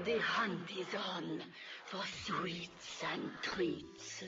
The hunt is on for sweets and treats.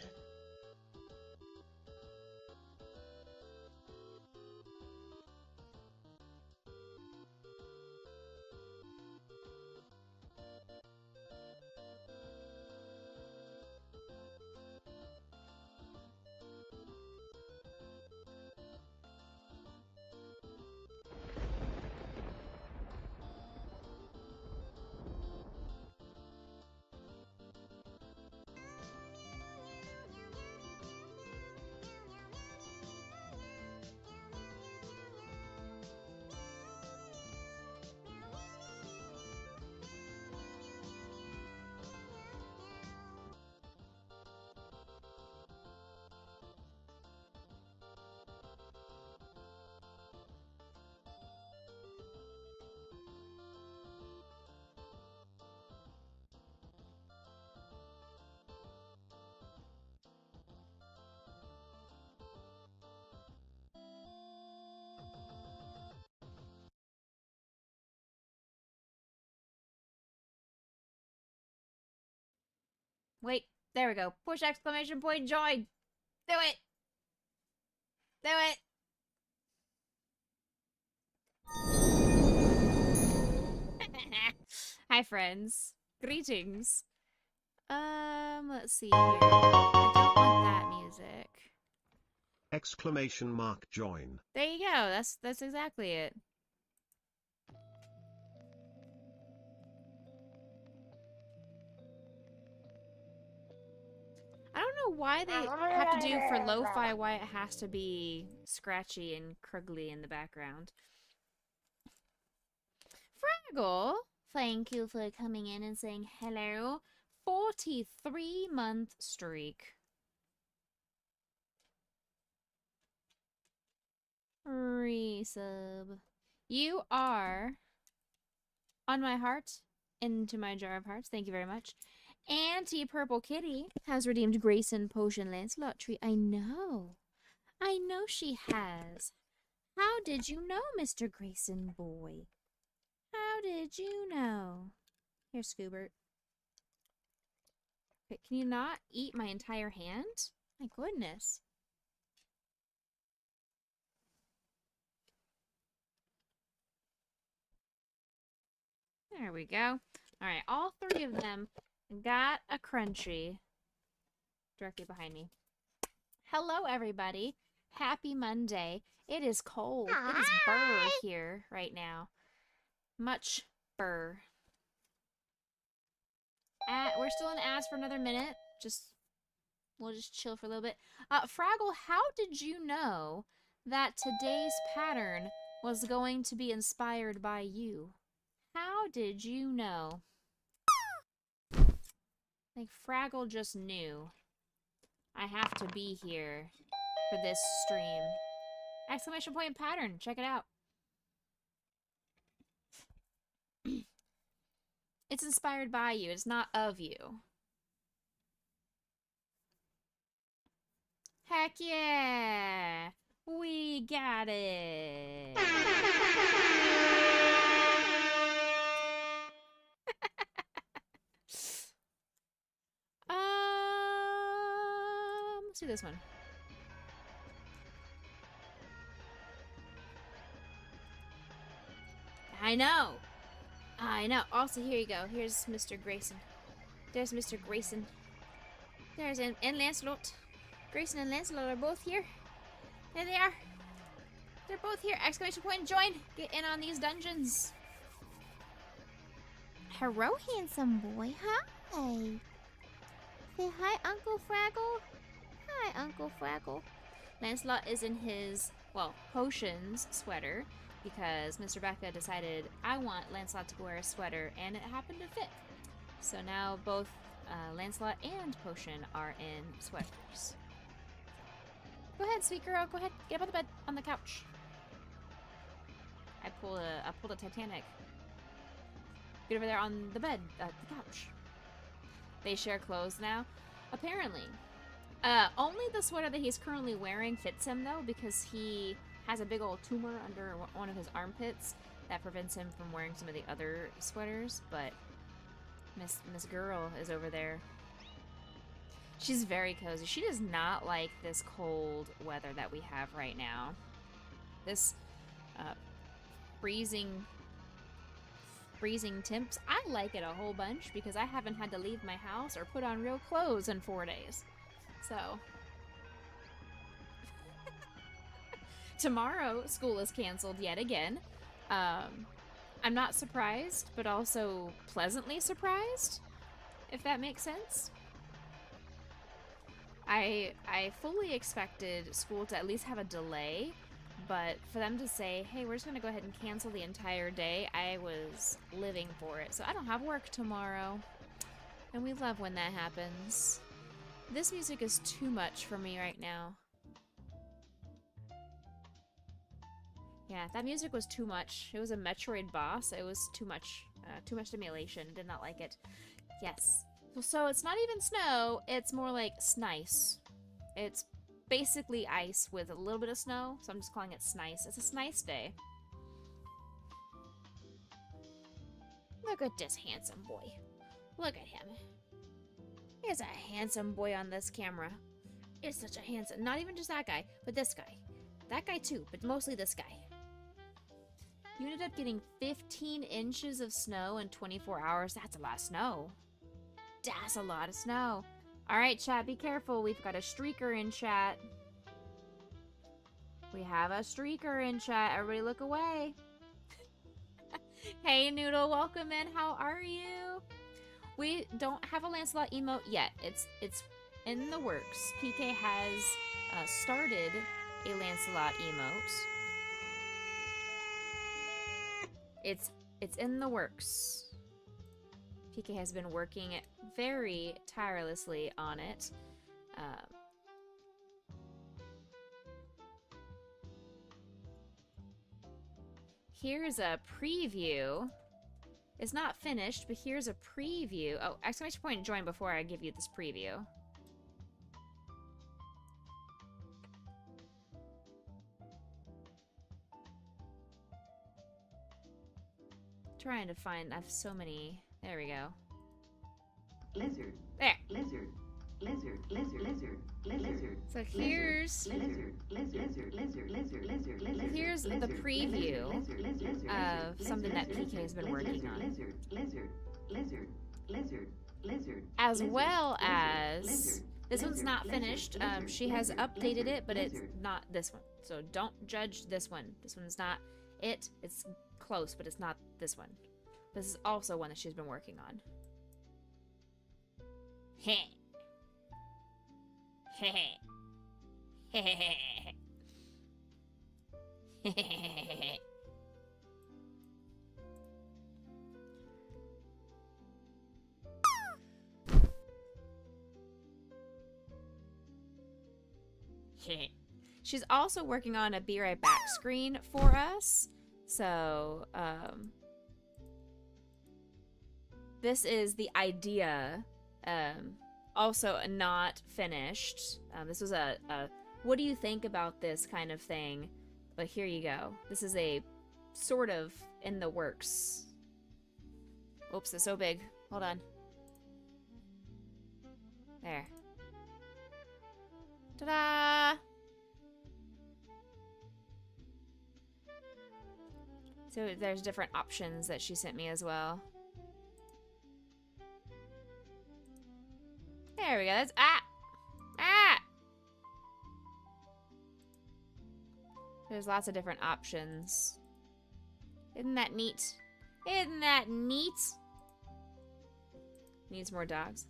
Wait, there we go. Push exclamation point join. Do it. Do it. Hi, friends. Greetings. Let's see here. I don't want that music. Exclamation mark join. There you go. That's exactly it. I don't know why they have to do for lo-fi why it has to be scratchy and crugly in the background. Fraggle, thank you for coming in and saying hello. 43-month streak. Resub. You are on my heart, into my jar of hearts. Thank you very much. Anti-Purple Kitty has redeemed Grayson Potion Lancelot Tree. I know she has. How did you know, Mr. Grayson boy? How did you know? Here, Scoobert. Okay, can you not eat my entire hand? My goodness. There we go. Alright, all three of them got a crunchy directly behind me. Hello, everybody. Happy Monday. It is cold. It is burr here right now. Much burr. We're still in ads for another minute. We'll just chill for a little bit. Fraggle, how did you know that today's pattern was going to be inspired by you? How did you know? Like, Fraggle just knew. I have to be here for this stream. Exclamation point pattern. Check it out. It's inspired by you. It's not of you. Heck yeah! We got it! Let's do this one. I know! Also, here you go. Here's Mr. Grayson. There's Mr. Grayson. There's and Lancelot. Grayson and Lancelot are both here. There they are. They're both here. Exclamation point join. Get in on these dungeons. Hello, handsome boy. Hi. Say hi, Uncle Fraggle. Hi, Uncle Fraggle. Lancelot is in his, well, potions sweater because Mr. Becca decided I want Lancelot to wear a sweater and it happened to fit. So now both Lancelot and Potion are in sweaters. Go ahead, sweet girl. Go ahead. Get up on the bed, on the couch. I pulled a Titanic. Get over there on the bed, the couch. They share clothes now. Apparently. Only the sweater that he's currently wearing fits him, though, because he has a big old tumor under one of his armpits that prevents him from wearing some of the other sweaters, but Miss Girl is over there. She's very cozy. She does not like this cold weather that we have right now. This freezing temps. I like it a whole bunch because I haven't had to leave my house or put on real clothes in 4 days. So tomorrow school is canceled yet again. I'm not surprised, but also pleasantly surprised, if that makes sense. I fully expected school to at least have a delay, but for them to say, hey, we're just going to go ahead and cancel the entire day, I was living for it. So I don't have work tomorrow, and we love when that happens. This music is too much for me right now. Yeah, that music was too much. It was a Metroid boss. It was too much stimulation. Did not like it. Yes. So it's not even snow, it's more like snice. It's basically ice with a little bit of snow, so I'm just calling it snice. It's a snice day. Look at this handsome boy. Look at him. He's a handsome boy on this camera. It's such a handsome, not even just that guy, but this guy. That guy too, but mostly this guy. You ended up getting 15 inches of snow in 24 hours. That's a lot of snow. That's a lot of snow. Alright, chat, be careful. We've got a streaker in chat. We have a streaker in chat. Everybody look away. Hey, Noodle, welcome in. How are you? We don't have a Lancelot emote yet. It's in the works. PK has started a Lancelot emote. It's in the works. PK has been working very tirelessly on it. Here's a preview. It's not finished, but here's a preview. Oh, exclamation point and join before I give you this preview. Trying to find, I have so many. There we go. Lizard. There. Lizard. Lizard. Lizard. Lizard. Lizard. So here's Lizard. Lizard. Lizard. Lizard. Lizard. Lizard. Here's the preview of something that PK has been working on. Lizard. Lizard. Lizard. Lizard. Lizard. As well as this one's not finished. She has updated it, but it's not this one. So don't judge this one. This one's not it. It's close, but it's not this one. This is also one that she's been working on. Heh. Heh. Heh. She's also working on a Be Right Back screen for us. So, this is the idea, also not finished. This was a what do you think about this kind of thing? But here you go. This is a sort of in the works. Oops, it's so big. Hold on. There. Ta-da! So there's different options that she sent me as well. There we go. That's There's lots of different options. Isn't that neat? Isn't that neat? Needs more dogs.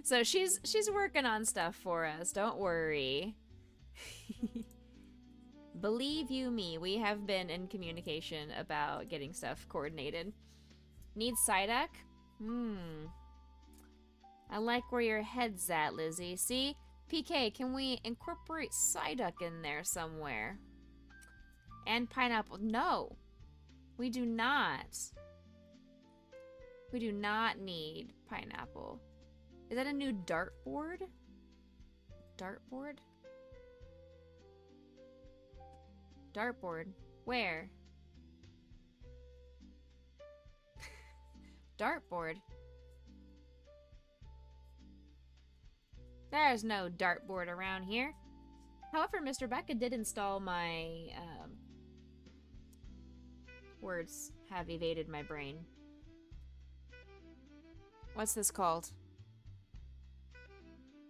So she's working on stuff for us. Don't worry. Believe you me, we have been in communication about getting stuff coordinated. Needs Psyduck? I like where your head's at, Lizzie. See? PK, can we incorporate Psyduck in there somewhere? And pineapple. No. We do not. We do not need pineapple. Is that a new dartboard? Dartboard? Dartboard. Where? dartboard. There's no dartboard around here. However, Mr. Becca did install my, words have evaded my brain. What's this called?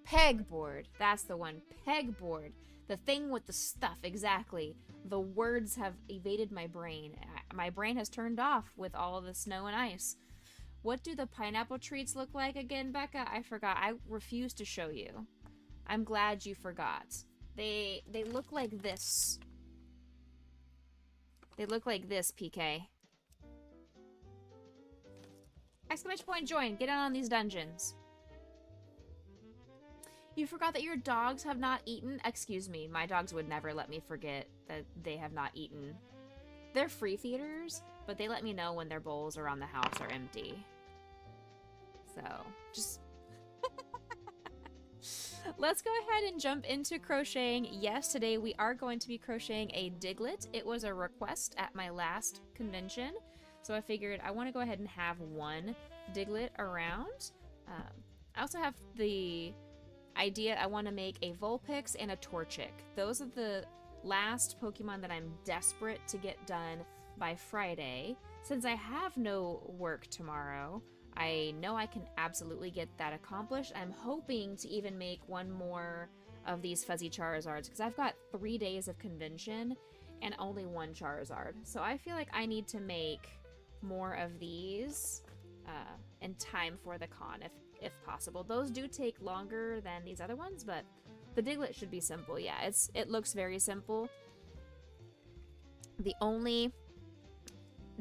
Pegboard. That's the one. Pegboard. The thing with the stuff, exactly. The words have evaded my brain. My brain has turned off with all of the snow and ice. What do the pineapple treats look like again, Becca? I forgot. I refuse to show you. I'm glad you forgot. They look like this. They look like this, PK. Exclamation point join. Get on these dungeons. You forgot that your dogs have not eaten? Excuse me, my dogs would never let me forget that they have not eaten. They're free feeders, but they let me know when their bowls around the house are empty. So, just... Let's go ahead and jump into crocheting. Yes, today we are going to be crocheting a diglet. It was a request at my last convention, so I figured I want to go ahead and have one diglet around. I also have the idea I want to make a Vulpix and a Torchic. Those are the last Pokemon that I'm desperate to get done by Friday. Since I have no work tomorrow, I know I can absolutely get that accomplished. I'm hoping to even make one more of these Fuzzy Charizards because I've got 3 days of convention and only one Charizard. So I feel like I need to make more of these in time for the con if possible. Those do take longer than these other ones, but the Diglett should be simple. Yeah, it looks very simple. The only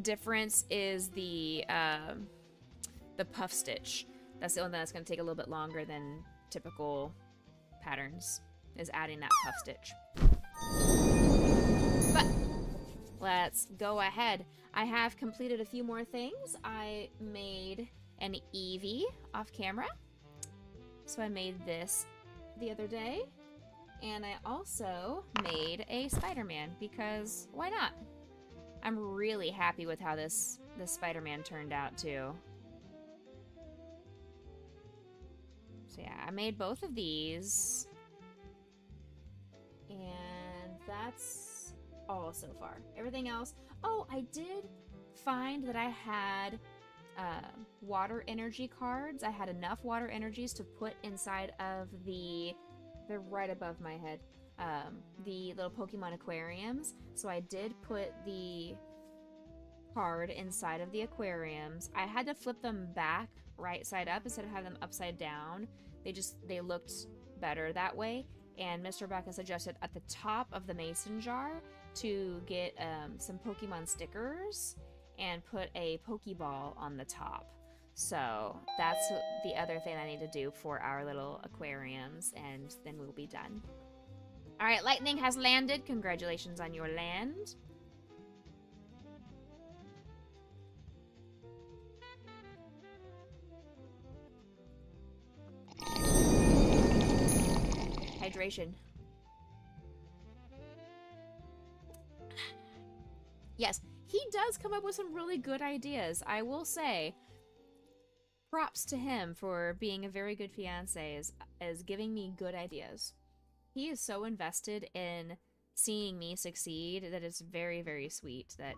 difference is the puff stitch. That's the only thing that's going to take a little bit longer than typical patterns, is adding that puff stitch. But let's go ahead. I have completed a few more things. I made an Eevee off camera. So I made this the other day. And I also made a Spider-Man because why not? I'm really happy with how this Spider-Man turned out too. So yeah, I made both of these. And that's all so far. Everything else. Oh, I did find that I had water energy cards. I had enough water energies to put inside of they're right above my head, the little Pokemon aquariums. So I did put the card inside of the aquariums. I had to flip them back right side up instead of having them upside down. They looked better that way. And Mr. Becca suggested at the top of the mason jar to get some Pokemon stickers and put a Pokeball on the top. So that's the other thing I need to do for our little aquariums, and then we'll be done. All right, lightning has landed. Congratulations on your land. Hydration. Yes, he does come up with some really good ideas. I will say, props to him for being a very good fiance, as giving me good ideas. He is so invested in seeing me succeed that it's very, very sweet that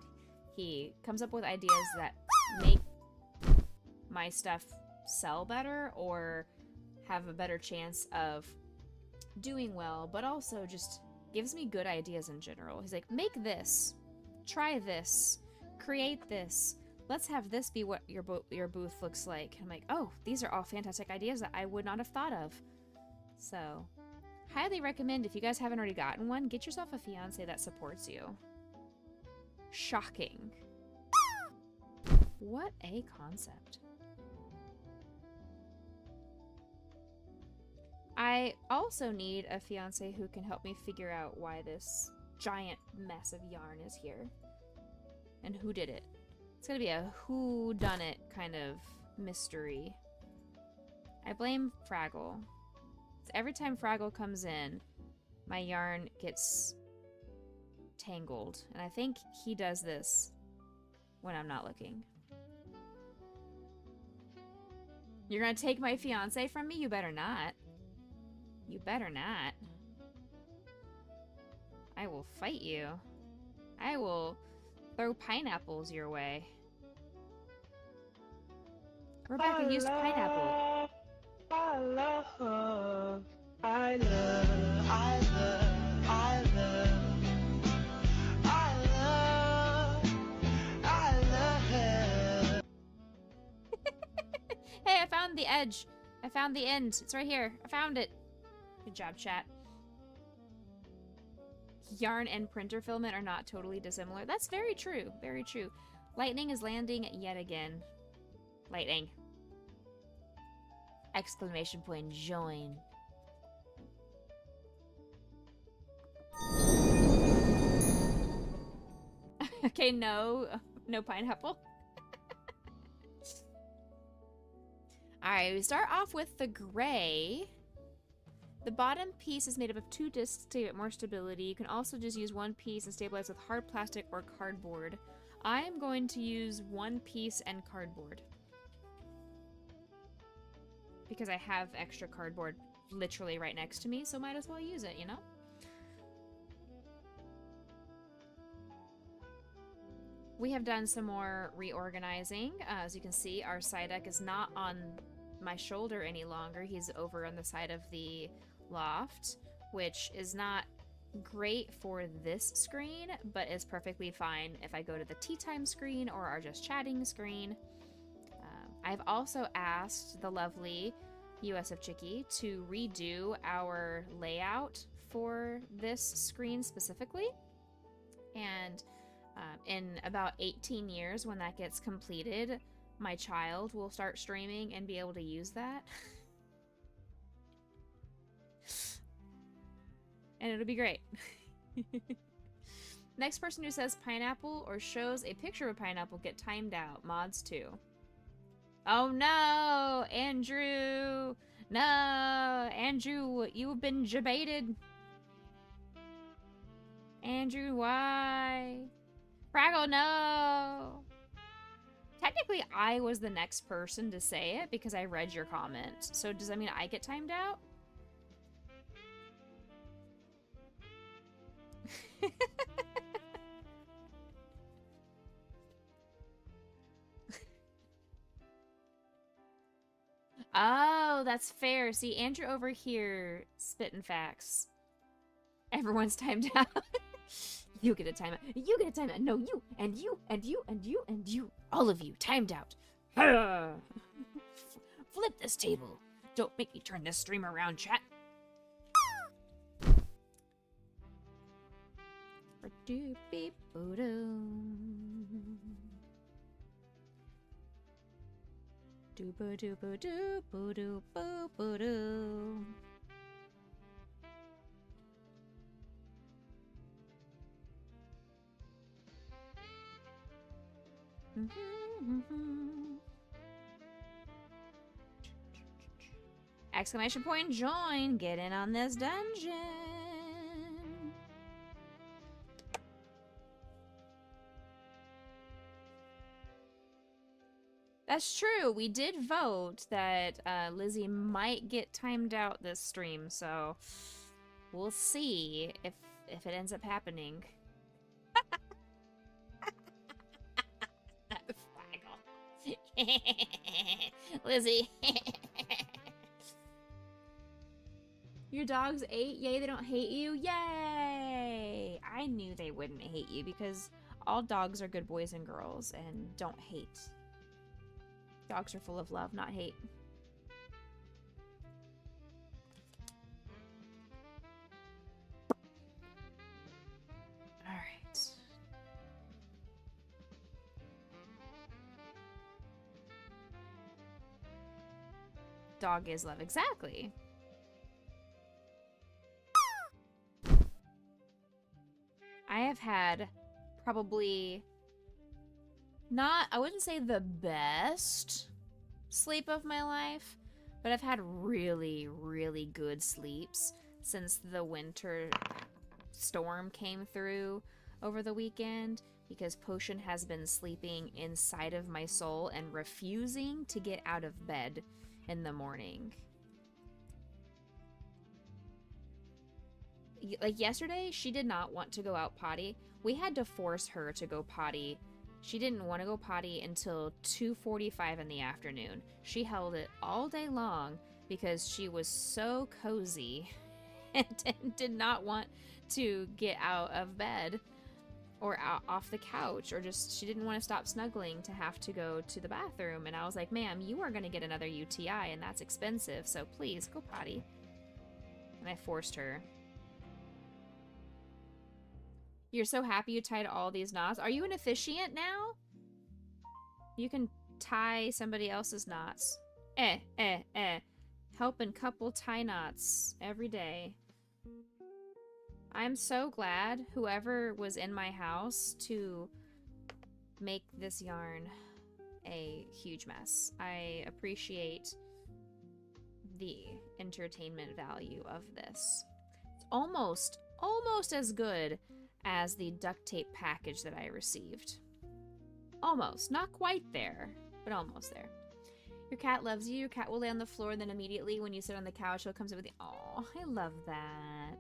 he comes up with ideas that make my stuff sell better or have a better chance of doing well, but also just gives me good ideas in general. He's like, make this, try this, create this. Let's have this be what your booth looks like. I'm like, oh, these are all fantastic ideas that I would not have thought of. So, highly recommend, if you guys haven't already gotten one, get yourself a fiance that supports you. Shocking. What a concept. I also need a fiance who can help me figure out why this giant mess of yarn is here. And who did it. It's gonna be a whodunit kind of mystery. I blame Fraggle. Every time Fraggle comes in, my yarn gets tangled. And I think he does this when I'm not looking. You're gonna take my fiance from me? You better not. You better not. I will fight you. I will throw pineapples your way. Rebecca used pineapple. I love, I love, I love, I love, I love, I love. Hey, I found the edge. I found the end. It's right here. I found it. Good job, chat. Yarn and printer filament are not totally dissimilar. That's very true. Very true. Lightning is landing yet again. Lightning. Exclamation point, join. Okay, no pineapple. Alright, we start off with the gray. The bottom piece is made up of 2 discs to get more stability. You can also just use 1 piece and stabilize with hard plastic or cardboard. I am going to use 1 piece and cardboard, because I have extra cardboard literally right next to me, so might as well use it, you know? We have done some more reorganizing. As you can see, our Psyduck is not on my shoulder any longer. He's over on the side of the loft, which is not great for this screen, but is perfectly fine if I go to the tea time screen or our just chatting screen. I've also asked the lovely US of Chicky to redo our layout for this screen specifically. And in about 18 years, when that gets completed, my child will start streaming and be able to use that. And it'll be great. Next person who says pineapple or shows a picture of a pineapple get timed out. Mods too. Oh no, Andrew! No, Andrew, you've been debated. Andrew, why? Fraggle, no! Technically, I was the next person to say it because I read your comment. So does that mean I get timed out? Oh, that's fair. See, Andrew over here spitting facts. Everyone's timed out. You get a timeout. You get a timeout. No, you and you and you and you and you. All of you timed out. Flip this table. Don't make me turn this stream around, chat. Dooba dooba doo boo doo boo boo doo. Exclamation point join. Get in on this dungeon. That's true. We did vote that Lizzie might get timed out this stream, so we'll see if it ends up happening. Lizzie. Your dogs ate? Yay, they don't hate you? Yay! I knew they wouldn't hate you because all dogs are good boys and girls and don't hate. Dogs are full of love, not hate. Alright. Dog is love, exactly. I have had probably not, I wouldn't say the best sleep of my life, but I've had really, really good sleeps since the winter storm came through over the weekend, because Potion has been sleeping inside of my soul and refusing to get out of bed. in the morning. Like yesterday, she did not want to go out potty. We had to force her to go potty. She didn't want to go potty until 2:45 in the afternoon. She held it all day long because she was so cozy and did not want to get out of bed or out off the couch, or just she didn't want to stop snuggling to have to go to the bathroom. And I was like, ma'am, you are going to get another UTI and that's expensive, so please go potty. And I forced her. You're so happy you tied all these knots. Are you an officiant now? You can tie somebody else's knots. Helping couple tie knots every day. I'm so glad whoever was in my house to make this yarn a huge mess. I appreciate the entertainment value of this. It's almost as good as the duct tape package that I received. Almost. Not quite there, but almost there. Your cat loves you. Your cat will lay on the floor, and then immediately when you sit on the couch, he'll come in with you. Oh, I love that.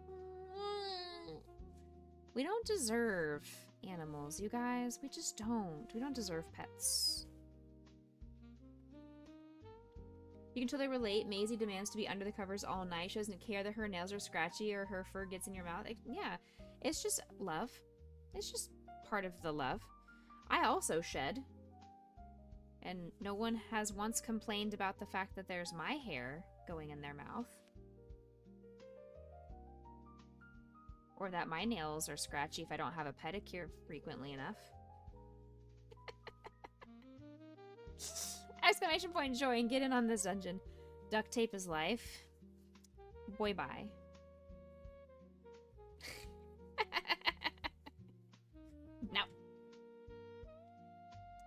We don't deserve animals, you guys. We just don't. We don't deserve pets. You can totally relate. Maisie demands to be under the covers all night. She doesn't care that her nails are scratchy or her fur gets in your mouth. Like, yeah, it's just love. It's just part of the love. I also shed. And no one has once complained about the fact that there's my hair going in their mouth. Or that my nails are scratchy if I don't have a pedicure frequently enough. Exclamation point joy and get in on this dungeon. Duct tape is life. Boy bye. No.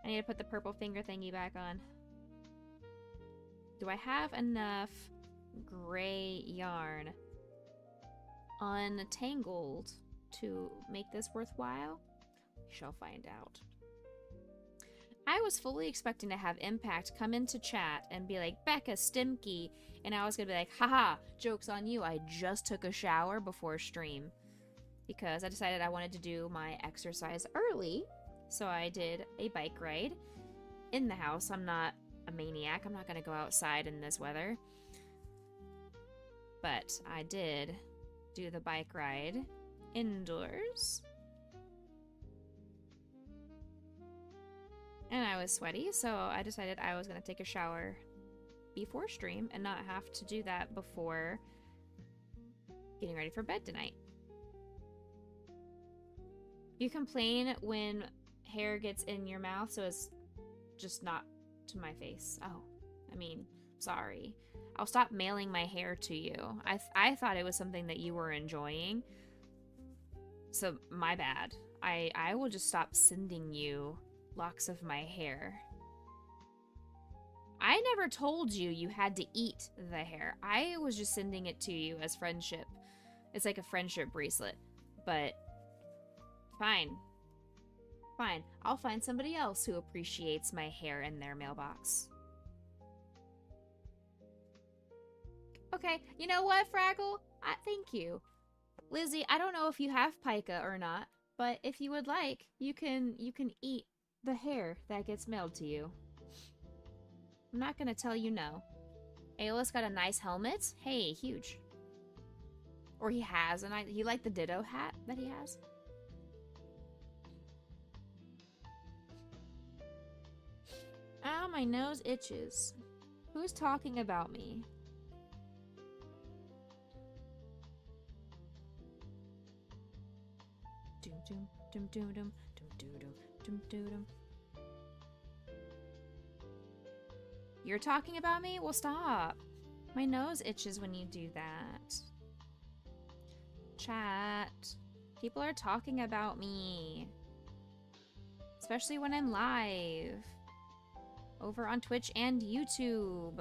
I need to put the purple finger thingy back on. Do I have enough gray yarn untangled to make this worthwhile? We shall find out. I was fully expecting to have Impact come into chat and be like, Becca, Stimkey, and I was gonna be like, haha, joke's on you, I just took a shower before stream. Because I decided I wanted to do my exercise early, so I did a bike ride in the house. I'm not a maniac, I'm not gonna go outside in this weather. But I did do the bike ride indoors. And I was sweaty, so I decided I was going to take a shower before stream and not have to do that before getting ready for bed tonight. You complain when hair gets in your mouth, so it's just not to my face. Oh, I mean, sorry. I'll stop mailing my hair to you. I thought it was something that you were enjoying. So, my bad. I will just stop sending you locks of my hair. I never told you you had to eat the hair. I was just sending it to you as friendship. It's like a friendship bracelet. But fine. Fine. I'll find somebody else who appreciates my hair in their mailbox. Okay, you know what, Fraggle? Thank you. Lizzie, I don't know if you have pica or not, but if you would like, you can eat the hair that gets mailed to you. I'm not gonna tell you no. Aeolus got a nice helmet. Hey, huge. Or he has, and he liked the Ditto hat that he has. Ow, my nose itches. Who's talking about me? Doom doom doom doom doom doom doom doom doom doom. You're talking about me? Well, stop. My nose itches when you do that. Chat. People are talking about me. Especially when I'm live. Over on Twitch and YouTube.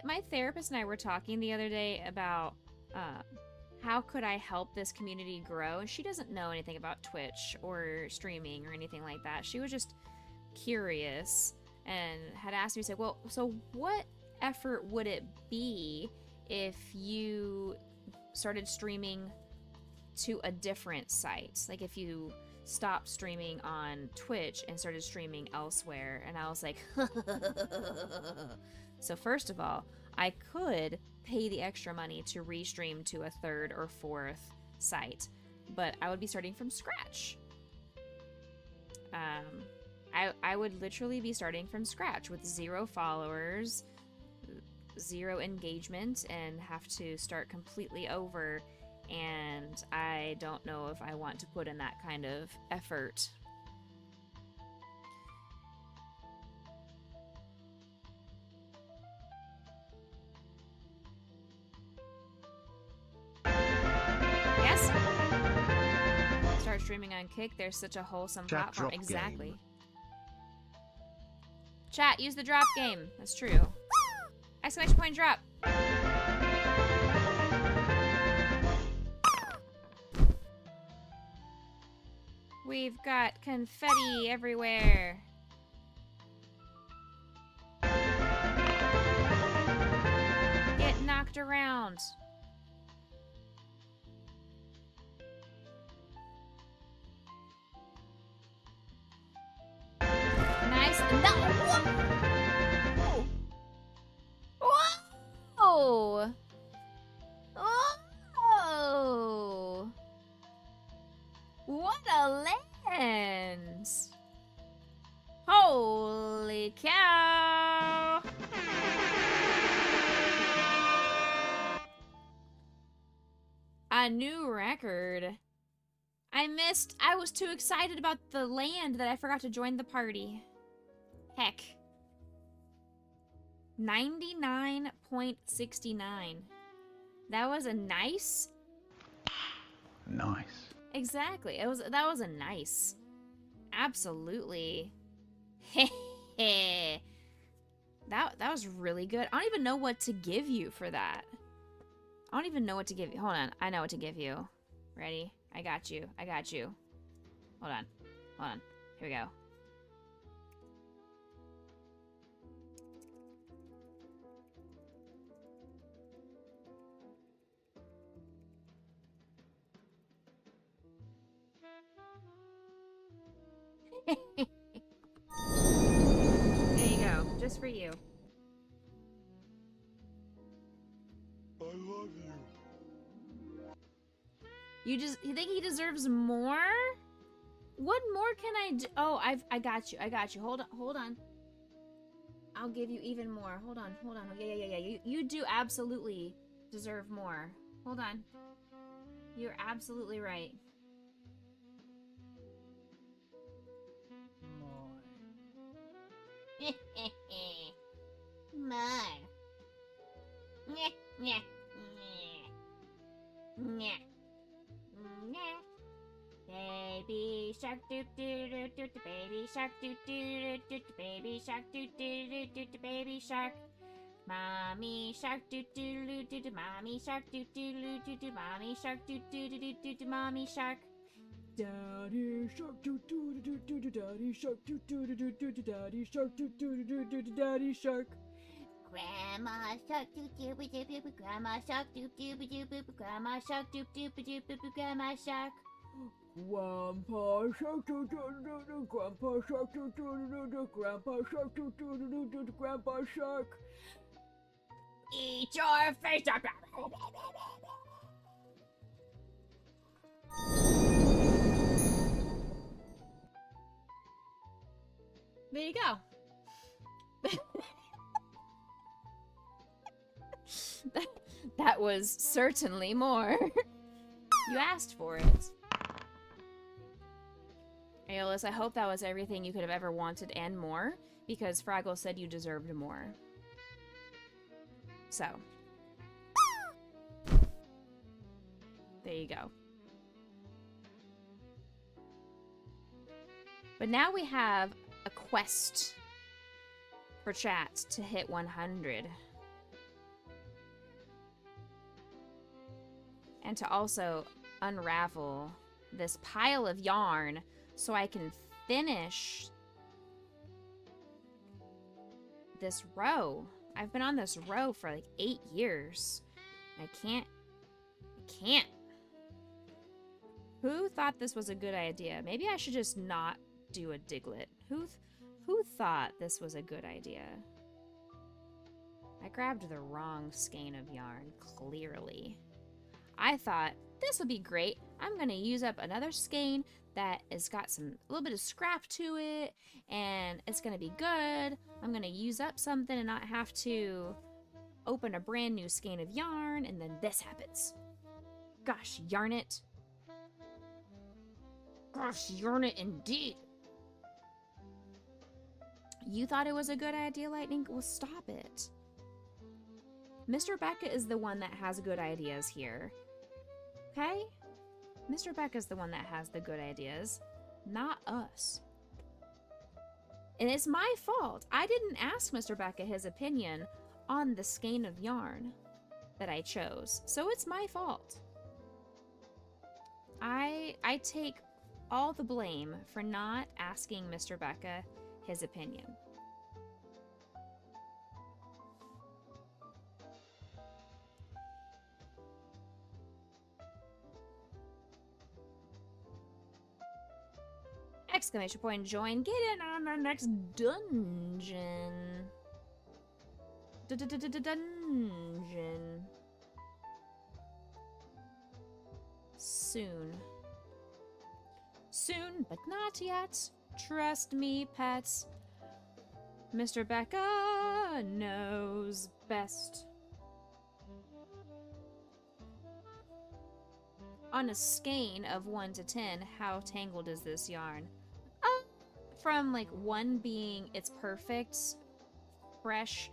My therapist and I were talking the other day about how could I help this community grow? And she doesn't know anything about Twitch or streaming or anything like that. She was just curious and had asked me, well, so what effort would it be if you started streaming to a different site? Like if you stopped streaming on Twitch and started streaming elsewhere. And I was like, so first of all, I could pay the extra money to restream to a third or fourth site, but I would be starting from scratch. I would literally be starting from scratch with 0 followers, 0 engagement, and have to start completely over. And I don't know if I want to put in that kind of effort. Yes? Start streaming on Kick. There's such a wholesome Chat platform. drop Exactly. game. Chat, use the drop game. That's true. Exclamation point drop. We've got confetti everywhere. Get knocked around. Nice. No. Whoa. Oh. What a lens. Holy cow. A new record. I was too excited about the land that I forgot to join the party. Heck. 99.69. That was a nice. Nice. Exactly. That was a nice. Absolutely. that was really good. I don't even know what to give you for that. I don't even know what to give you. Hold on. I know what to give you. Ready? I got you. I got you. Hold on. Hold on. Here we go. There you go. Just for you. I love you. You think he deserves more? What more can I do? Oh, I got you. I got you. Hold on. I'll give you even more. Hold on. Yeah. You do absolutely deserve more. Hold on. You're absolutely right. More. Nyeh. Baby shark doo doo doo doo doo, baby shark doo doo doo doo, baby shark doo doo doo doo doo, baby shark. Mommy shark doo doo doo doo doo, mommy shark doo doo doo doo doo, mommy shark doo doo doo doo doo, mommy shark. Daddy shark doo doo doo doo doo, daddy shark doo doo doo doo doo, daddy shark doo doo doo doo doo, daddy shark. Grandma shark doo doo doo doo doo, grandma shark doo doo doo doo doo, grandma shark doo doo doo doo doo, grandma shark. Grandpa shark doo doo doo doo, grandpa shark doo doo doo doo, grandpa shark doo doo doo doo doo, grandpa shark. Eat your face up. There you go. that was certainly more. You asked for it. Aeolus, I hope that was everything you could have ever wanted and more, because Fraggle said you deserved more. So. There you go. But now we have a quest for chat to hit 100. And to also unravel this pile of yarn so I can finish this row. I've been on this row for like 8 years. I can't. Who thought this was a good idea? Maybe I should just not do a Diglett. Who thought this was a good idea? I grabbed the wrong skein of yarn, clearly. I thought, this would be great. I'm gonna use up another skein that has got a little bit of scrap to it, and it's gonna be good. I'm gonna use up something and not have to open a brand new skein of yarn, and then this happens. Gosh, yarn it. Gosh, yarn it indeed. You thought it was a good idea, Lightning? Well, stop it. Mr. Becca is the one that has good ideas here. Okay? Mr. Becca's the one that has the good ideas, not us. And it's my fault. I didn't ask Mr. Becca his opinion on the skein of yarn that I chose. So it's my fault. I take all the blame for not asking Mr. Becca his opinion. Exclamation point, join, get in on our next dungeon. Dungeon. Soon. Soon, but not yet. Trust me, pets. Mr. Becca knows best. On a skein of 1 to 10, how tangled is this yarn? From like 1 being it's perfect, fresh,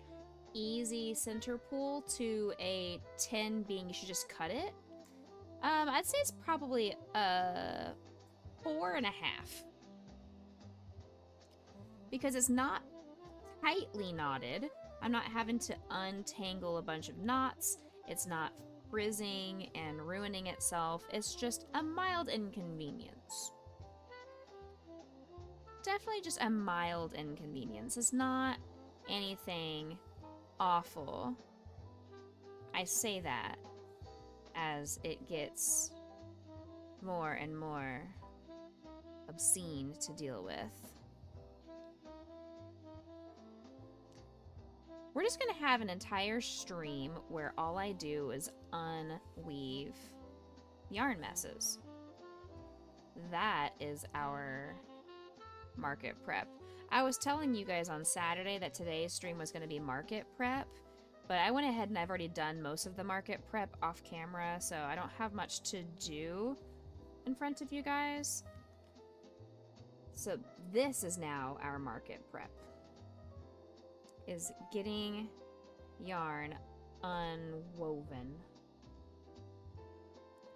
easy center pull to a 10 being you should just cut it. I'd say it's probably a 4.5. Because it's not tightly knotted. I'm not having to untangle a bunch of knots. It's not frizzing and ruining itself. It's just a mild inconvenience. Definitely just a mild inconvenience. It's not anything awful. I say that as it gets more and more obscene to deal with. We're just gonna have an entire stream where all I do is unweave yarn messes. That is our market prep. I was telling you guys on Saturday that today's stream was gonna be market prep, but I went ahead and I've already done most of the market prep off camera, so I don't have much to do in front of you guys. So this is now our market prep. Is getting yarn unwoven,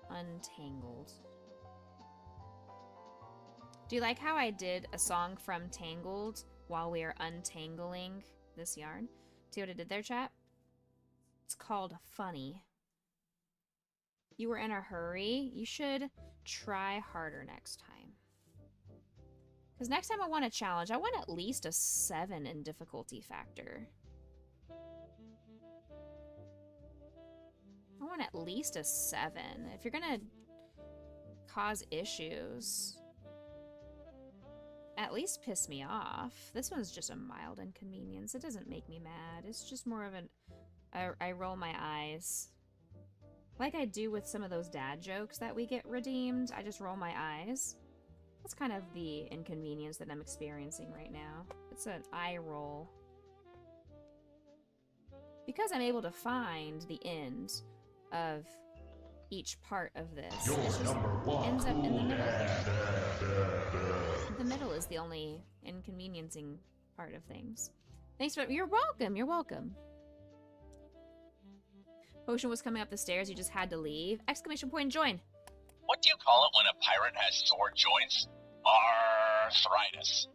untangled. Do you like how I did a song from Tangled while we are untangling this yarn? See what I did there, chat? It's called Funny. You were in a hurry. You should try harder next time. Because next time I want a challenge, I want at least a 7 in difficulty factor. I want at least a 7. If you're gonna cause issues, at least piss me off. This one's just a mild inconvenience. It doesn't make me mad. It's just more of an... I roll my eyes. Like I do with some of those dad jokes that we get redeemed. I just roll my eyes. That's kind of the inconvenience that I'm experiencing right now. It's an eye roll. Because I'm able to find the end of each part of this, it just ends up in the middle. The middle is the only inconveniencing part of things. Thanks for... You're welcome, you're welcome. Potion was coming up the stairs, you just had to leave. Exclamation point, join. What do you call it when a pirate has sore joints? Arthritis.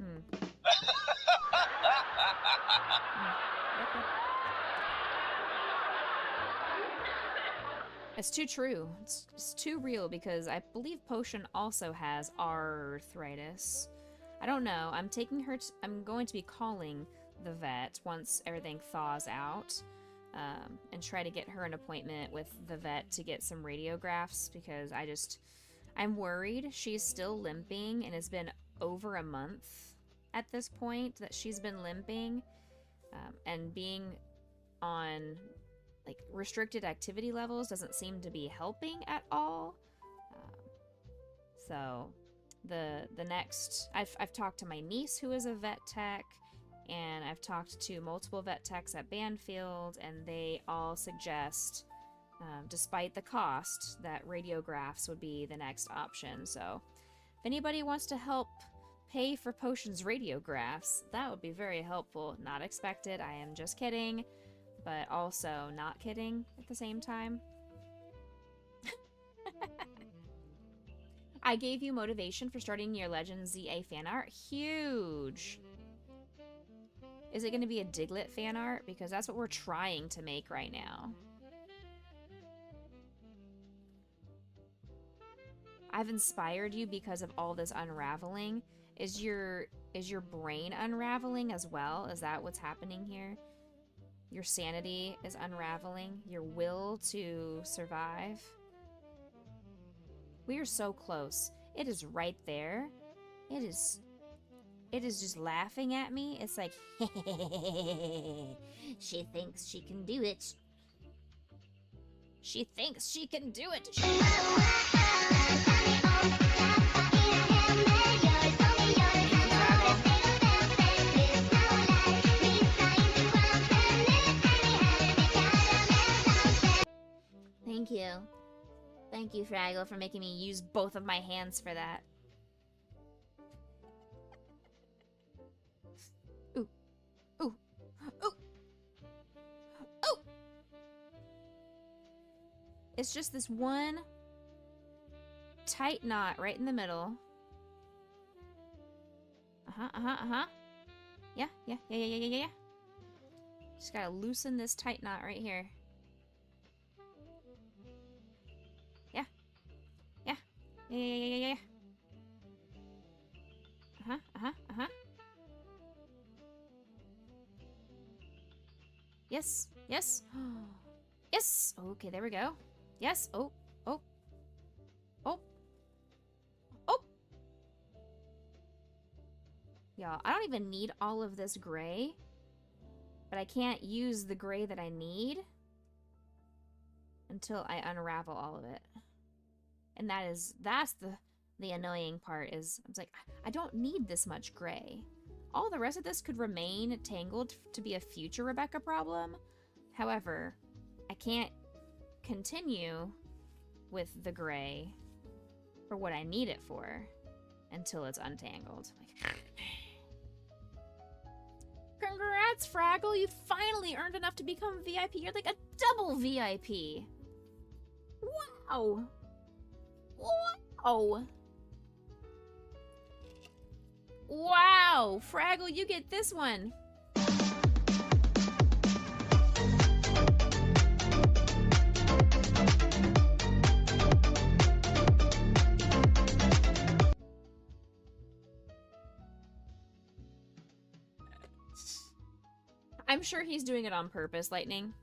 It's too true. It's too real because I believe Potion also has arthritis. I don't know. I'm taking her. I'm going to be calling the vet once everything thaws out, and try to get her an appointment with the vet to get some radiographs because I'm worried she's still limping and it's been over a month at this point that she's been limping, and being on like restricted activity levels doesn't seem to be helping at all. So the next I've talked to my niece who is a vet tech, and I've talked to multiple vet techs at Banfield, and they all suggest, despite the cost, that radiographs would be the next option. So if anybody wants to help pay for Potion's radiographs, that would be very helpful. Not expected, I am just kidding, but also not kidding at the same time. I gave you motivation for starting your Legends ZA fan art. Huge! Is it going to be a Diglett fan art? Because that's what we're trying to make right now. I've inspired you because of all this unraveling. Is your brain unraveling as well? Is that what's happening here? Your sanity is unraveling. Your will to survive. We are so close. It is right there. It is just laughing at me. It's like, She thinks she can do it. she thinks she can do it. Thank you. Thank you, Fraggle, for making me use both of my hands for that. Ooh. Ooh. Ooh. Ooh! It's just this one tight knot right in the middle. Yeah. Just gotta loosen this tight knot right here. Yeah. Yes. Yes. Okay, there we go. Yes. Oh. Y'all, I don't even need all of this gray, but I can't use the gray that I need until I unravel all of it. And that's the annoying part is, I was like, I don't need this much gray. All the rest of this could remain tangled to be a future Rebecca problem. However, I can't continue with the gray for what I need it for until it's untangled. Like, congrats, Fraggle! You finally earned enough to become VIP. You're like a double VIP. Wow! Wow! Fraggle, you get this one. I'm sure he's doing it on purpose, Lightning.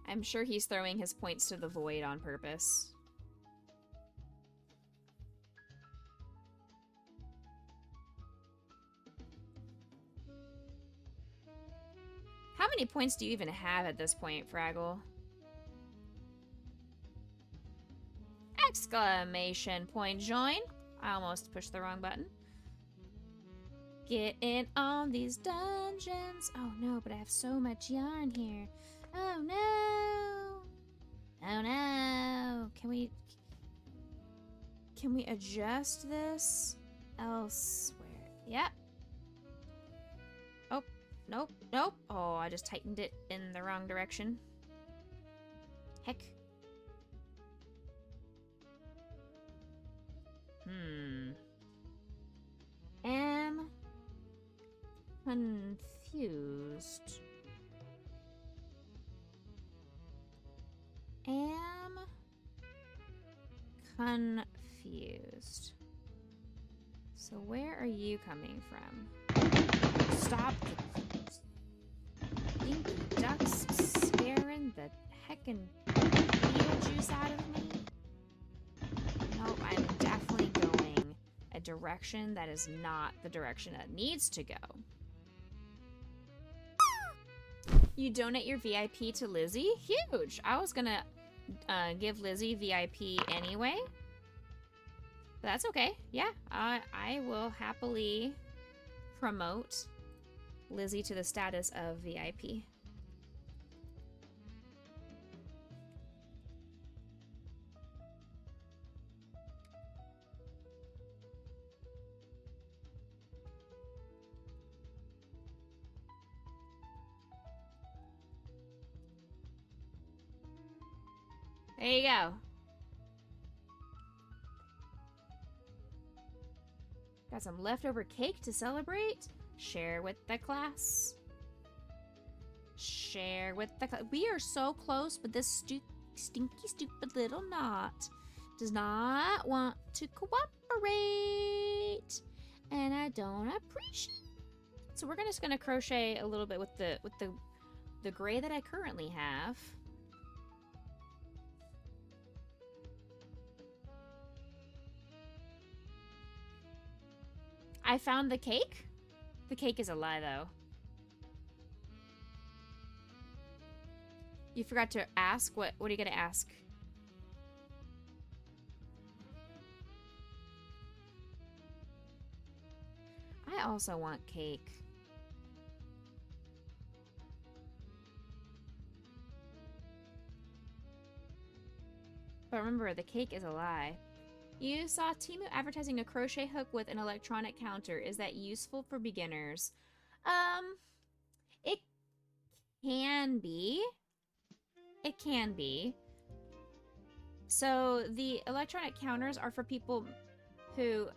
I'm sure he's throwing his points to the void on purpose. How many points do you even have at this point, Fraggle? Exclamation point join. I almost pushed the wrong button. Get in on these dungeons. Oh no, but I have so much yarn here. Oh no. Oh no. Can we adjust this elsewhere? Yep. Oh, nope. Oh, I just tightened it in the wrong direction. Heck. Am confused. confused. So where are you coming from? Stop the dinky ducks scaring the heckin' Beetlejuice out of me. Nope, I'm definitely going a direction that is not the direction that needs to go. You donate your VIP to Lizzie? Huge! I was gonna give Lizzie VIP anyway. But that's okay. Yeah, I will happily promote Lizzie to the status of VIP. There you go. Got some leftover cake to celebrate. Share with the class. Share with the class. We are so close, but this stinky, stupid little knot does not want to cooperate, and I don't appreciate it. So we're just gonna crochet a little bit with the gray that I currently have. I found the cake. The cake is a lie, though. You forgot to ask? What are you gonna ask? I also want cake. But remember, the cake is a lie. You saw Temu advertising a crochet hook with an electronic counter. Is that useful for beginners? It can be. It can be. So the electronic counters are for people who,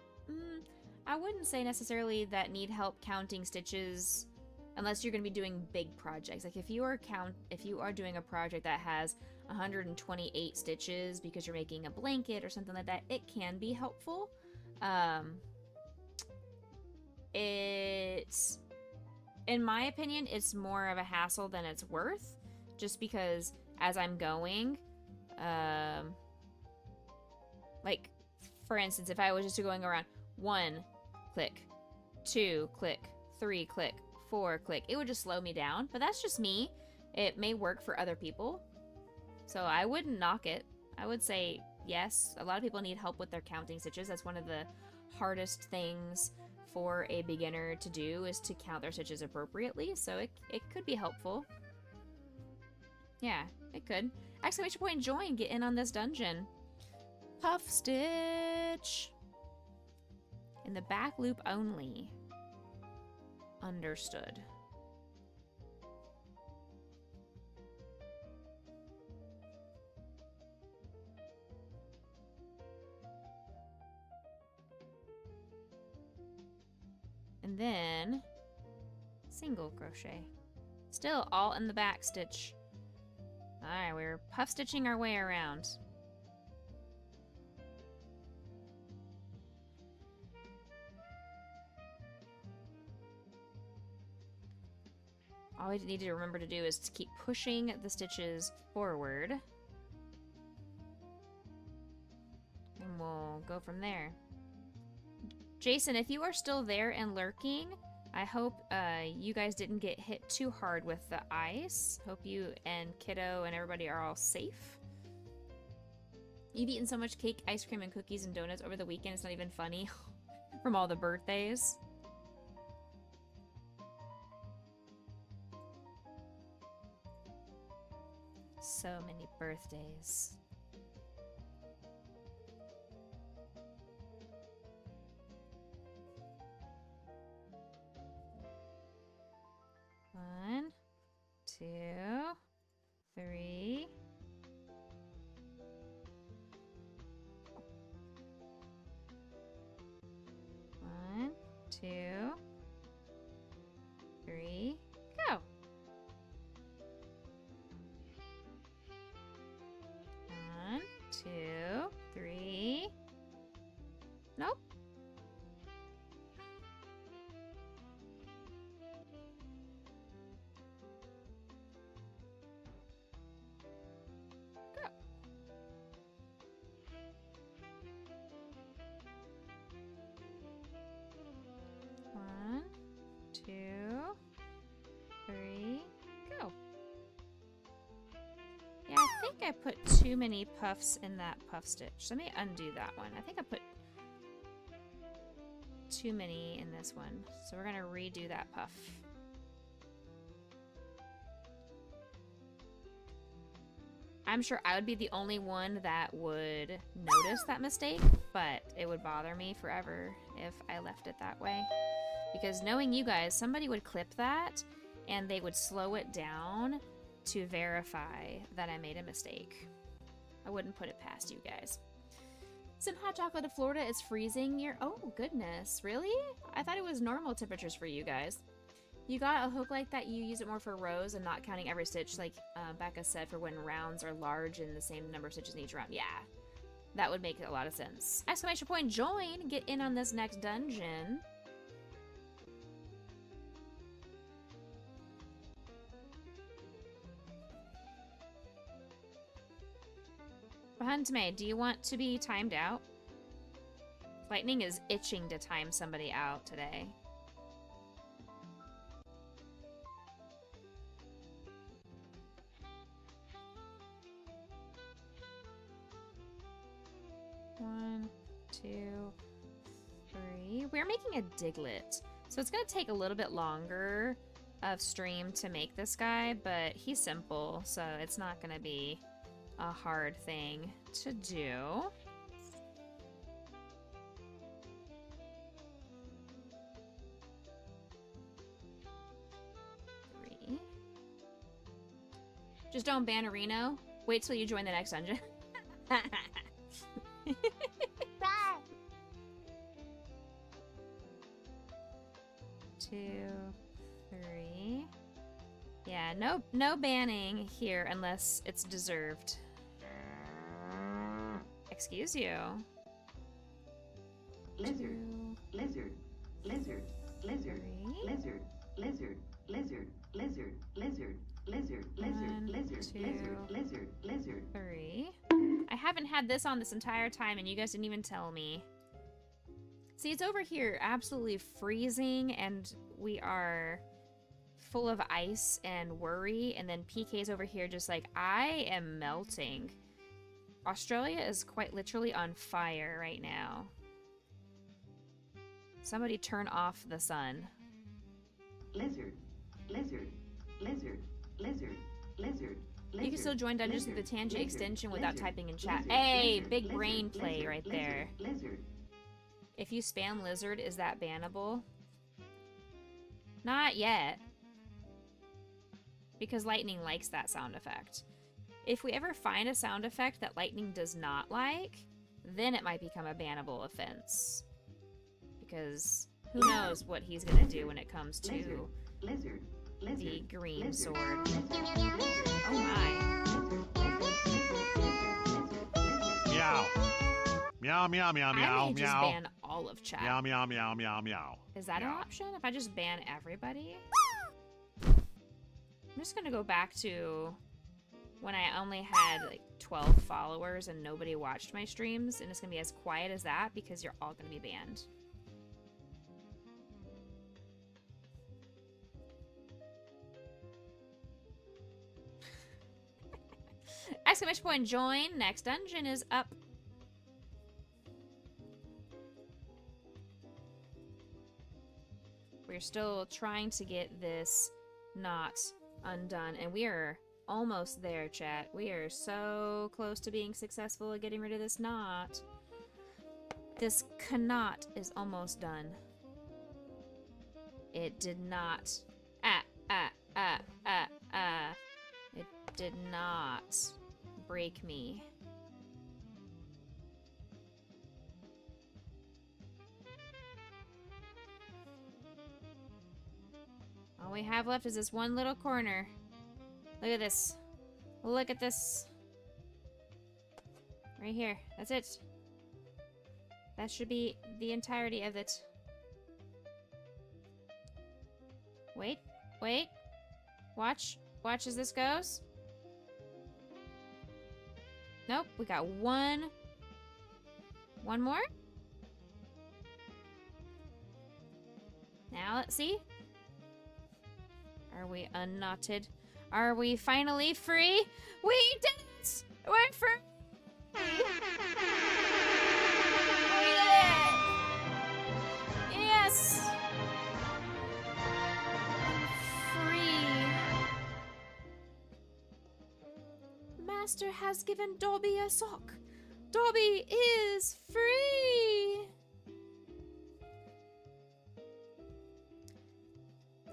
I wouldn't say necessarily that need help counting stitches, unless you're going to be doing big projects. Like if you are doing a project that has 128 stitches because you're making a blanket or something like that, it can be helpful. It's, in my opinion, it's more of a hassle than it's worth, just because as I'm going, like for instance, if I was just going around 1 click, 2 click, 3 click, 4 click, it would just slow me down. But that's just me. It may work for other people, so I wouldn't knock it. I would say yes, a lot of people need help with their counting stitches. That's one of the hardest things for a beginner to do, is to count their stitches appropriately, so it could be helpful. Yeah, it could. Exclamation point join, get in on this dungeon. Puff stitch. In the back loop only. Understood. And then single crochet. Still all in the back stitch. Alright, we're puff stitching our way around. All we need to remember to do is to keep pushing the stitches forward. And we'll go from there. Jason, if you are still there and lurking, I hope you guys didn't get hit too hard with the ice. Hope you and Kiddo and everybody are all safe. You've eaten so much cake, ice cream, and cookies and donuts over the weekend, it's not even funny. From all the birthdays. So many birthdays. One, 2, 3. One, 2, 3, go. 1, 2, 3. think I put too many puffs in that puff stitch. Let me undo that one. I think I put too many in this one. So we're gonna redo that puff. I'm sure I would be the only one that would notice that mistake, but it would bother me forever if I left it that way. Because knowing you guys, somebody would clip that and they would slow it down to verify that I made a mistake. I wouldn't put it past you guys. It's in hot chocolate of Florida. It's freezing here. Oh, goodness. Really? I thought it was normal temperatures for you guys. You got a hook like that, you use it more for rows and not counting every stitch, like Becca said, for when rounds are large and the same number of stitches in each round. Yeah, that would make a lot of sense. Exclamation point, join! Get in on this next dungeon. Huntmay, do you want to be timed out? Lightning is itching to time somebody out today. One, two, three. We're making a Diglett. So it's going to take a little bit longer of stream to make this guy, but he's simple, so it's not going to be a hard thing to do. Three. Just don't ban Reno. Wait till you join the next dungeon. Two, three. Yeah, no banning here unless it's deserved. Excuse you. Lizard, lizard, lizard, lizard, lizard, lizard, lizard, lizard, lizard, lizard, lizard, lizard, lizard, lizard, lizard. Three. I haven't had this on this entire time and you guys didn't even tell me. See, it's over here absolutely freezing and we are full of ice and worry, and then PK's over here just like, I am melting. Australia is quite literally on fire right now. Somebody turn off the sun. Lizard, lizard, lizard, lizard, lizard. You can still join Dungeons with the Tangent extension without typing in chat. Hey, big brain play right there. If you spam lizard, is that bannable? Not yet. Because Lightning likes that sound effect. If we ever find a sound effect that Lightning does not like, then it might become a bannable offense. Because who knows what he's gonna do when it comes to the green sword. Oh my. Meow. Meow, meow, meow, I meow, may just meow. ban all of chat. Meow, meow, meow, meow, meow. Is that an Meow. option? If I just ban everybody? I'm just gonna go back to when I only had like 12 followers and nobody watched my streams, and it's gonna be as quiet as that because you're all gonna be banned. Exclamation point, join. Next dungeon is up. We're still trying to get this knot undone, and we are almost there, chat. We are so close to being successful at getting rid of this knot. This knot is almost done. It did not. It did not break me. All we have left is this one little corner. Look at this. Look at this. Right here. That's it. That should be the entirety of it. Wait. Wait. Watch. Watch as this goes. Nope. We got one. One more. Now let's see. Are we unknotted? Are we finally free? We did it! It went free! Yes! Free. Master has given Dobby a sock. Dobby is free!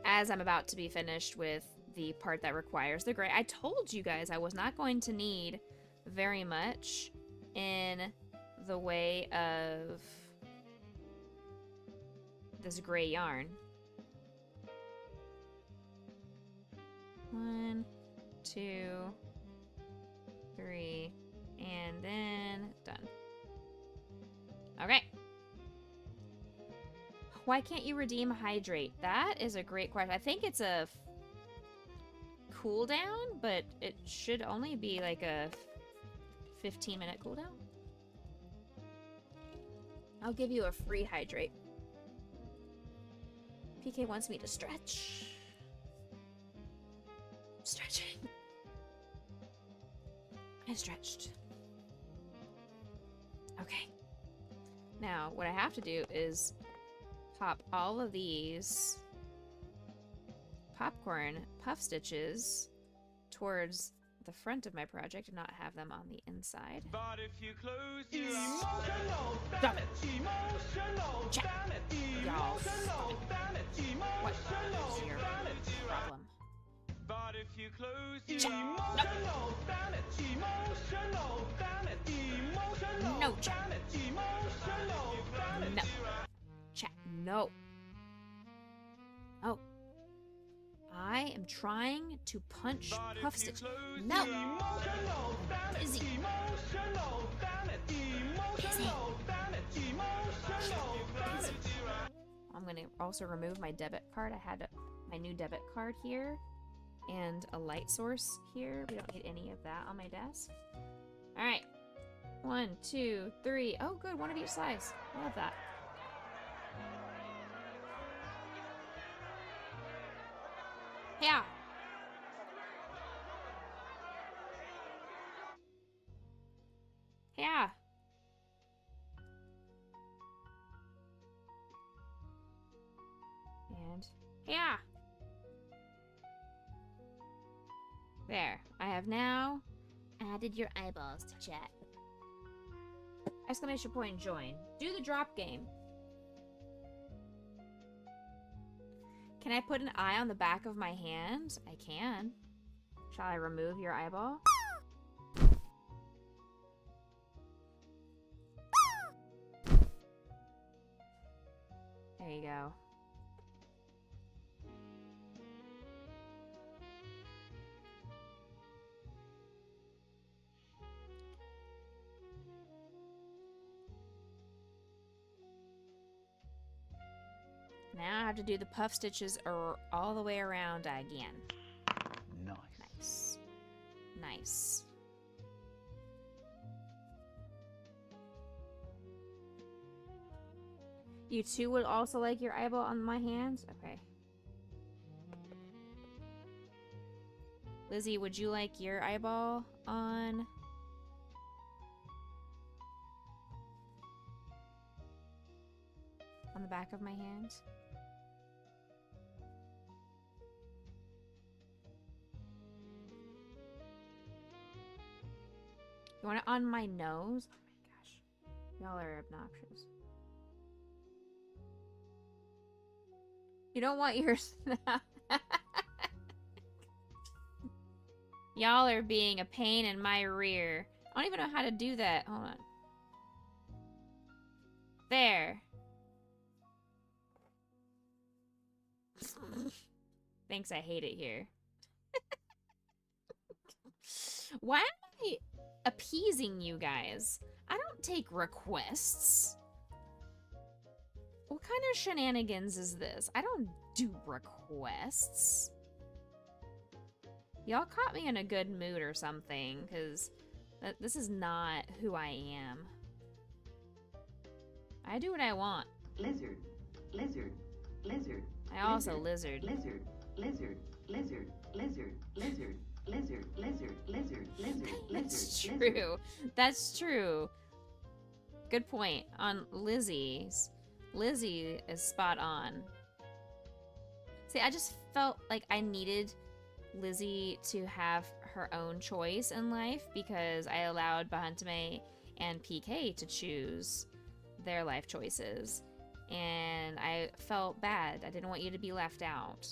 As I'm about to be finished with the part that requires the gray, I told you guys I was not going to need very much in the way of this gray yarn. 1, 2, 3, and then done. Okay. Why can't you redeem hydrate? That is a great question. I think it's a cooldown, but it should only be like a 15-minute cooldown. I'll give you a free hydrate. PK wants me to stretch. Stretching. I stretched. Okay. Now, what I have to do is pop all of these popcorn puff stitches towards the front of my project and not have them on the inside. But if you close your eyes, Stop it. Check. Y'all. What is your problem? but if you close Check. your No. No, check. No. Check. No. Oh. I am trying to punch puff stitch. No. Busy. Busy. I'm gonna also remove my debit card. I had my new debit card here and a light source here. We don't need any of that on my desk. All right. 1, 2, 3. Oh, good. One of each size. I love that. Yeah. Yeah. And yeah. There. I have now added your eyeballs to chat. Exclamation point join. Do the drop game. Can I put an eye on the back of my hand? I can. Shall I remove your eyeball? There you go. Now I have to do the puff stitches all the way around again. Nice. Nice. Nice. You too would also like your eyeball on my hands? Okay. Lizzie, would you like your eyeball on... on the back of my hand? You want it on my nose? Oh my gosh. Y'all are obnoxious. You don't want yours. Y'all are being a pain in my rear. I don't even know how to do that. Hold on. There. Thanks, I hate it here. Why am I appeasing you guys? I don't take requests. What kind of shenanigans is this? I don't do requests. Y'all caught me in a good mood or something, because this is not who I am. I do what I want. Lizard, lizard, lizard. I also lizard. Lizard, lizard, lizard, lizard, lizard, lizard, lizard, lizard, lizard, That's lizard, true. That's true. Good point on Lizzie's. Lizzie is spot on. See, I just felt like I needed Lizzie to have her own choice in life because I allowed Bahantame and PK to choose their life choices. And I felt bad. I didn't want you to be left out.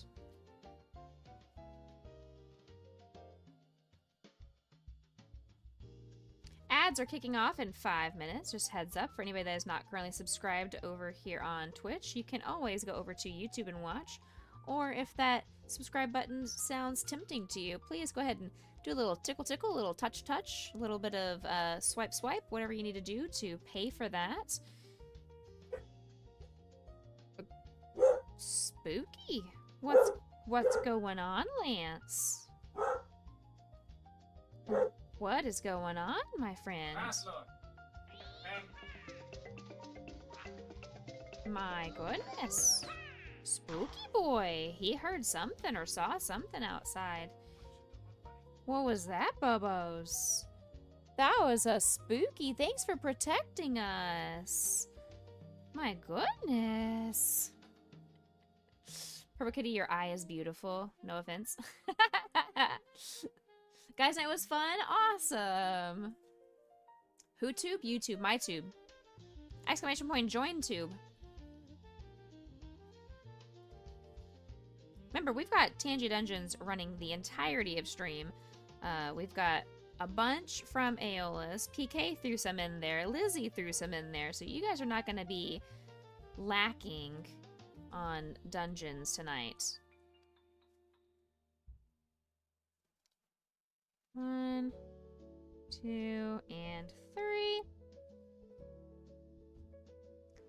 Ads are kicking off in 5 minutes. Just heads up for anybody that is not currently subscribed over here on Twitch. You can always go over to YouTube and watch. Or if that subscribe button sounds tempting to you, please go ahead and do a little tickle tickle, a little touch touch, a little bit of swipe swipe, whatever you need to do to pay for that. Spooky. What's going on, Lance? What is going on, my friend? My goodness. Spooky boy. He heard something or saw something outside. What was that, Bubbles? That was a spooky. Thanks for protecting us. My goodness. Purple Kitty, your eye is beautiful. No offense. Guys, night was fun. Awesome. Who tube? YouTube. My tube. Exclamation point. Join tube. Remember, we've got Tangy Dungeons running the entirety of stream. We've got a bunch from Aeola's. PK threw some in there. Lizzie threw some in there. So you guys are not going to be lacking on dungeons tonight. 1, 2, and 3.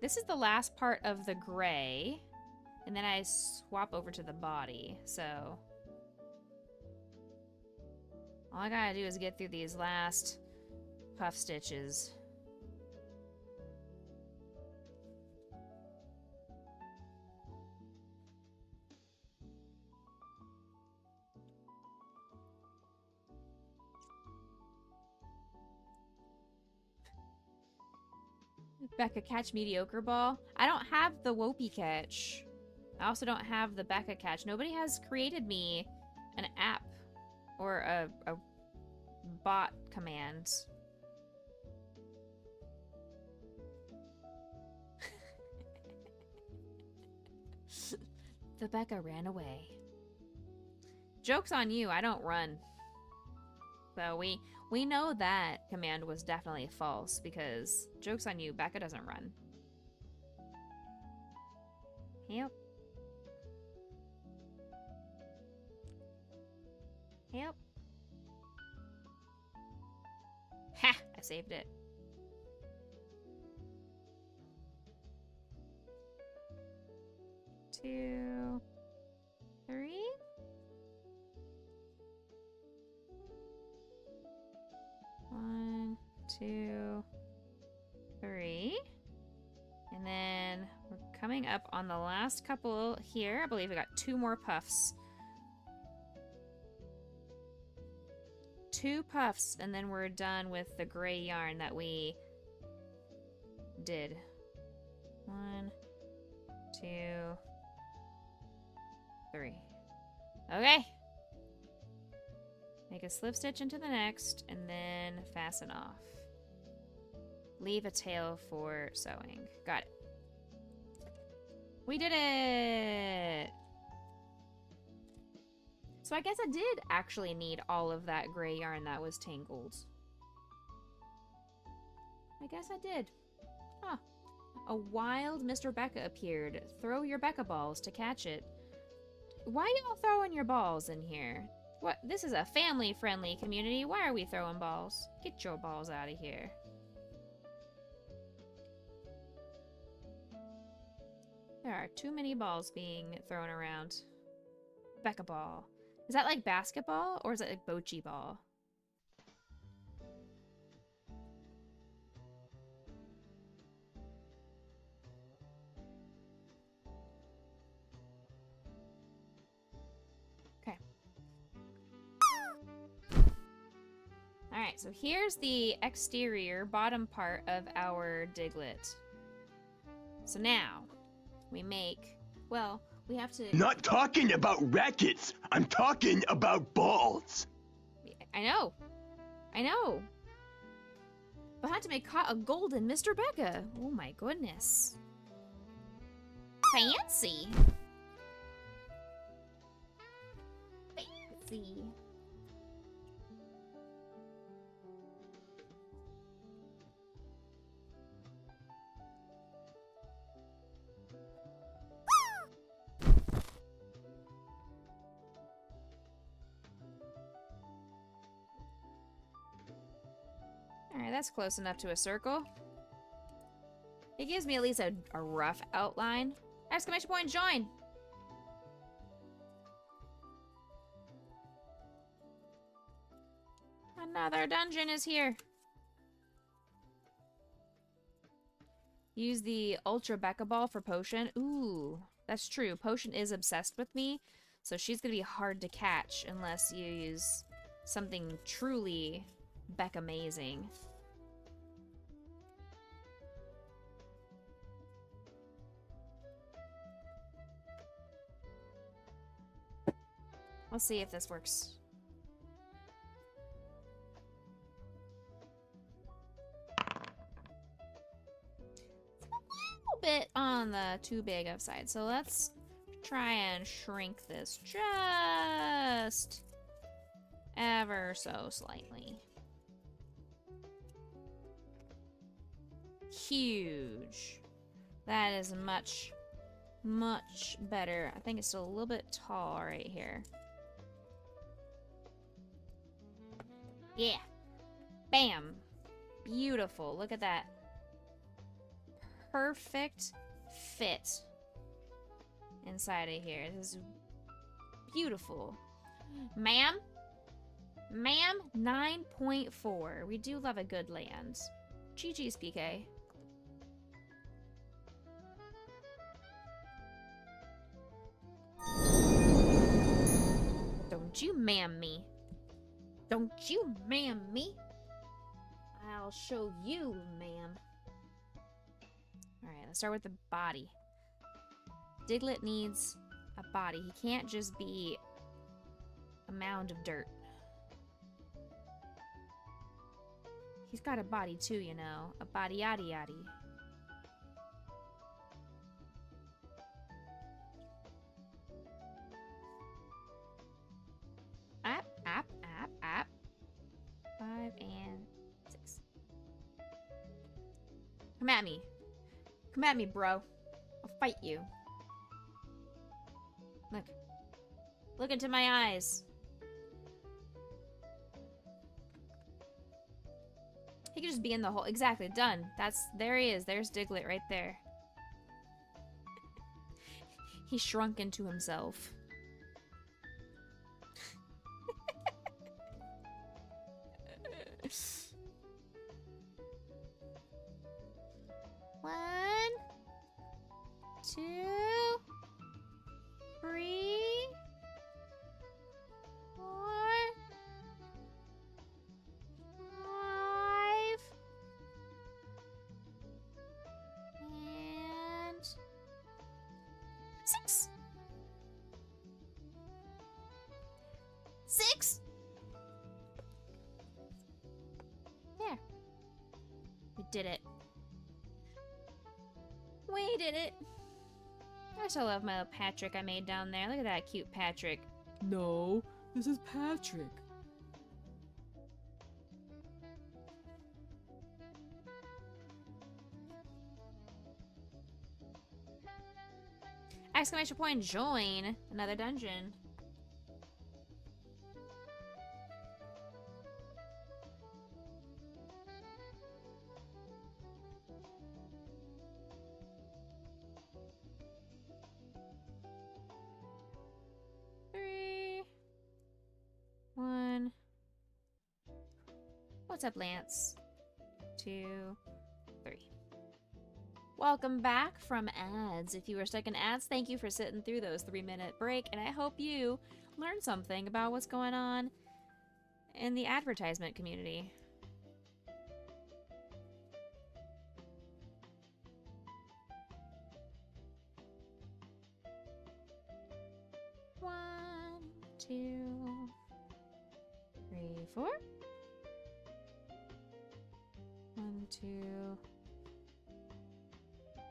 This is the last part of the gray, and then I swap over to the body, so all I gotta do is get through these last puff stitches. Becca, catch mediocre ball. I don't have the Whoopie catch. I also don't have the Becca catch. Nobody has created me an app or a bot command. The Becca ran away. Joke's on you, I don't run. So we know that command was definitely false because joke's on you, Becca doesn't run. Yep. Yep. Ha! I saved it. Two, 3. One, 2, 3. And then we're coming up on the last couple here. I believe we got 2 more puffs. 2 puffs, and then we're done with the gray yarn that we did. 1, 2, 3. Okay. Make a slip stitch into the next, and then fasten off. Leave a tail for sewing. Got it. We did it! So I guess I did actually need all of that gray yarn that was tangled. I guess I did. Huh. A wild Mr. Becca appeared. Throw your Becca balls to catch it. Why y'all throwing your balls in here? What? This is a family-friendly community. Why are we throwing balls? Get your balls out of here. There are too many balls being thrown around. Becca ball. Is that like basketball or is it like bocce ball? Okay. Alright, so here's the exterior bottom part of our Diglett. So now, we make, well, we have to... Not talking about rackets. I'm talking about balls. I know. I know. But I had to make a golden Mr. Becca. Oh my goodness. Fancy. Fancy. Alright, that's close enough to a circle. It gives me at least a rough outline. Exclamation point, join! Another dungeon is here. Use the Ultra Becca Ball for Potion. Ooh, that's true. Potion is obsessed with me, so she's gonna be hard to catch unless you use something truly Beck-amazing. Let's see if this works. It's a little bit on the too big of side, so let's try and shrink this just ever so slightly. Huge. That is much, much better. I think it's still a little bit tall right here. Yeah. Bam. Beautiful. Look at that. Perfect fit inside of here. This is beautiful. Ma'am? Ma'am? 9.4. We do love a good land. GG's, PK. Don't you ma'am me. Don't you ma'am me. I'll show you, ma'am. Alright, let's start with the body. Diglett needs a body. He can't just be a mound of dirt. He's got a body too, you know. A body yaddy yaddy. App, app, app, app. 5 and 6. Come at me. Come at me, bro. I'll fight you. Look. Look into my eyes. He could just be in the hole. Exactly, done. There he is. There's Diglett right there. He shrunk into himself. One, 2, 3, 4, 5, and 6. 6. There. We did it. We did it. I still love my little Patrick I made down there. Look at that cute Patrick. No, this is Patrick. Exclamation point, join another dungeon. What's up, Lance? 2, 3. Welcome back from ads. If you were stuck in ads, thank you for sitting through those 3-minute break, and I hope you learned something about what's going on in the advertisement community. 2, 3, 4. 1, 2,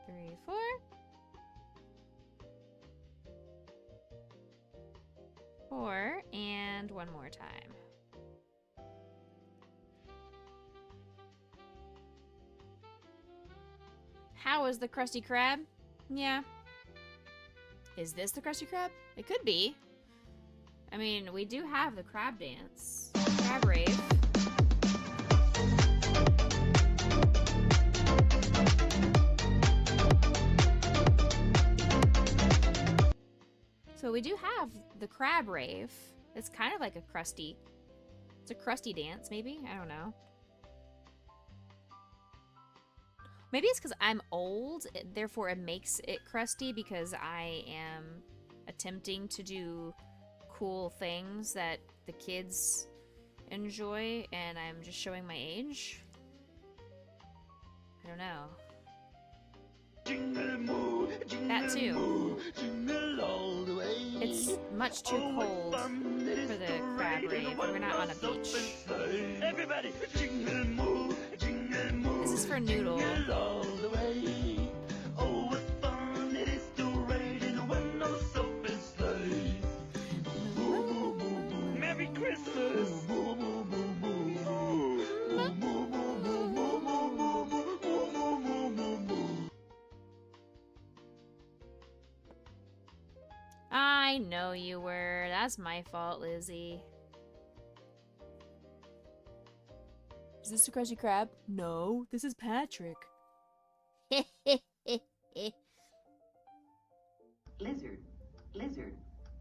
3, 4. 4, and one more time. How is the Krusty Krab? Yeah. Is this the Krusty Krab? It could be. I mean, we do have the crab dance. Crab rave. So we do have the crab rave. It's kind of like a crusty. It's a crusty dance, maybe? I don't know. Maybe it's because I'm old, therefore it makes it crusty because I am attempting to do cool things that the kids enjoy and I'm just showing my age. I don't know. That too. It's much too cold for the crab rave. We're not on a beach. This is for Noodle. Merry Christmas! I know you were. That's my fault, Lizzie. Is this a Krusty Krab? No, this is Patrick. Lizard, lizard,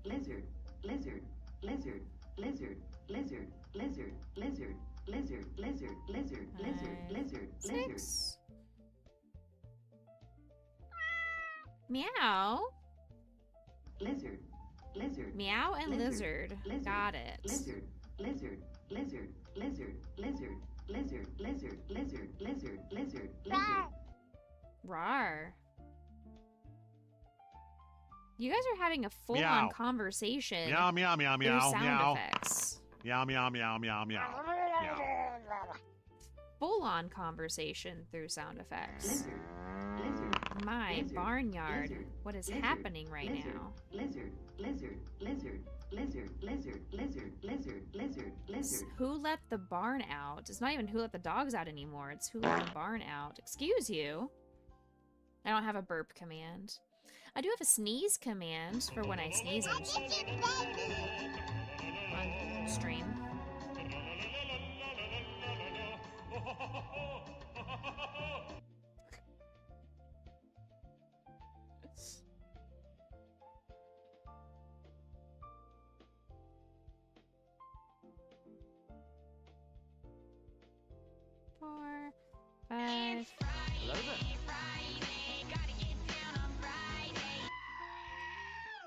lizard, lizard, lizard, lizard, lizard, lizard, lizard, lizard, lizard, lizard, lizard, lizard, lizard. 6. Meow. Lizard, lizard. Meow and lizard. Got it. Lizard, lizard, lizard, lizard, lizard, lizard, lizard, lizard, lizard, lizard, lizard. Rawr. You guys are having a full-on Meow. conversation Meow, meow, meow, through meow, sound meow. effects. Meow, meow, meow, meow, meow. Meow. Full-on conversation through sound effects. Lizard, lizard. My Lizard, barnyard. lizard, What is lizard, happening right lizard, now? Lizard, lizard, lizard, lizard, lizard, lizard, lizard, lizard, lizard. Who let the barn out? It's not even who let the dogs out anymore. It's who let the barn out. Excuse you. I don't have a burp command. I do have a sneeze command for when I sneeze on stream. Four, 5.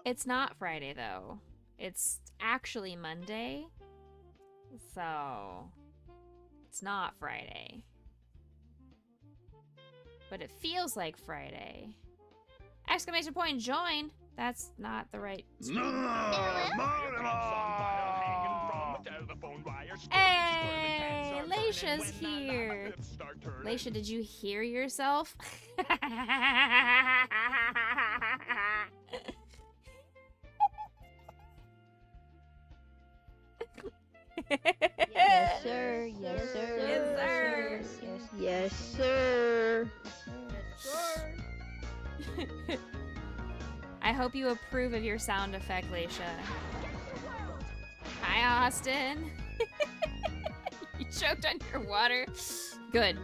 It's not Friday though. It's actually Monday. So it's not Friday. But it feels like Friday. Exclamation point join. That's not the right stream. Hey, Leisha's here. Leisha, did you hear yourself? Yes, sir. Yes, sir. Yes, sir. Yes, sir. I hope you approve of your sound effect, Leisha. Hi, Austin. You choked on your water. Good.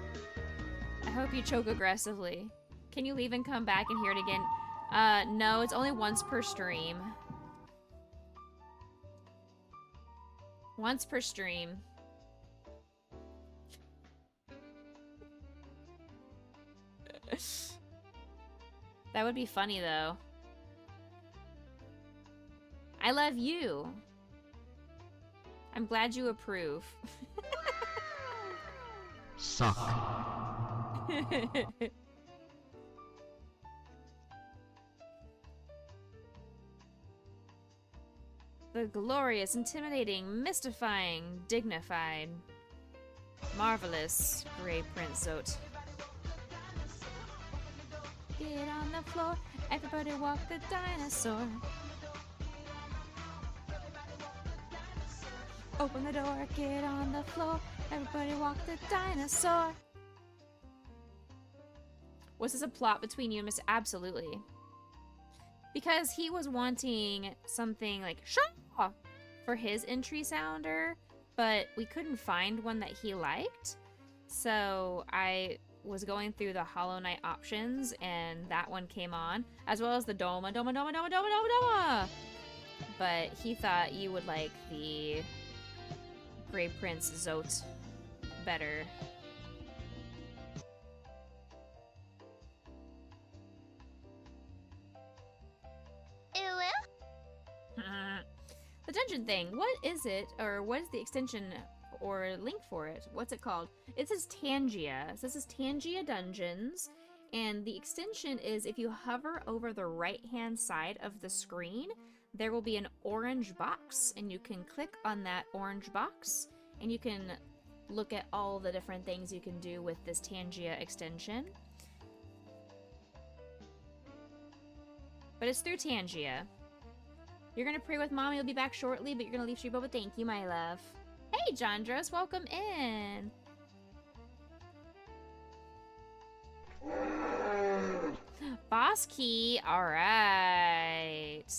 I hope you choke aggressively. Can you leave and come back and hear it again? No, it's only once per stream. Once per stream. That would be funny, though. I love you. I'm glad you approve. Suck. The glorious, intimidating, mystifying, dignified, marvelous Grey Prince Zote. Get on the floor, everybody walk the dinosaur. Open the door, get on the floor, everybody walk the dinosaur. Was this a plot between you and Mr. Absolutely. Because he was wanting something like Shaw for his entry sounder, but we couldn't find one that he liked. So I was going through the Hollow Knight options and that one came on, as well as the Doma. But he thought you would like the Grey Prince Zote better. The dungeon thing, what is it, or what is the extension or link for it? What's it called? It says Tangia. So this is Tangia Dungeons, and the extension is if you hover over the right-hand side of the screen, there will be an orange box, and you can click on that orange box, and you can look at all the different things you can do with this Tangia extension. But it's through Tangia. You're gonna pray with Mommy, you'll be back shortly, but you're gonna leave Shribo, but thank you, my love. Hey, Jandros, welcome in. Boss key, alright.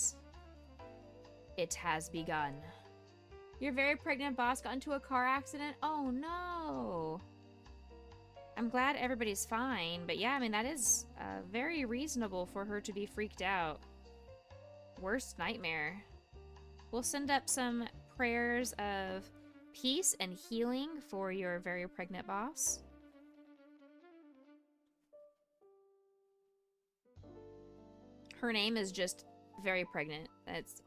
It has begun. Your very pregnant boss got into a car accident? Oh no. I'm glad everybody's fine, but yeah, I mean, that is very reasonable for her to be freaked out. Worst nightmare. We'll send up some prayers of peace and healing for your very pregnant boss. Her name is just very pregnant.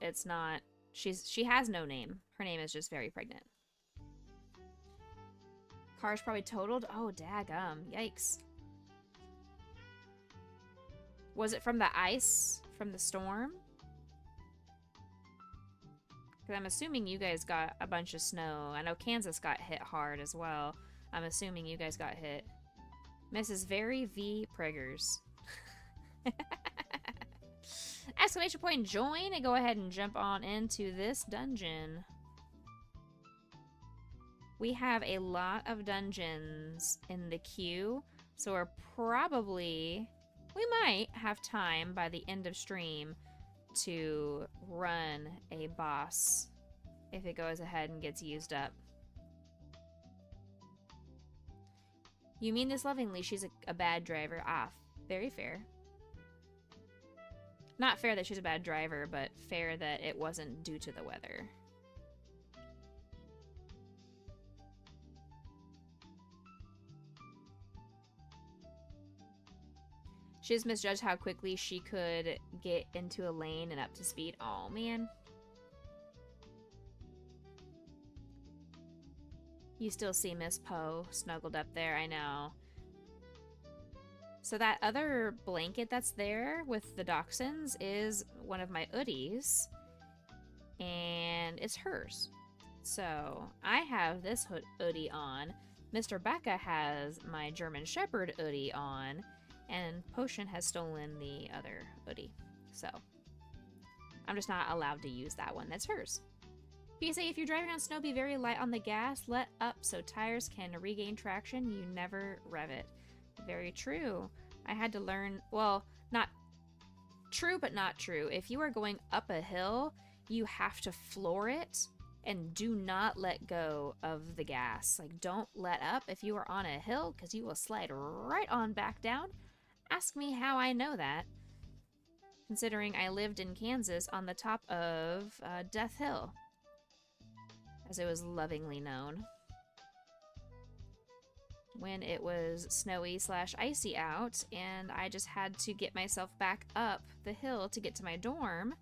It's not, she has no name. Her name is just very pregnant. Car's probably totaled. Oh, daggum. Yikes. Was it from the ice? From the storm? Because I'm assuming you guys got a bunch of snow. I know Kansas got hit hard as well. I'm assuming you guys got hit. Mrs. Very V. Preggers. Exclamation point join and go ahead and jump on into this dungeon. We have a lot of dungeons in the queue, so we might have time by the end of stream to run a boss if it goes ahead and gets used up. You mean this lovingly, she's a bad driver. Ah, very fair. Not fair that she's a bad driver, but fair that it wasn't due to the weather. She just misjudged how quickly she could get into a lane and up to speed. Oh, man. You still see Miss Poe snuggled up there, I know. So that other blanket that's there with the dachshunds is one of my hoodies. And it's hers. So I have this hoodie on. Mr. Becca has my German Shepherd hoodie on. And Potion has stolen the other hoodie. So I'm just not allowed to use that one. That's hers. PSA, if you're driving on snow, be very light on the gas. Let up so tires can regain traction. You never rev it. Very true. I had to learn, well, not true, but not true. If you are going up a hill, you have to floor it and do not let go of the gas. Like, don't let up if you are on a hill because you will slide right on back down. Ask me how I know that, considering I lived in Kansas on the top of Death Hill, as it was lovingly known. When it was snowy / icy out, and I just had to get myself back up the hill to get to my dorm.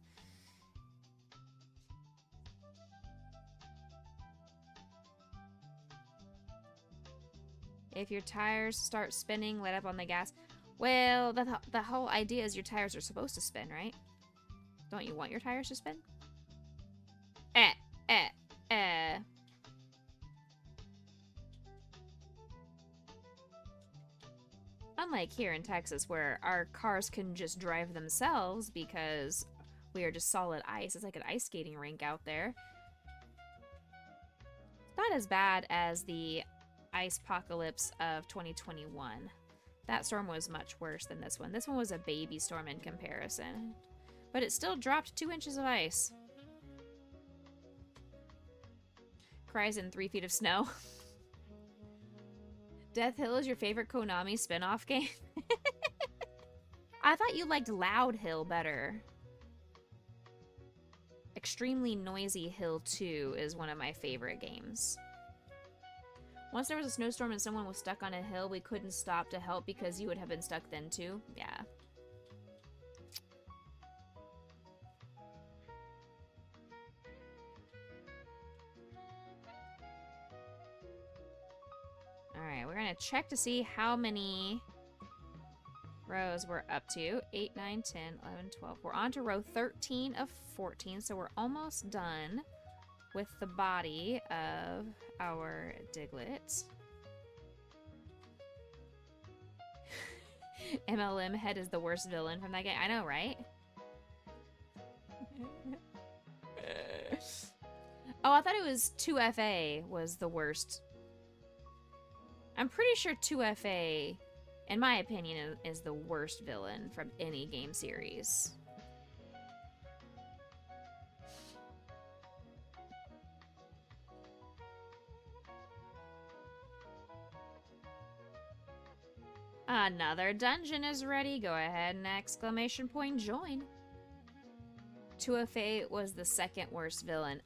If your tires start spinning, let up on the gas. Well, the whole idea is your tires are supposed to spin, right? Don't you want your tires to spin? Unlike here in Texas, where our cars can just drive themselves because we are just solid ice. It's like an ice skating rink out there. Not as bad as the ice apocalypse of 2021. That storm was much worse than this one. This one was a baby storm in comparison. But it still dropped 2 inches of ice. Cries in 3 feet of snow. Death Hill is your favorite Konami spin-off game? I thought you liked Loud Hill better. Extremely Noisy Hill 2 is one of my favorite games. Once there was a snowstorm and someone was stuck on a hill, we couldn't stop to help because you would have been stuck then too. Yeah. Alright, we're gonna check to see how many rows we're up to. 8, 9, 10, 11, 12. We're on to row 13 of 14, so we're almost done with the body of our Diglett. MLM Head is the worst villain from that game. I know, right? Oh, I thought it was 2FA was the worst. I'm pretty sure 2FA, in my opinion, is the worst villain from any game series. Another dungeon is ready. Go ahead and exclamation point join. 2FA was the second worst villain.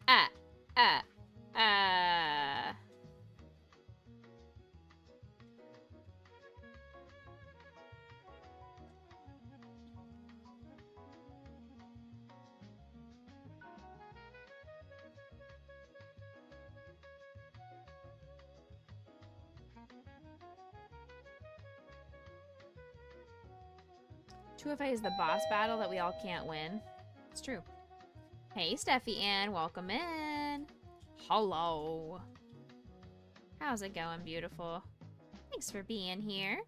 FA is the boss battle that we all can't win. It's true. Hey, Steffi Ann, welcome in. Hello. How's it going, beautiful? Thanks for being here.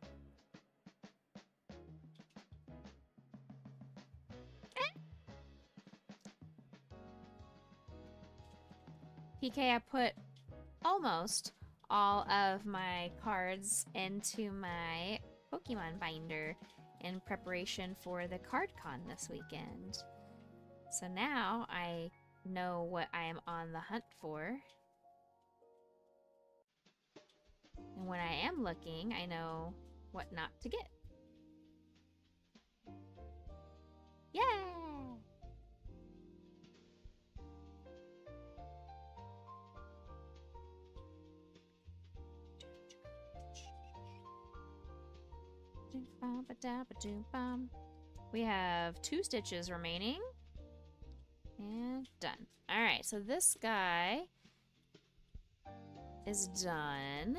PK, I put almost all of my cards into my Pokemon binder in preparation for the card con this weekend. So now I know what I am on the hunt for. And when I am looking, I know what not to get. Yeah! We have 2 stitches remaining. And done. Alright, so this guy is done.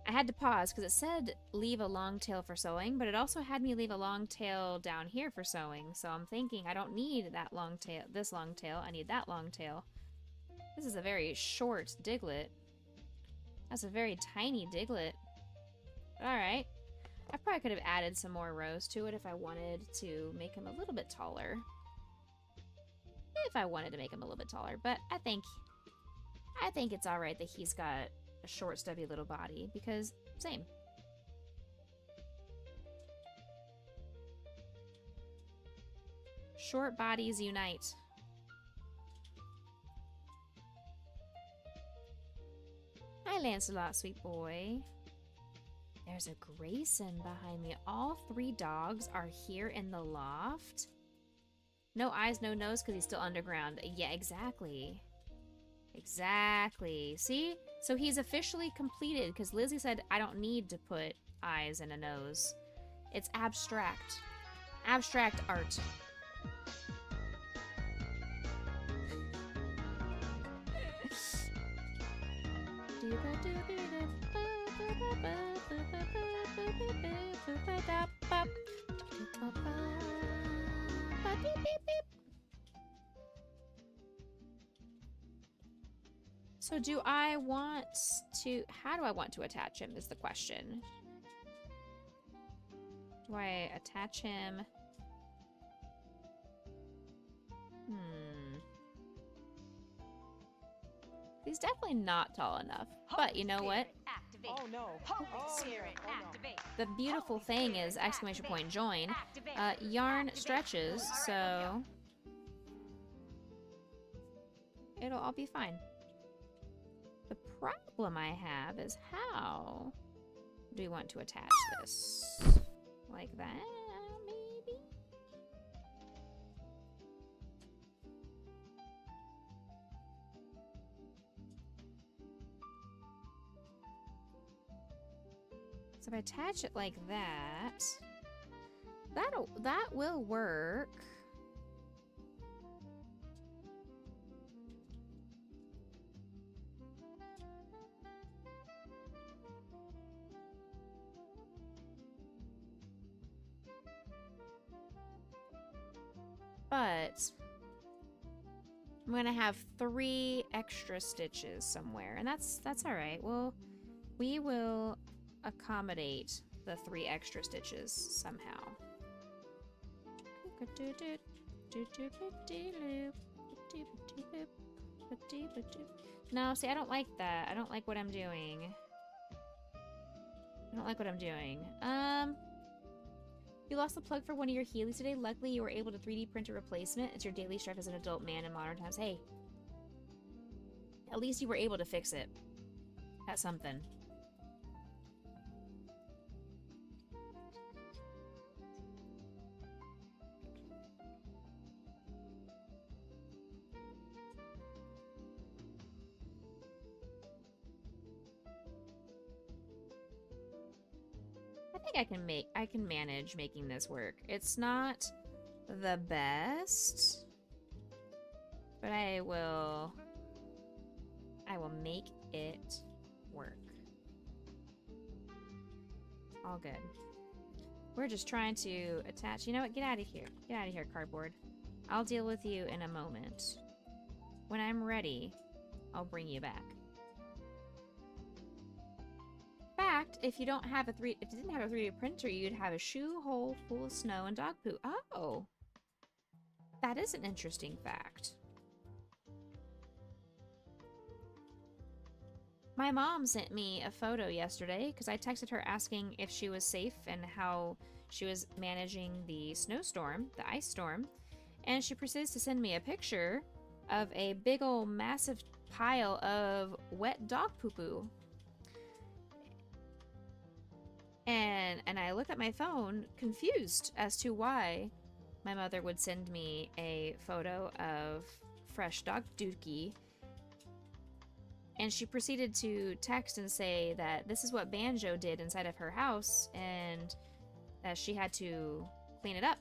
I had to pause because it said leave a long tail for sewing, but it also had me leave a long tail down here for sewing. So I'm thinking I don't need that long tail, this long tail. I need that long tail. This is a very short Diglett. That's a very tiny Diglett. Alright. I probably could have added some more rows to it if I wanted to make him a little bit taller. If I wanted to make him a little bit taller, but I think it's alright that he's got a short, stubby little body, because same. Short bodies unite. Hi, Lancelot, sweet boy. There's a Grayson behind me. All 3 dogs are here in the loft. No eyes, no nose, because he's still underground. Yeah, exactly. Exactly. See? So he's officially completed because Lizzie said I don't need to put eyes and a nose. It's abstract. Abstract art. So do I want to, how do I want to attach him is the question. Do I attach him? He's definitely not tall enough. But you know what? Oh no. The beautiful thing is, exclamation point join, yarn stretches, so it'll all be fine. The problem I have is how do we want to attach this? Like that, maybe? So if I attach it like that, that will work. But I'm gonna have 3 extra stitches somewhere, and that's all right. Well, we will accommodate the 3 extra stitches somehow. No, see, I don't like that. I don't like what I'm doing. You lost the plug for one of your Heelys today. Luckily, you were able to 3D print a replacement. It's your daily strife as an adult man in modern times. Hey, at least you were able to fix it. That's something. I think I can manage making this work. It's not the best, but I will make it work. All good. We're just trying to attach. You know what? Get out of here. Get out of here, cardboard. I'll deal with you in a moment. When I'm ready, I'll bring you back. Fact, if you didn't have a 3D printer, you'd have a shoe hole full of snow and dog poo. Oh, that is an interesting fact. My mom sent me a photo yesterday because I texted her asking if she was safe and how she was managing the snowstorm, the ice storm, and she proceeds to send me a picture of a big old massive pile of wet dog poo-poo. And I looked at my phone, confused as to why my mother would send me a photo of fresh dog dookie. And she proceeded to text and say that this is what Banjo did inside of her house and that she had to clean it up.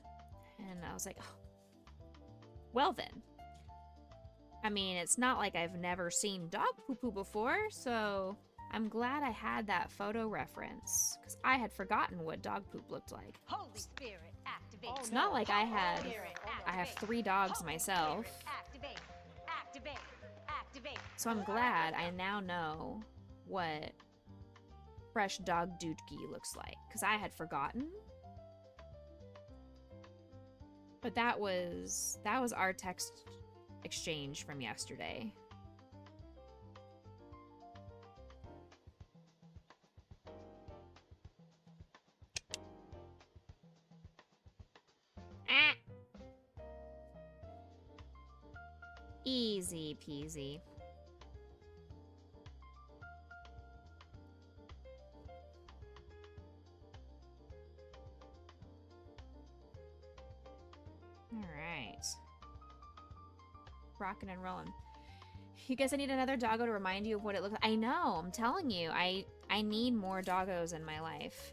And I was like, oh, well then. I mean, it's not like I've never seen dog poo-poo before, so I'm glad I had that photo reference, because I had forgotten what dog poop looked like. Holy Spirit, activate. It's not like I have 3 dogs myself. Activate. So I'm glad I now know what fresh dog dookie looks like, because I had forgotten. But that was our text exchange from yesterday. Easy peasy. All right. Rockin' and rollin'. You guys, I need another doggo to remind you of what it looks like. I know, I'm telling you. I need more doggos in my life.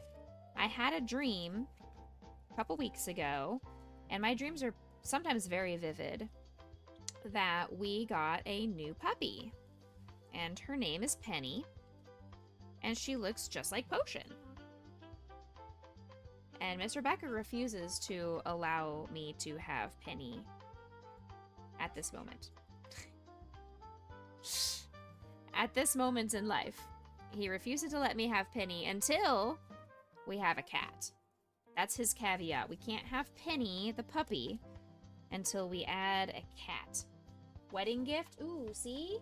I had a dream a couple weeks ago, and my dreams are sometimes very vivid, that we got a new puppy. And her name is Penny. And she looks just like Potion. And Mr. Becker refuses to allow me to have Penny at this moment. At this moment in life, he refuses to let me have Penny until we have a cat. That's his caveat. We can't have Penny, the puppy, until we add a cat. Wedding gift? Ooh, see?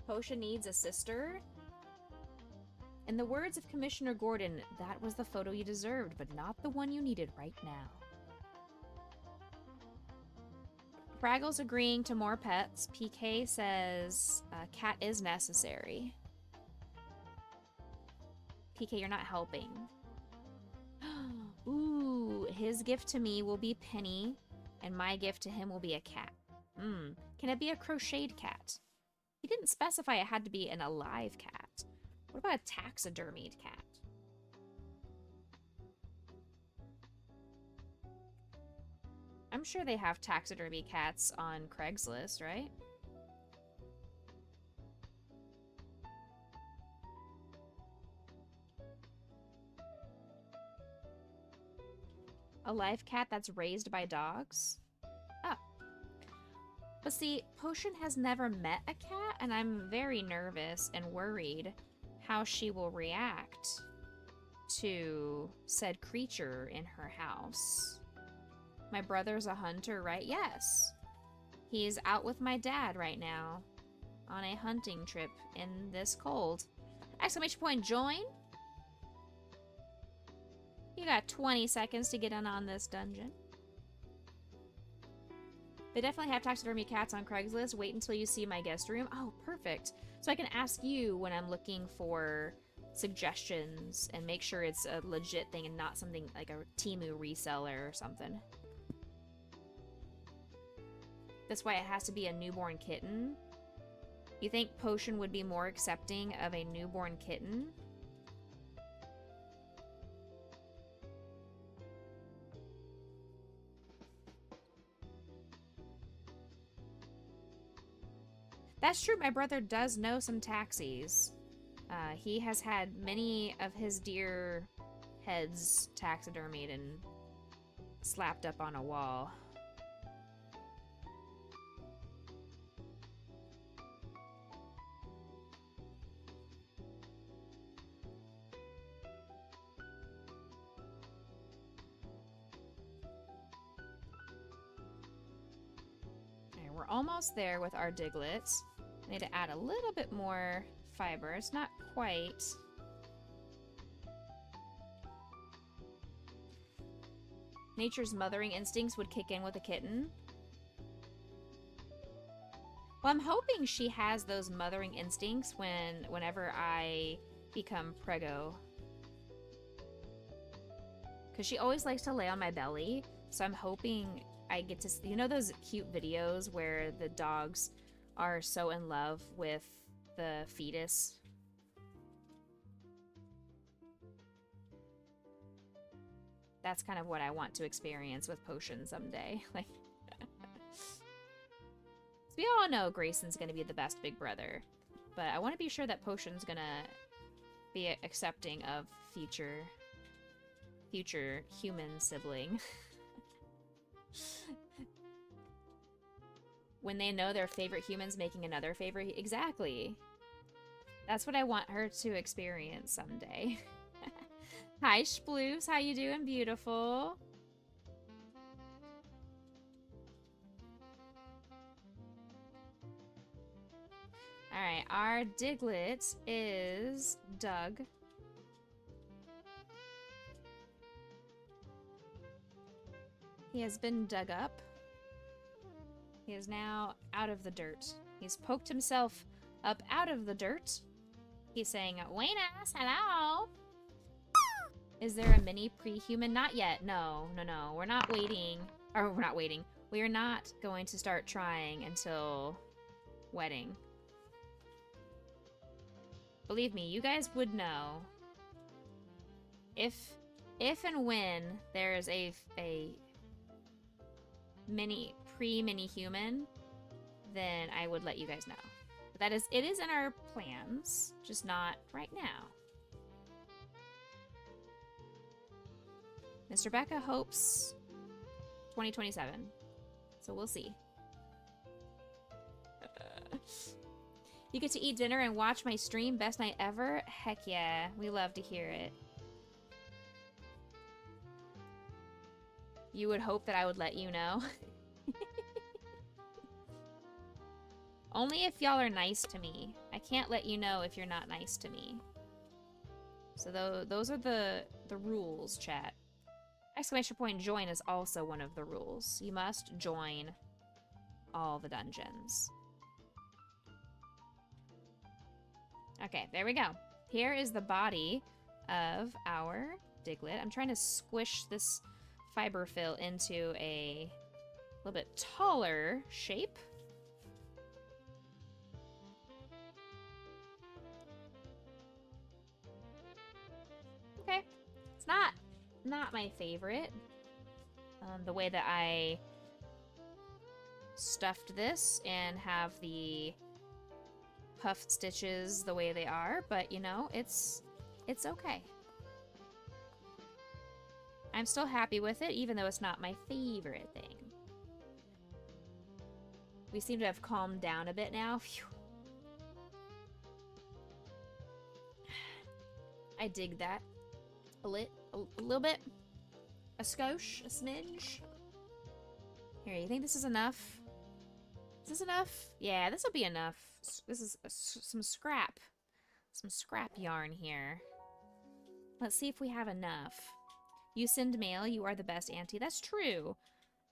Potion needs a sister. In the words of Commissioner Gordon, that was the photo you deserved, but not the one you needed right now. Fraggle's agreeing to more pets. PK says cat is necessary. PK, you're not helping. Ooh, his gift to me will be Penny, and my gift to him will be a cat. Can it be a crocheted cat? He didn't specify it had to be an alive cat. What about a taxidermied cat? I'm sure they have taxidermy cats on Craigslist, right? A live cat that's raised by dogs? Oh. But see, Potion has never met a cat, and I'm very nervous and worried how she will react to said creature in her house. My brother's a hunter, right? Yes. He's out with my dad right now on a hunting trip in this cold. Exclamation point, join? You got 20 seconds to get in on this dungeon. They definitely have taxidermy cats on Craigslist. Wait until you see my guest room. Oh, perfect. So I can ask you when I'm looking for suggestions and make sure it's a legit thing and not something like a Temu reseller or something. That's why it has to be a newborn kitten. You think Potion would be more accepting of a newborn kitten? That's true, my brother does know some taxis. He has had many of his deer heads taxidermied and slapped up on a wall. Okay, we're almost there with our Diglets. I need to add a little bit more fiber. It's not quite. Nature's mothering instincts would kick in with a kitten. Well, I'm hoping she has those mothering instincts whenever I become preggo. Because she always likes to lay on my belly. So I'm hoping I get to... You know those cute videos where the dogs are so in love with the fetus? That's kind of what I want to experience with Potion someday. Like, we all know Grayson's gonna be the best big brother, but I want to be sure that Potion's gonna be accepting of future human sibling. When they know their favorite human's making another favorite... Exactly. That's what I want her to experience someday. Hi, Sploofs. How you doing, beautiful? Alright, our Diglett is Doug. He has been dug up. He is now out of the dirt. He's poked himself up out of the dirt. He's saying, "Buenas, hello." Is there a mini pre-human? Not yet. No, no, no. We're not waiting. Or we're not waiting. We are not going to start trying until wedding. Believe me, you guys would know. If and when there is a pre-mini human, then I would let you guys know. But it is in our plans, just not right now. Mr. Becca hopes 2027. So we'll see. You get to eat dinner and watch my stream. Best night ever? Heck yeah. We love to hear it. You would hope that I would let you know. Only if y'all are nice to me. I can't let you know if you're not nice to me. So those are the rules, chat. Exclamation point join is also one of the rules. You must join all the dungeons. Okay, there we go. Here is the body of our Diglett. I'm trying to squish this fiber fill into a little bit taller shape. Okay, it's not my favorite. The way that I stuffed this and have the puffed stitches the way they are, but you know, it's okay. I'm still happy with it, even though it's not my favorite thing. We seem to have calmed down a bit now. Phew. I dig that. A little bit. A skosh, a smidge. Here, you think this is enough? Is this enough? Yeah, this will be enough. This is some scrap yarn here. Let's see if we have enough. You send mail, you are the best auntie. That's true.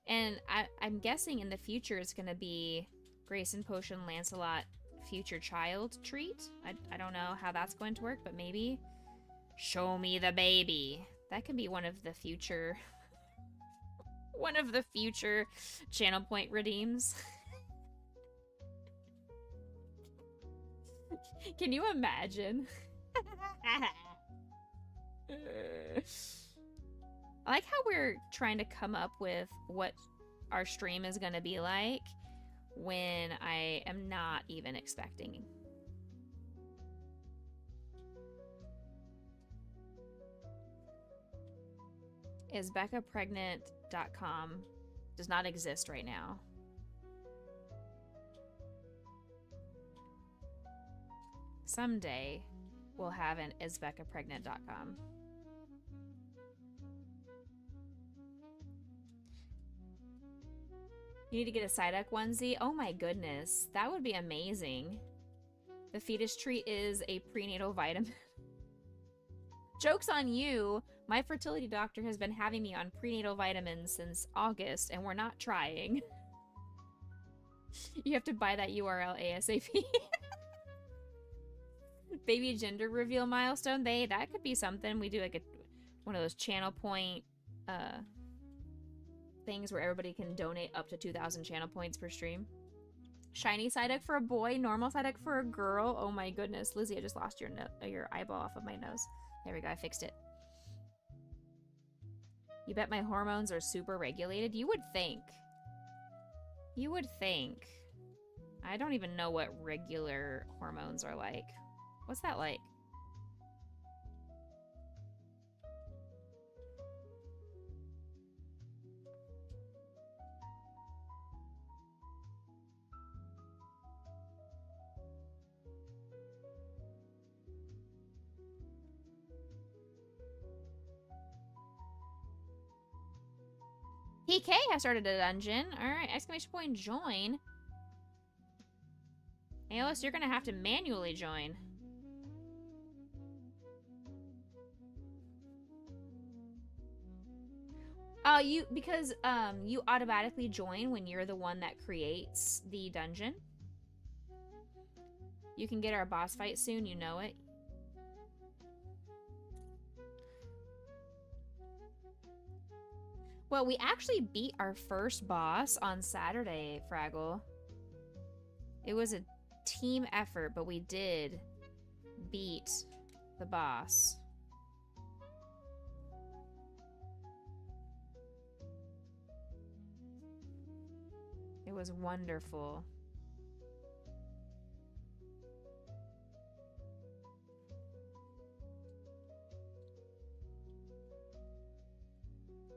And I'm guessing in the future it's going to be Grayson Potion Lancelot future child treat. I don't know how that's going to work, but maybe. Show me the baby. That could be one of the future channel point redeems. Can you imagine? I like how we're trying to come up with what our stream is going to be like when I am not even expecting. Is BeccaPregnant.com does not exist right now. Someday we'll have an isbeccapregnant.com. You need to get a Psyduck onesie? Oh my goodness, that would be amazing. The fetus treat is a prenatal vitamin. Joke's on you. My fertility doctor has been having me on prenatal vitamins since August, and we're not trying. You have to buy that URL ASAP. Baby gender reveal milestone. That could be something. We do like one of those channel point things where everybody can donate up to 2,000 channel points per stream. Shiny Psyduck for a boy, normal Psyduck for a girl. Oh my goodness, Lizzie, I just lost your eyeball off of my nose. There we go, I fixed it. You bet my hormones are super regulated? You would think. You would think. I don't even know what regular hormones are like. What's that like? PK has started a dungeon. Alright, exclamation point join. Alice, you're gonna have to manually join. Because you automatically join when you're the one that creates the dungeon. You can get our boss fight soon, you know it. Well, we actually beat our first boss on Saturday, Fraggle. It was a team effort, but we did beat the boss. It was wonderful.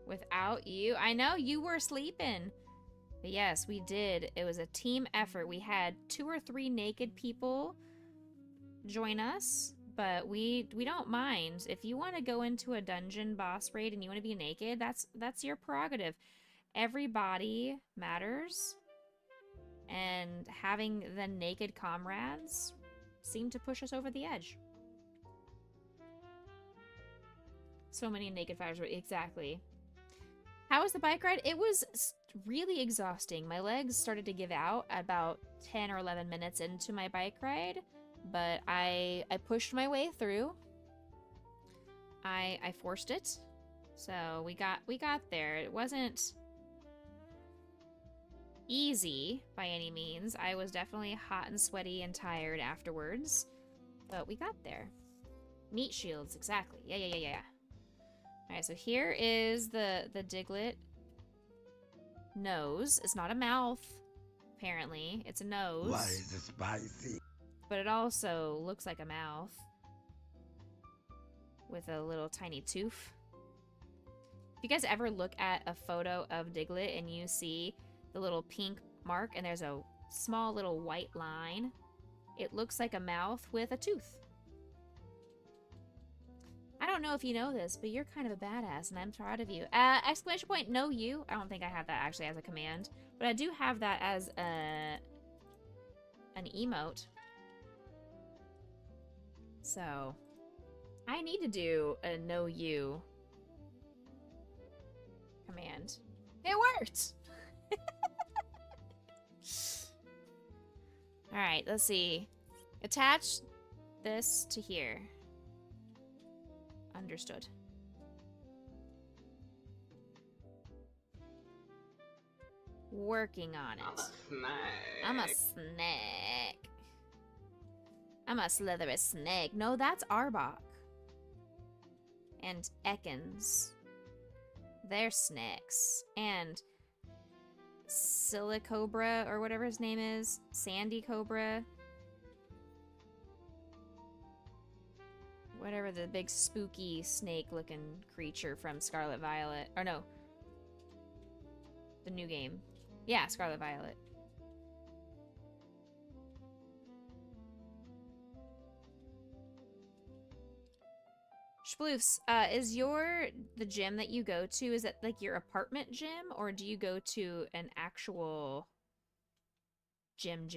Without you. I know you were sleeping. But yes, we did. It was a team effort. We had 2 or 3 naked people join us, but we don't mind. If you want to go into a dungeon boss raid and you want to be naked, that's your prerogative. Every body matters, and having the naked comrades seemed to push us over the edge. So many naked fighters. Exactly. How was the bike ride? It was really exhausting. My legs started to give out about 10 or 11 minutes into my bike ride, but I pushed my way through. I forced it. So we got there. It wasn't easy by any means. I was definitely hot and sweaty and tired afterwards, but we got there. Meat shields, exactly. Yeah. Alright, so here is the Diglett nose. It's not a mouth, apparently. It's a nose. Why is it spicy? But it also looks like a mouth with a little tiny tooth. If you guys ever look at a photo of Diglett and you see the little pink mark and there's a small little white line, it looks like a mouth with a tooth. I don't know if you know this, but you're kind of a badass, and I'm proud of you. Exclamation point, no you. I don't think I have that actually as a command, but I do have that as an emote. So, I need to do a no you command. It worked! Alright, let's see. Attach this to here. Understood. Working on it. I'm a snake. I'm a slithery snake. No, that's Arbok. And Ekans. They're snakes. And Silicobra, or whatever his name is. Sandy Cobra. Whatever the big spooky snake-looking creature from Scarlet Violet. Or no. The new game. Yeah, Scarlet Violet. Sploofs, is the gym that you go to, is it like your apartment gym, or do you go to an actual gym?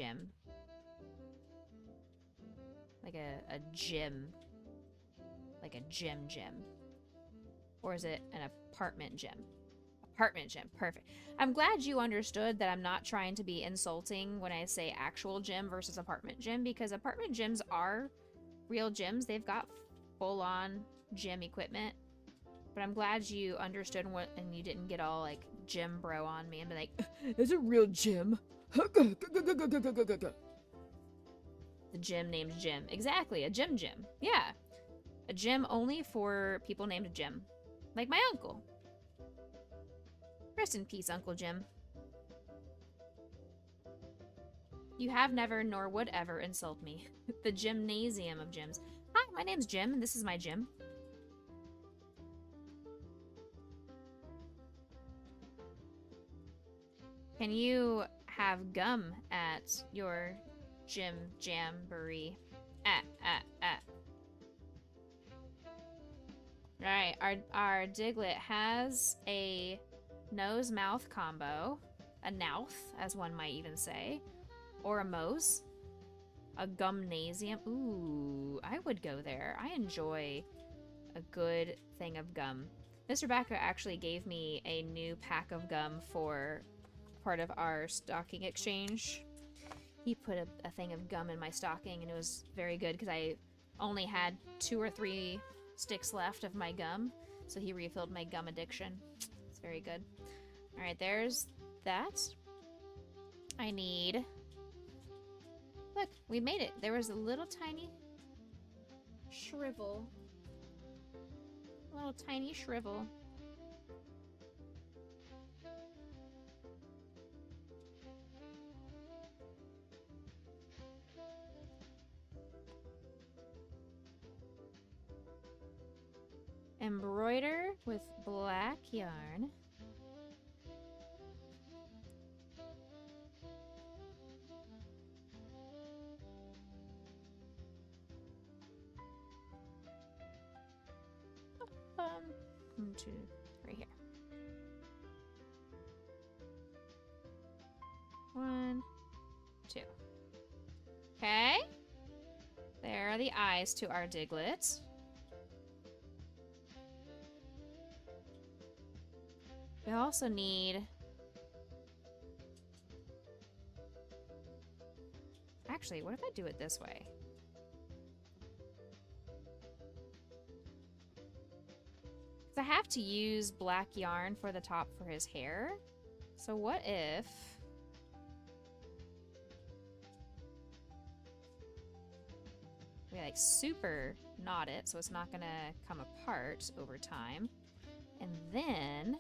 Like a gym. Like a gym. Or is it an apartment gym? Apartment gym, perfect. I'm glad you understood that I'm not trying to be insulting when I say actual gym versus apartment gym, because apartment gyms are real gyms. They've got full-on gym equipment. But I'm glad you understood and you didn't get all like gym bro on me and be like, it's a real gym. The gym named Jim. Exactly, a gym. Yeah. A gym only for people named Jim. Like my uncle. Rest in peace, Uncle Jim. You have never nor would ever insult me. The gymnasium of gyms. Hi, my name's Jim and this is my gym. Can you have gum at your gym jamboree? Alright, our Diglett has a nose-mouth combo, a nouth, as one might even say, or a Mose, a gumnasium. Ooh, I would go there. I enjoy a good thing of gum. Mr. Becca actually gave me a new pack of gum for part of our stocking exchange. He put a thing of gum in my stocking, and it was very good because I only had 2 or 3 sticks left of my gum, so he refilled my gum addiction. It's very good. Alright, there's that. I need... Look, we made it. There was a little tiny shrivel. A little tiny shrivel. embroider with black yarn. One, two, right here. 1, 2. Okay. There are the eyes to our Diglett. We also need... Actually, what if I do it this way? I have to use black yarn for the top for his hair. So what if... we like super knot it so it's not gonna come apart over time. And then...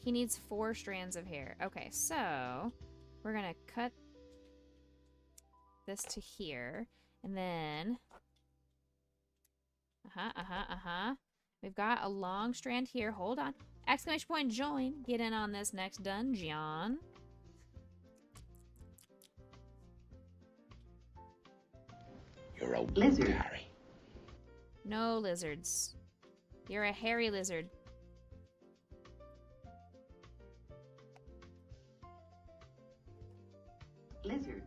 he needs 4 strands of hair. Okay, so we're gonna cut this to here, and then we've got a long strand here. Hold on. Exclamation point join. Get in on this next dungeon. You're a Lizard. Harry. No lizards. You're a hairy lizard. Lizard.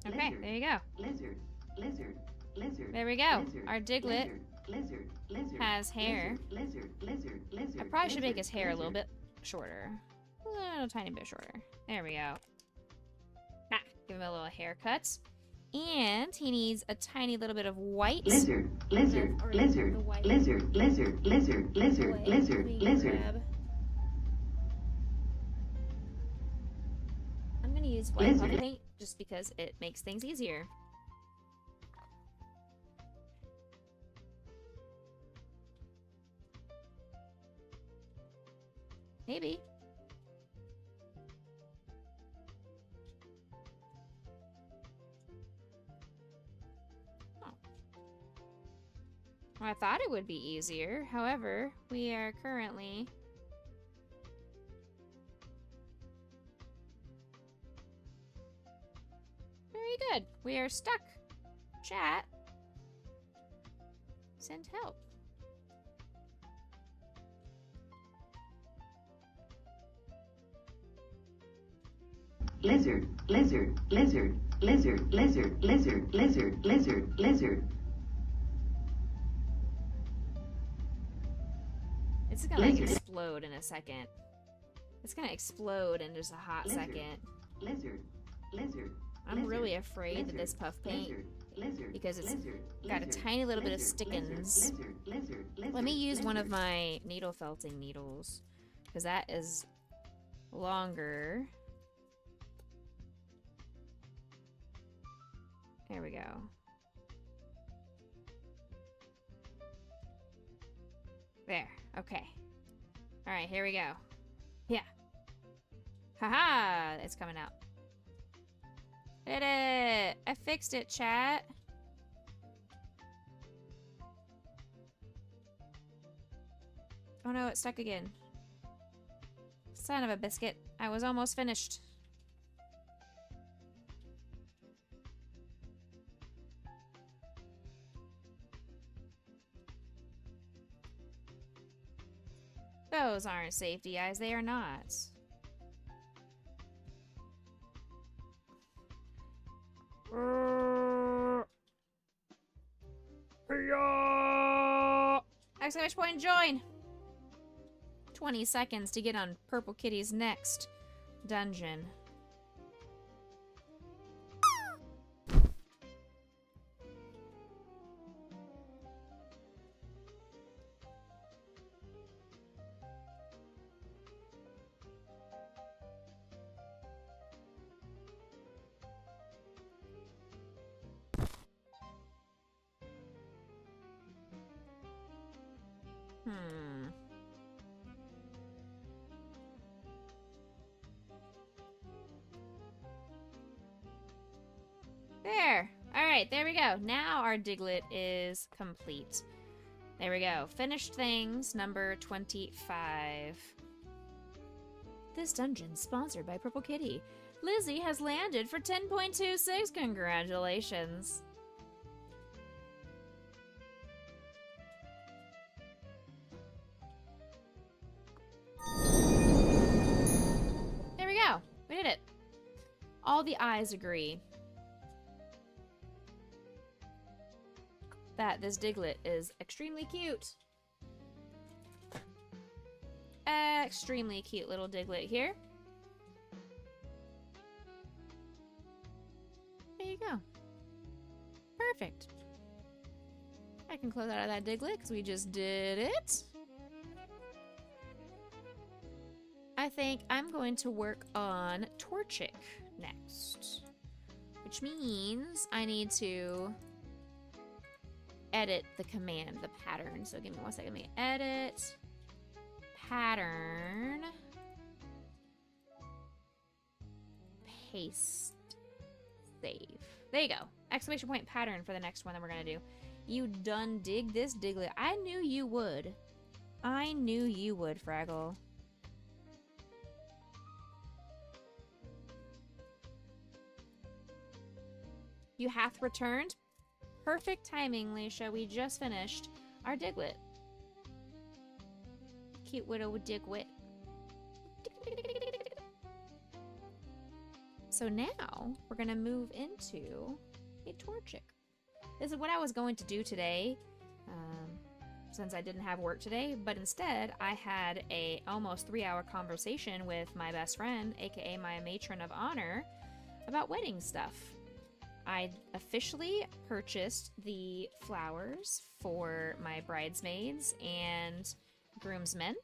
Okay, Lizard. there you go. Lizard. Lizard. Lizard. There we go. Lizard. Our Diglett Lizard. Lizard. has hair. Lizard. Lizard. Lizard. I probably should make his lizard, hair a little lizard. bit shorter. A little tiny bit shorter. There we go. Ah, give him a little haircut. And he needs a tiny little bit of white. Lizard. Lizard. Or Lizard. the white. Lizard. Lizard. Lizard. Lizard. White. Lizard. Let me Lizard. grab- I'm gonna use white Lizard. puff paint just because it makes things easier. Maybe. Oh. Well, I thought it would be easier. However, we are currently... very good. We are stuck. Chat. Send help. Lizard. Lizard. Lizard. Lizard. Lizard. Lizard. Lizard. Lizard. Lizard. It's gonna like Lizard. explode in a second. It's gonna explode in just a hot Lizard. second. Lizard. Lizard. I'm Lizard. really afraid that Lizard. this puff paint, Lizard. Lizard. because it's Lizard. got a Lizard. tiny little bit of Lizard. stickins. Lizard. Lizard. Lizard. Let me use one of Lizard. my needle felting needles, because that is longer. There we go. There. Okay. All right, here we go. Yeah. Haha! It's coming out. Did it! I fixed it, chat. Oh no, it's stuck again. Son of a biscuit. I was almost finished. Those aren't safety eyes, they are not. Exclamation point join! 20 seconds to get on Purple Kitty's next dungeon. Alright, there we go. Now our Diglett is complete. There we go. Finished things, number 25. This dungeon sponsored by Purple Kitty. Lizzie has landed for 10.26. Congratulations. There we go. We did it. All the eyes agree that this Diglett is extremely cute. Extremely cute little Diglett here. There you go. Perfect. I can close out of that Diglett because we just did it. I think I'm going to work on Torchic next, which means I need to edit the command, the pattern. So give me 1 second. Let me edit pattern, paste, save. There you go. Exclamation point pattern for the next one that we're gonna do. You done dig this Diglett? I knew you would. I knew you would, Fraggle. You hath returned. Perfect timing, Leisha. We just finished our Diglett. Cute widow Diglett. So now we're gonna move into a Torchic. This is what I was going to do today, since I didn't have work today, but instead I had a almost 3-hour conversation with my best friend, aka my matron of honor, about wedding stuff. I officially purchased the flowers for my bridesmaids and groomsmen,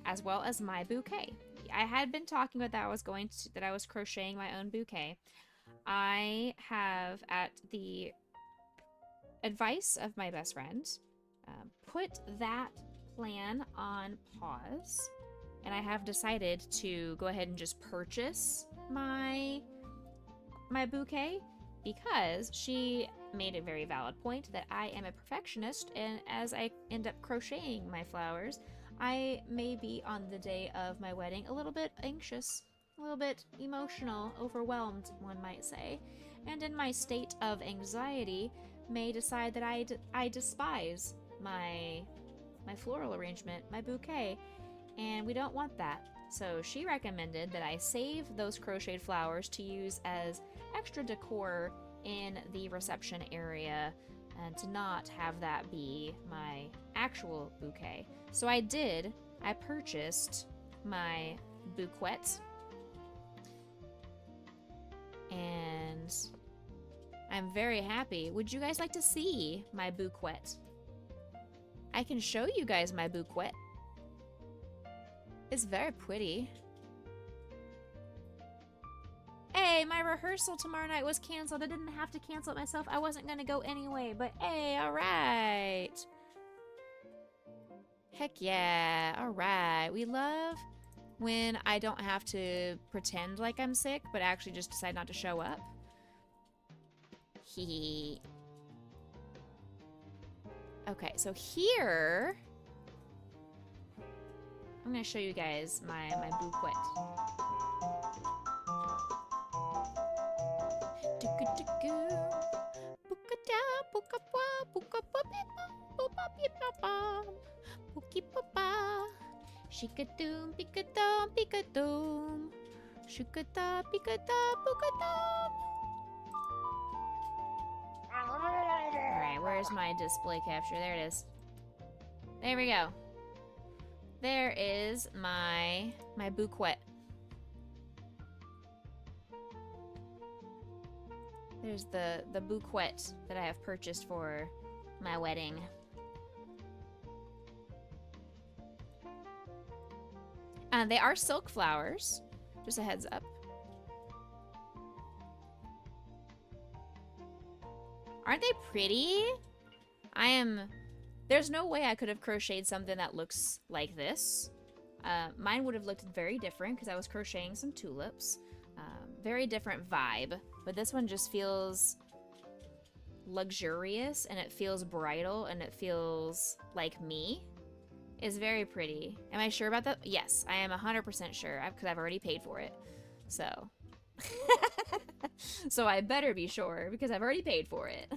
as well as my bouquet. I had been talking about that I was crocheting my own bouquet. I have, at the advice of my best friend, put that plan on pause, and I have decided to go ahead and just purchase my bouquet, because she made a very valid point that I am a perfectionist, and as I end up crocheting my flowers, I may be, on the day of my wedding, a little bit anxious, a little bit emotional, overwhelmed, one might say, and in my state of anxiety may decide that I despise my floral arrangement, my bouquet, and we don't want that. So she recommended that I save those crocheted flowers to use as extra decor in the reception area, and to not have that be my actual bouquet. So I did. I purchased my bouquet, and I'm very happy. Would you guys like to see my bouquet? I can show you guys my bouquet. It's very pretty. Hey, my rehearsal tomorrow night was canceled. I didn't have to cancel it myself. I wasn't gonna go anyway, but hey, alright. Heck yeah, alright. We love when I don't have to pretend like I'm sick, but actually just decide not to show up. Hee. Okay, so here I'm gonna show you guys my bouquet. Shika-doom, pika-doom, pika-doom. Shukata, pika-da, pika-doom. Alright, where's my display capture? There it is. There we go. There is my bouquet. There's the bouquet that I have purchased for my wedding. They are silk flowers, just a heads up. Aren't they pretty? There's no way I could have crocheted something that looks like this. Mine would have looked very different because I was crocheting some tulips. Very different vibe, but this one just feels luxurious and it feels bridal and it feels like me. It's very pretty. Am I sure about that? Yes, I am 100% sure because I've already paid for it. So. So I better be sure because I've already paid for it.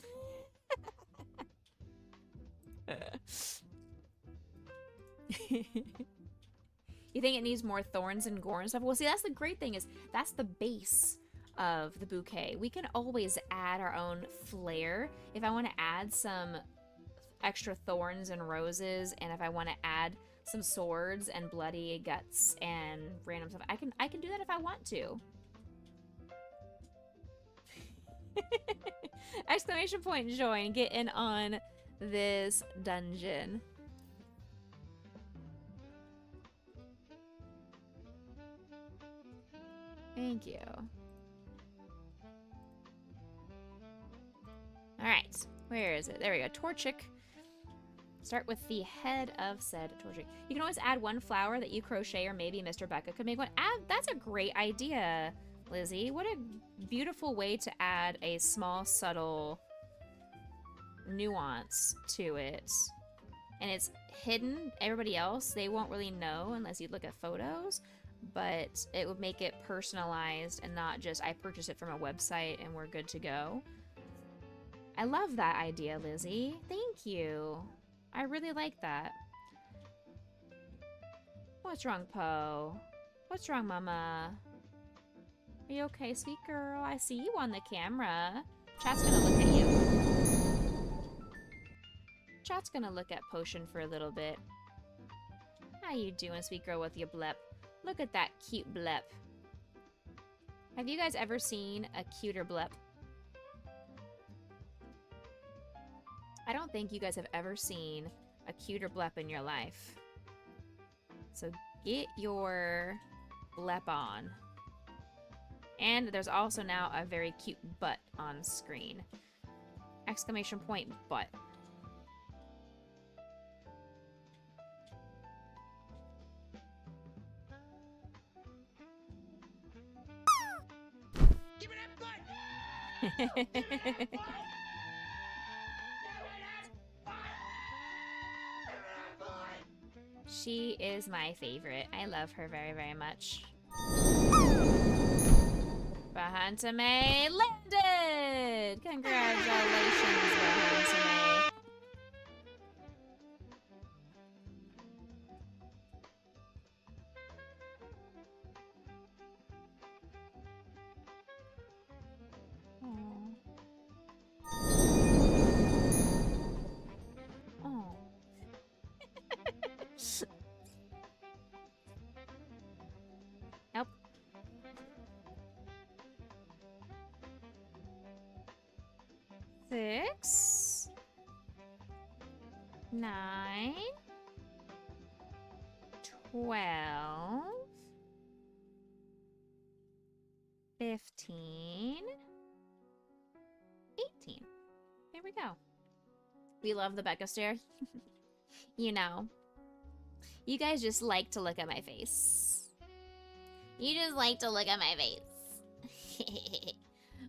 You think it needs more thorns and gore and stuff? Well, see, that's the great thing is that's the base of the bouquet. We can always add our own flair. If I want to add some extra thorns and roses, and if I want to add some swords and bloody guts and random stuff, I can do that if I want to. Exclamation point join, get in on this dungeon. Thank you. Alright, where is it? There we go. Torchic. Start with the head of said Torchic. You can always add one flower that you crochet, or maybe Mr. Becca could make one. That's a great idea, Lizzie. What a beautiful way to add a small, subtle nuance to it. And it's hidden. Everybody else, they won't really know unless you look at photos. But it would make it personalized and not just I purchased it from a website and we're good to go. I love that idea, Lizzie. Thank you. I really like that. What's wrong, Poe? What's wrong, Mama? Are you okay, sweet girl? I see you on the camera. Chat's gonna look at you. Chat's gonna look at Potion for a little bit. How you doing, sweet girl, with your blep? Look at that cute blep. Have you guys ever seen a cuter blep? I don't think you guys have ever seen a cuter blep in your life. So get your blep on. And there's also now a very cute butt on screen. Exclamation point butt. Give me that butt! She is my favorite. I love her very, very much. Bahantame landed! Congratulations, Bahantame. Nope. Six, 9, 12, 15, 18. There we go. We love the Becca stare. You know. You guys just like to look at my face. You just like to look at my face.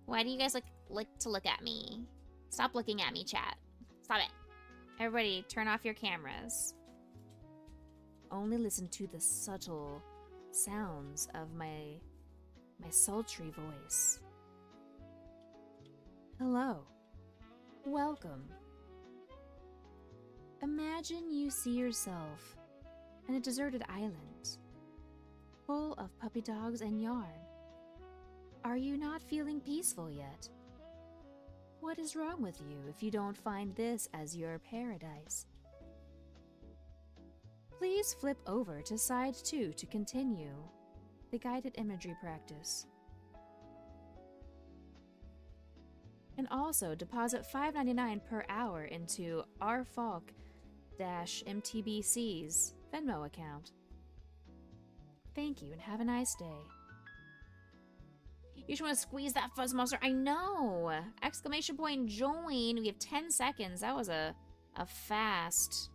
Why do you guys like to look at me? Stop looking at me, chat. Stop it. Everybody, turn off your cameras. Only listen to the subtle sounds of my sultry voice. Hello. Welcome. Imagine you see yourself on a deserted island, full of puppy dogs and yarn. Are you not feeling peaceful yet? What is wrong with you if you don't find this as your paradise? Please flip over to side 2 to continue the guided imagery practice. And also deposit $5.99 per hour into rfalk-mtbc's Venmo account. Thank you and have a nice day. You just want to squeeze that fuzz monster. I know! Exclamation point join. We have 10 seconds. That was a fast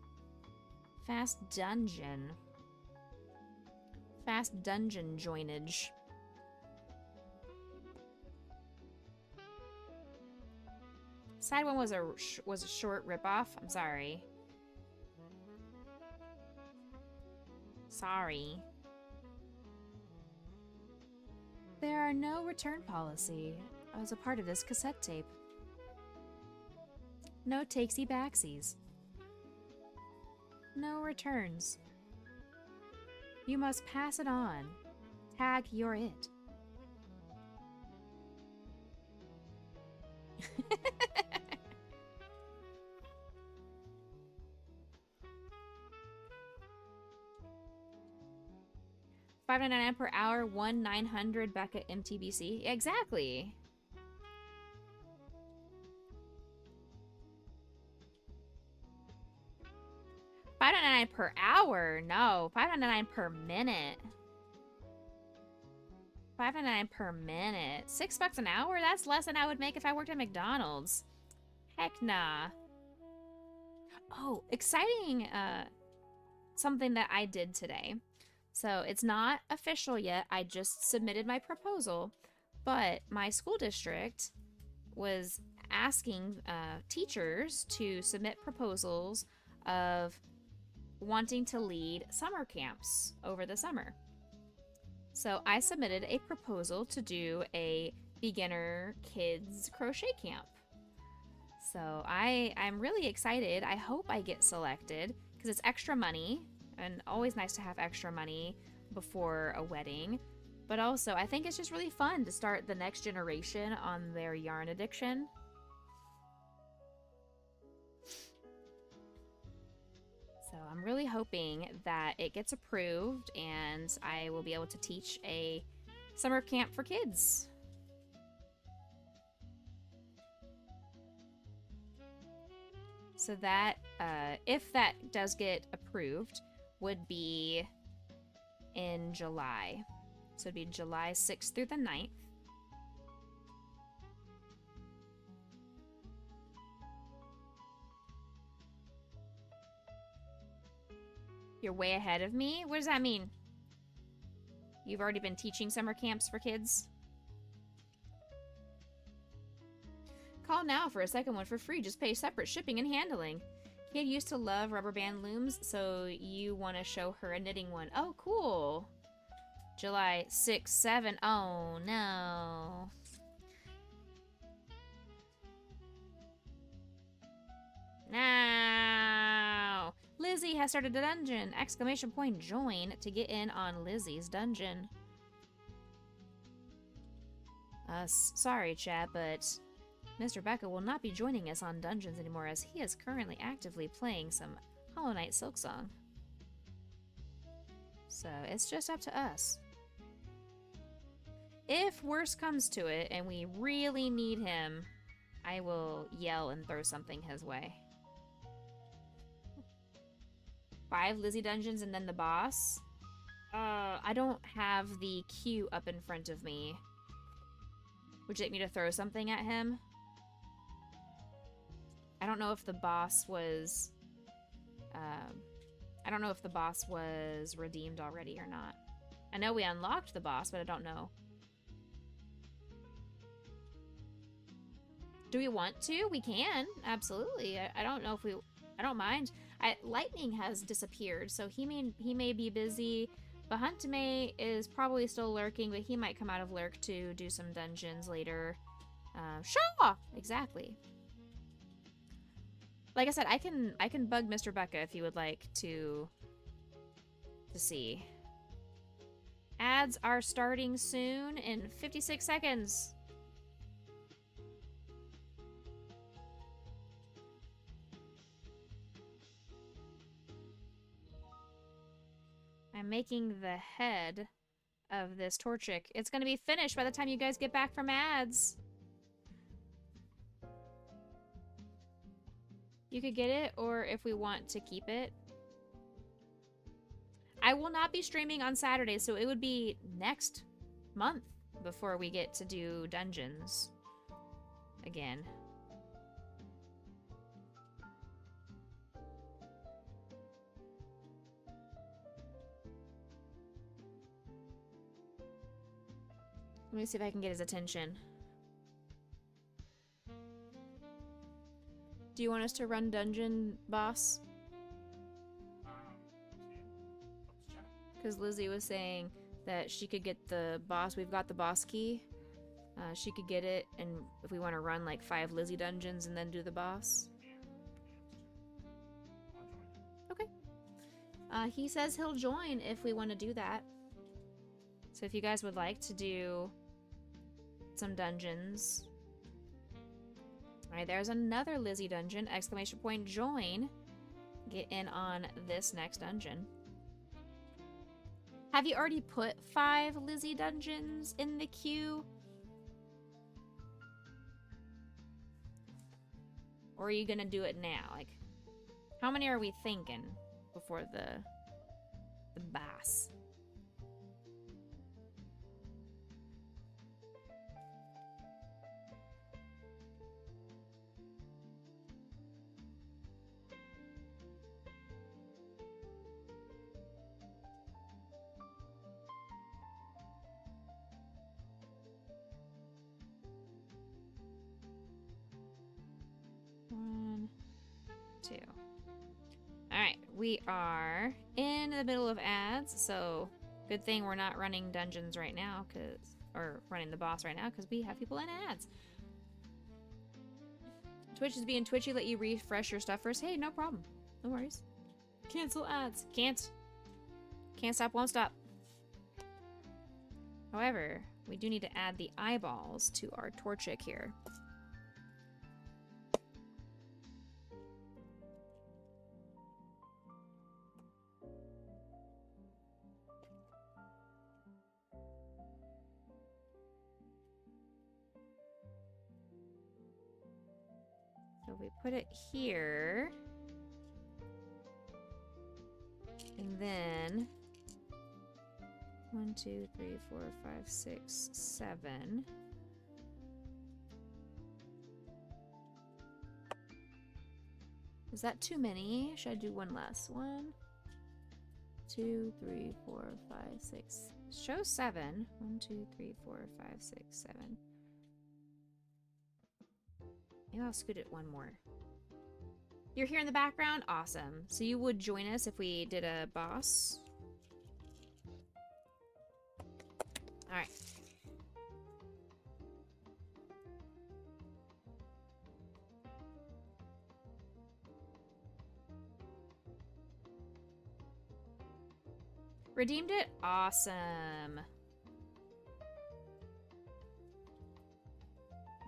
dungeon. Fast dungeon joinage. Side one was a short ripoff. I'm sorry. Sorry. There are no return policy as a part of this cassette tape. No takesy backsies. No returns. You must pass it on. Tag you're it. $5.99 per hour, 1,900 Becca MTBC. Exactly. $5.99 per hour. No, $5.99 per minute. $5.99 per minute. $6 an hour? That's less than I would make if I worked at McDonald's. Heck nah. Oh, exciting something that I did today. So it's not official yet. I just submitted my proposal, but my school district was asking teachers to submit proposals of wanting to lead summer camps over the summer. So I submitted a proposal to do a beginner kids crochet camp. So I'm really excited. I hope I get selected because it's extra money. And always nice to have extra money before a wedding. But also, I think it's just really fun to start the next generation on their yarn addiction. So I'm really hoping that it gets approved and I will be able to teach a summer camp for kids. So that, if that does get approved, would be in July. So it'd be July 6th through the 9th. You're way ahead of me? What does that mean? You've already been teaching summer camps for kids? Call now for a second one for free. Just pay separate shipping and handling. Kid used to love rubber band looms, so you want to show her a knitting one. Oh, cool. July 6, 7. Oh, no. No. Lizzie has started a dungeon. Exclamation point join to get in on Lizzie's dungeon. Sorry, chat, but Mr. Becca will not be joining us on Dungeons anymore as he is currently actively playing some Hollow Knight Silksong. So it's just up to us. If worse comes to it and we really need him, I will yell and throw something his way. 5 Lizzie dungeons and then the boss? I don't have the queue up in front of me. Would you like me to throw something at him? I don't know if the boss was... I don't know if the boss was redeemed already or not. I know we unlocked the boss, but I don't know. Do we want to? We can. Absolutely. I don't know if we... I don't mind. Lightning has disappeared, so he may be busy. Bahuntamay is probably still lurking, but he might come out of lurk to do some dungeons later. Sure! Exactly. Like I said, I can bug Mr. Becca if you would like to see. Ads are starting soon in 56 seconds. I'm making the head of this Torchic. It's gonna be finished by the time you guys get back from ads. You could get it, or if we want to keep it. I will not be streaming on Saturday, so it would be next month before we get to do dungeons again. Let me see if I can get his attention. Do you want us to run dungeon, boss? Because Lizzie was saying that she could get the boss. We've got the boss key. She could get it, and if we want to run like 5 Lizzie dungeons and then do the boss. Okay. He says he'll join if we want to do that. So if you guys would like to do some dungeons. Alright, there's another Lizzie dungeon. Exclamation point join. Get in on this next dungeon. Have you already put 5 Lizzie dungeons in the queue? Or are you gonna do it now? Like, how many are we thinking before the boss? One, two. Alright, we are in the middle of ads, so good thing we're not running dungeons right now, or running the boss right now, because we have people in ads. Twitch is being twitchy, let you refresh your stuff first. Hey, no problem. No worries. Cancel ads. Can't stop, won't stop. However, we do need to add the eyeballs to our Torchic here. So we put it here. And then 1, 2, 3, 4, 5, 6, 7. Is that too many? Should I do one less? 1, 2, 3, 4, 5, 6. Show 7. 1, 2, 3, 4, 5, 6, 7. Maybe I'll scoot it one more. You're here in the background? Awesome. So you would join us if we did a boss? Alright. Redeemed it? Awesome.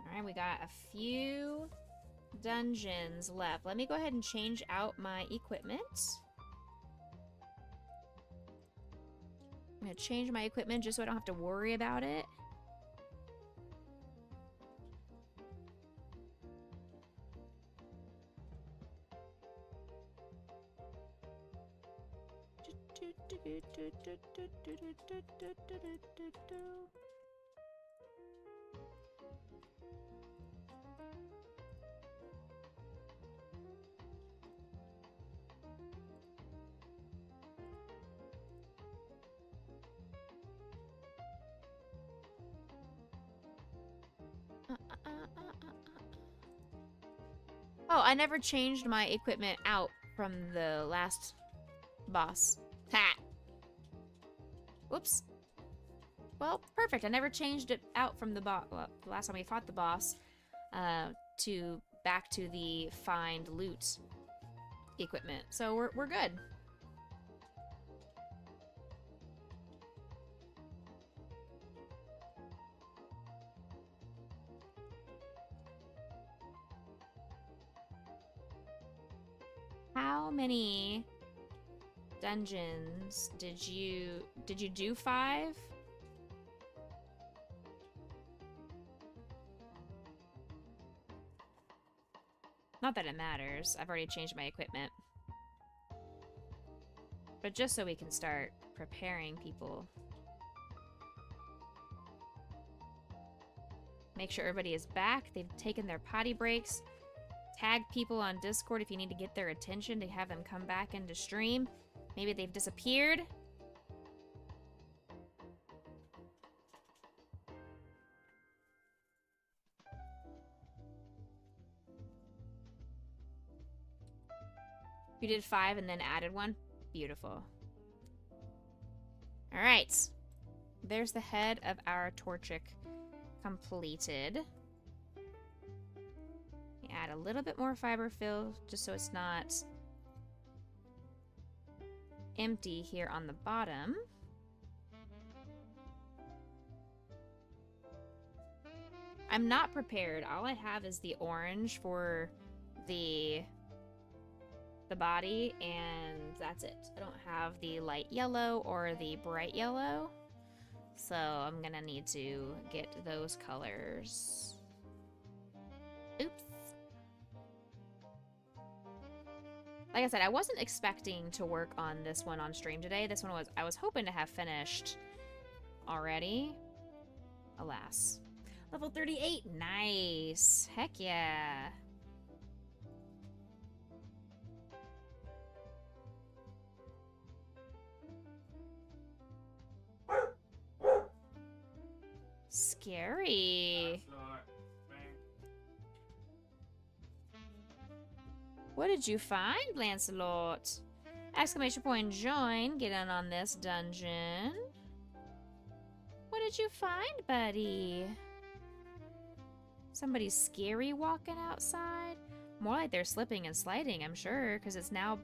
Alright, we got a few dungeons left. Let me go ahead and change out my equipment. I'm gonna change my equipment just so I don't have to worry about it. Oh, I never changed my equipment out from the last boss. Ha! Whoops. Well, perfect. I never changed it out from the boss. Well, the last time we fought the boss, back to the find loot equipment. So we're good. How many dungeons did you do? 5? Not that it matters. I've already changed my equipment. But just so we can start preparing people. Make sure everybody is back. They've taken their potty breaks. Tag people on Discord if you need to get their attention to have them come back into stream. Maybe they've disappeared. You did 5 and then added 1? Beautiful. Alright. There's the head of our Torchic completed. We add a little bit more fiber fill just so it's not empty here on the bottom. I'm not prepared. All I have is the orange for the body, and that's it. I don't have the light yellow or the bright yellow, so I'm gonna need to get those colors. Oops. Like I said, I wasn't expecting to work on this one on stream today. This one I was hoping to have finished already. Alas. Level 38, nice. Heck yeah. Scary. What did you find, Lancelot? Exclamation point join. Get in on this dungeon. What did you find, buddy? Somebody scary walking outside? More like they're slipping and sliding, I'm sure, because it's now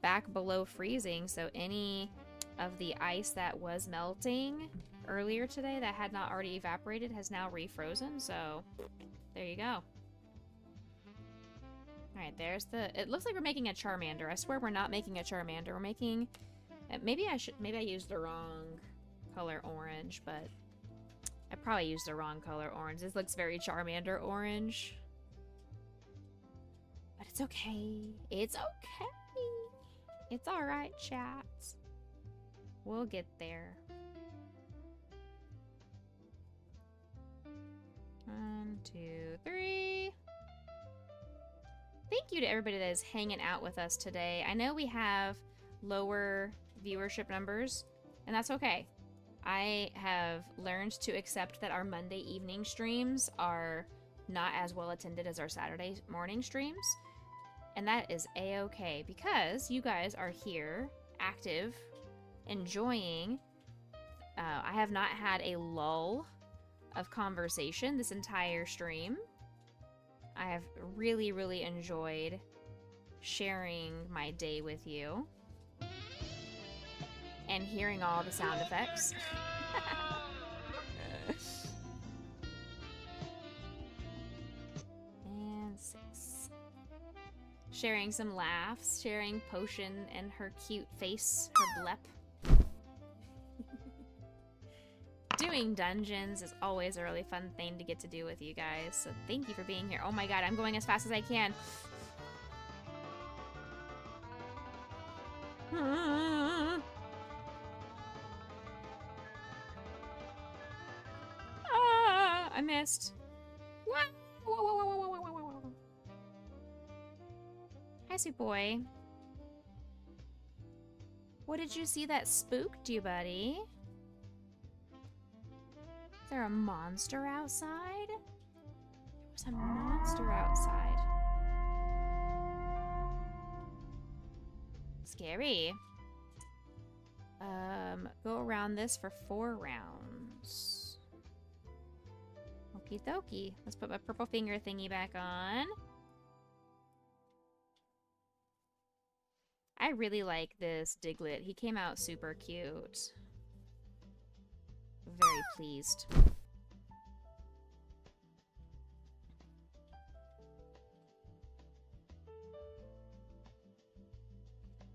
back below freezing, so any of the ice that was melting earlier today that had not already evaporated has now refrozen, so there you go. Alright, there's the... It looks like we're making a Charmander. I swear we're not making a Charmander. We're making... Maybe I used the wrong color orange, but... I probably used the wrong color orange. This looks very Charmander orange. But it's okay. It's okay. It's alright, chat. We'll get there. 1, 2, 3. Thank you to everybody that is hanging out with us today. I know we have lower viewership numbers, and that's okay. I have learned to accept that our Monday evening streams are not as well attended as our Saturday morning streams. And that is a-okay because you guys are here, active, enjoying. I have not had a lull of conversation this entire stream. I have really, really enjoyed sharing my day with you. And hearing all the sound effects. And 6. Sharing some laughs, sharing Potion and her cute face, her blep. Doing dungeons is always a really fun thing to get to do with you guys, so thank you for being here. Oh my god, I'm going as fast as I can. I missed. Whoa. Hi, sweet boy. What did you see that spooked you, buddy? Is there a monster outside? There's a monster outside. Scary. Go around this for 4 rounds. Okie dokie. Let's put my purple finger thingy back on. I really like this Diglett. He came out super cute. Very pleased.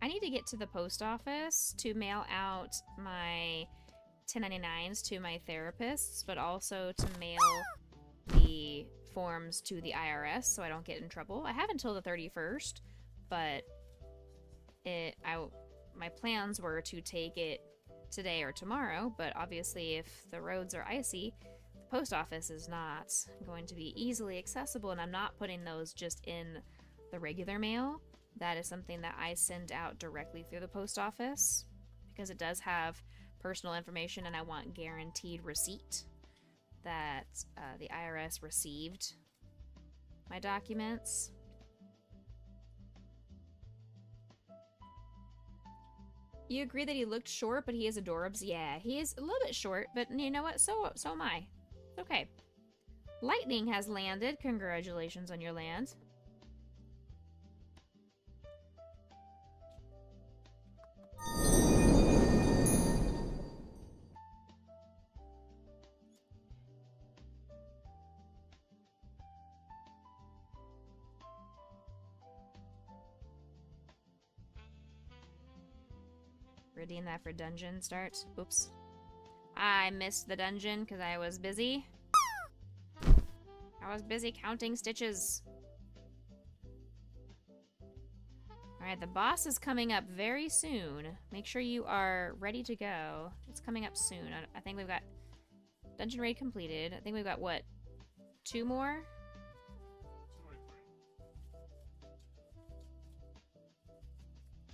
I need to get to the post office to mail out my 1099s to my therapists, but also to mail the forms to the IRS so I don't get in trouble. I have until the 31st, but my plans were to take it today or tomorrow, but obviously if the roads are icy, the post office is not going to be easily accessible, and I'm not putting those just in the regular mail. That is something that I send out directly through the post office because it does have personal information, and I want guaranteed receipt that the IRS received my documents. You agree that he looked short, but he is adorbs? Yeah, he is a little bit short, but you know what? So am I. It's okay. Lightning has landed. Congratulations on your land. Redeem that for dungeon start. Oops. I missed the dungeon because I was busy. I was busy counting stitches. Alright, the boss is coming up very soon. Make sure you are ready to go. It's coming up soon. I think we've got dungeon raid completed. I think we've got, what, 2 more?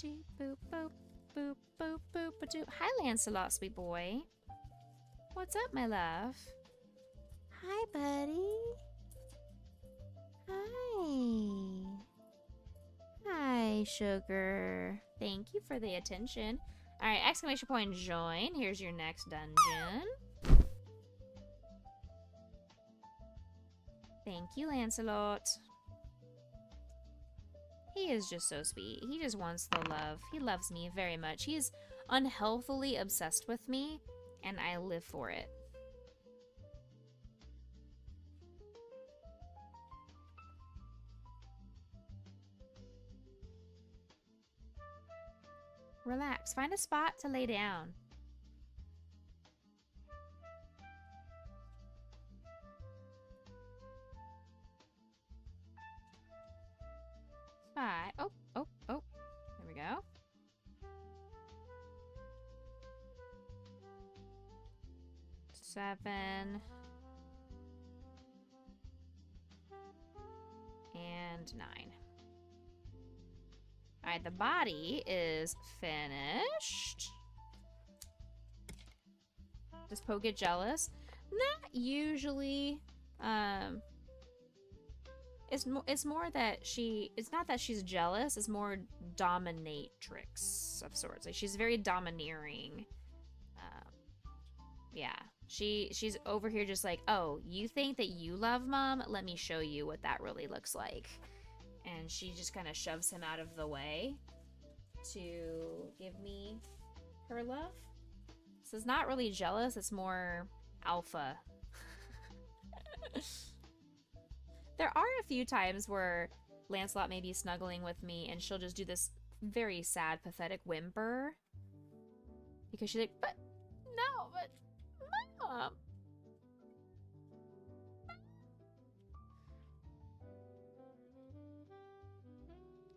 Boop, boop, boop, boop, boop, boop. Hi, Lancelot, sweet boy. What's up, my love? Hi, buddy. Hi. Hi, sugar. Thank you for the attention. Alright, exclamation point join. Here's your next dungeon. Thank you, Lancelot. He is just so sweet. He just wants the love. He loves me very much. He is unhealthily obsessed with me, and I live for it. Relax. Find a spot to lay down. Five. Oh. There we go. Seven. And 9. Alright, the body is finished. Does Poe get jealous? Not usually. It's more that it's not that she's jealous, it's more dominatrix of sorts. Like, she's very domineering. Yeah. She's over here just like, oh, you think that you love mom? Let me show you what that really looks like. And she just kind of shoves him out of the way to give me her love. So it's not really jealous, it's more alpha. There are a few times where Lancelot may be snuggling with me and she'll just do this very sad, pathetic whimper. Because she's like, but Mom.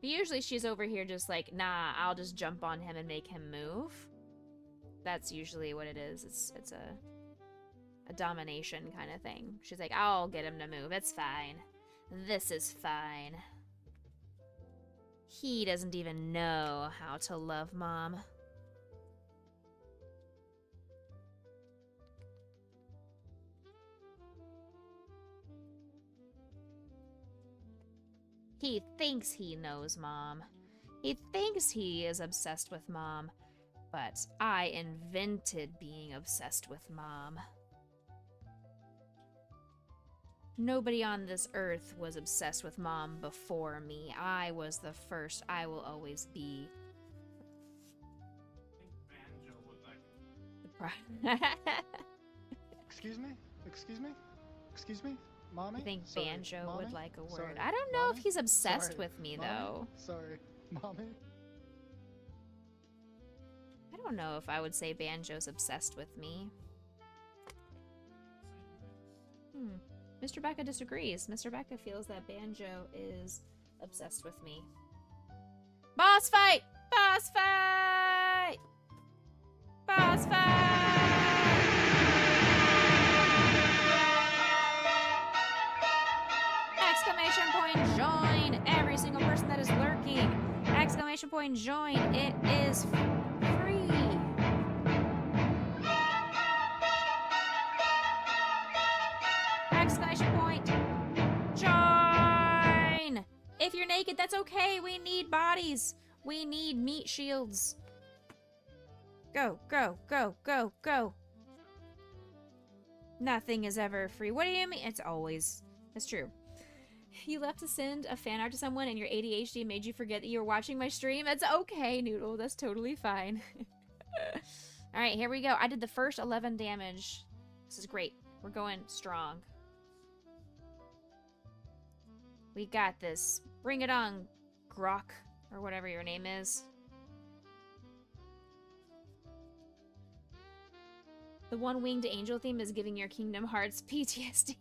But usually she's over here just like, nah, I'll just jump on him and make him move. That's usually what it is. It's a domination kind of thing. She's like, I'll get him to move. It's fine. This is fine. He doesn't even know how to love mom. He thinks he knows mom. He thinks he is obsessed with mom. But I invented being obsessed with mom. Nobody on this earth was obsessed with mom before me. I was the first. I will always be. Excuse me? Excuse me? Mommy? I think Sorry, Banjo Mommy? would like a word. Sorry, I don't know Mommy? if he's obsessed Sorry, with me, Mommy? though. Sorry, Mommy? I don't know if I would say Banjo's obsessed with me. Mr. Becca disagrees. Mr. Becca feels that Banjo is obsessed with me. Boss fight! Boss fight! Boss fight! Exclamation point join! Every single person that is lurking. Exclamation point join. It is free. Exclamation point join! If you're naked, that's okay. We need bodies. We need meat shields. Go, go, go, go, go. Nothing is ever free. What do you mean? It's always. That's true. You left to send a fan art to someone and your ADHD made you forget that you were watching my stream? That's okay, Noodle. That's totally fine. Alright, here we go. I did the first 11 damage. This is great. We're going strong. We got this. Bring it on, Grok, or whatever your name is. The one-winged angel theme is giving your Kingdom Hearts PTSD.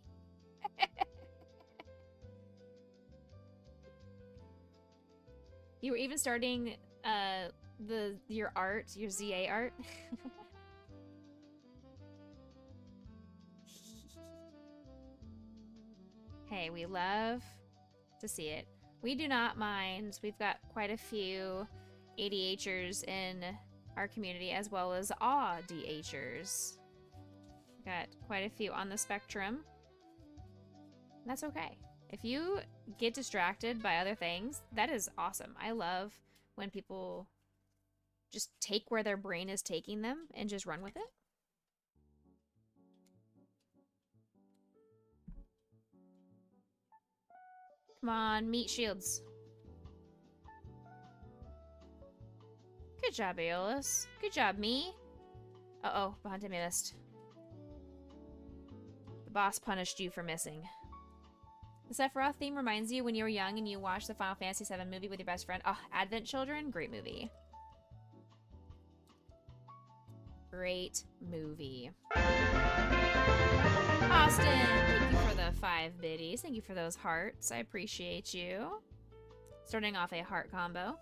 You were even starting your art, your ZA art. Hey, we love to see it. We do not mind. We've got quite a few ADHers in our community as well as ADHers. Got quite a few on the spectrum. That's okay. If you get distracted by other things, that is awesome. I love when people just take where their brain is taking them and just run with it. Come on, meat shields. Good job, Aeolus. Good job, me. Uh-oh, behind me missed. The boss punished you for missing. The Sephiroth theme reminds you when you were young and you watched the Final Fantasy VII movie with your best friend. Oh, Advent Children? Great movie. Great movie. Austin, thank you for the 5 biddies. Thank you for those hearts. I appreciate you. Starting off a heart combo.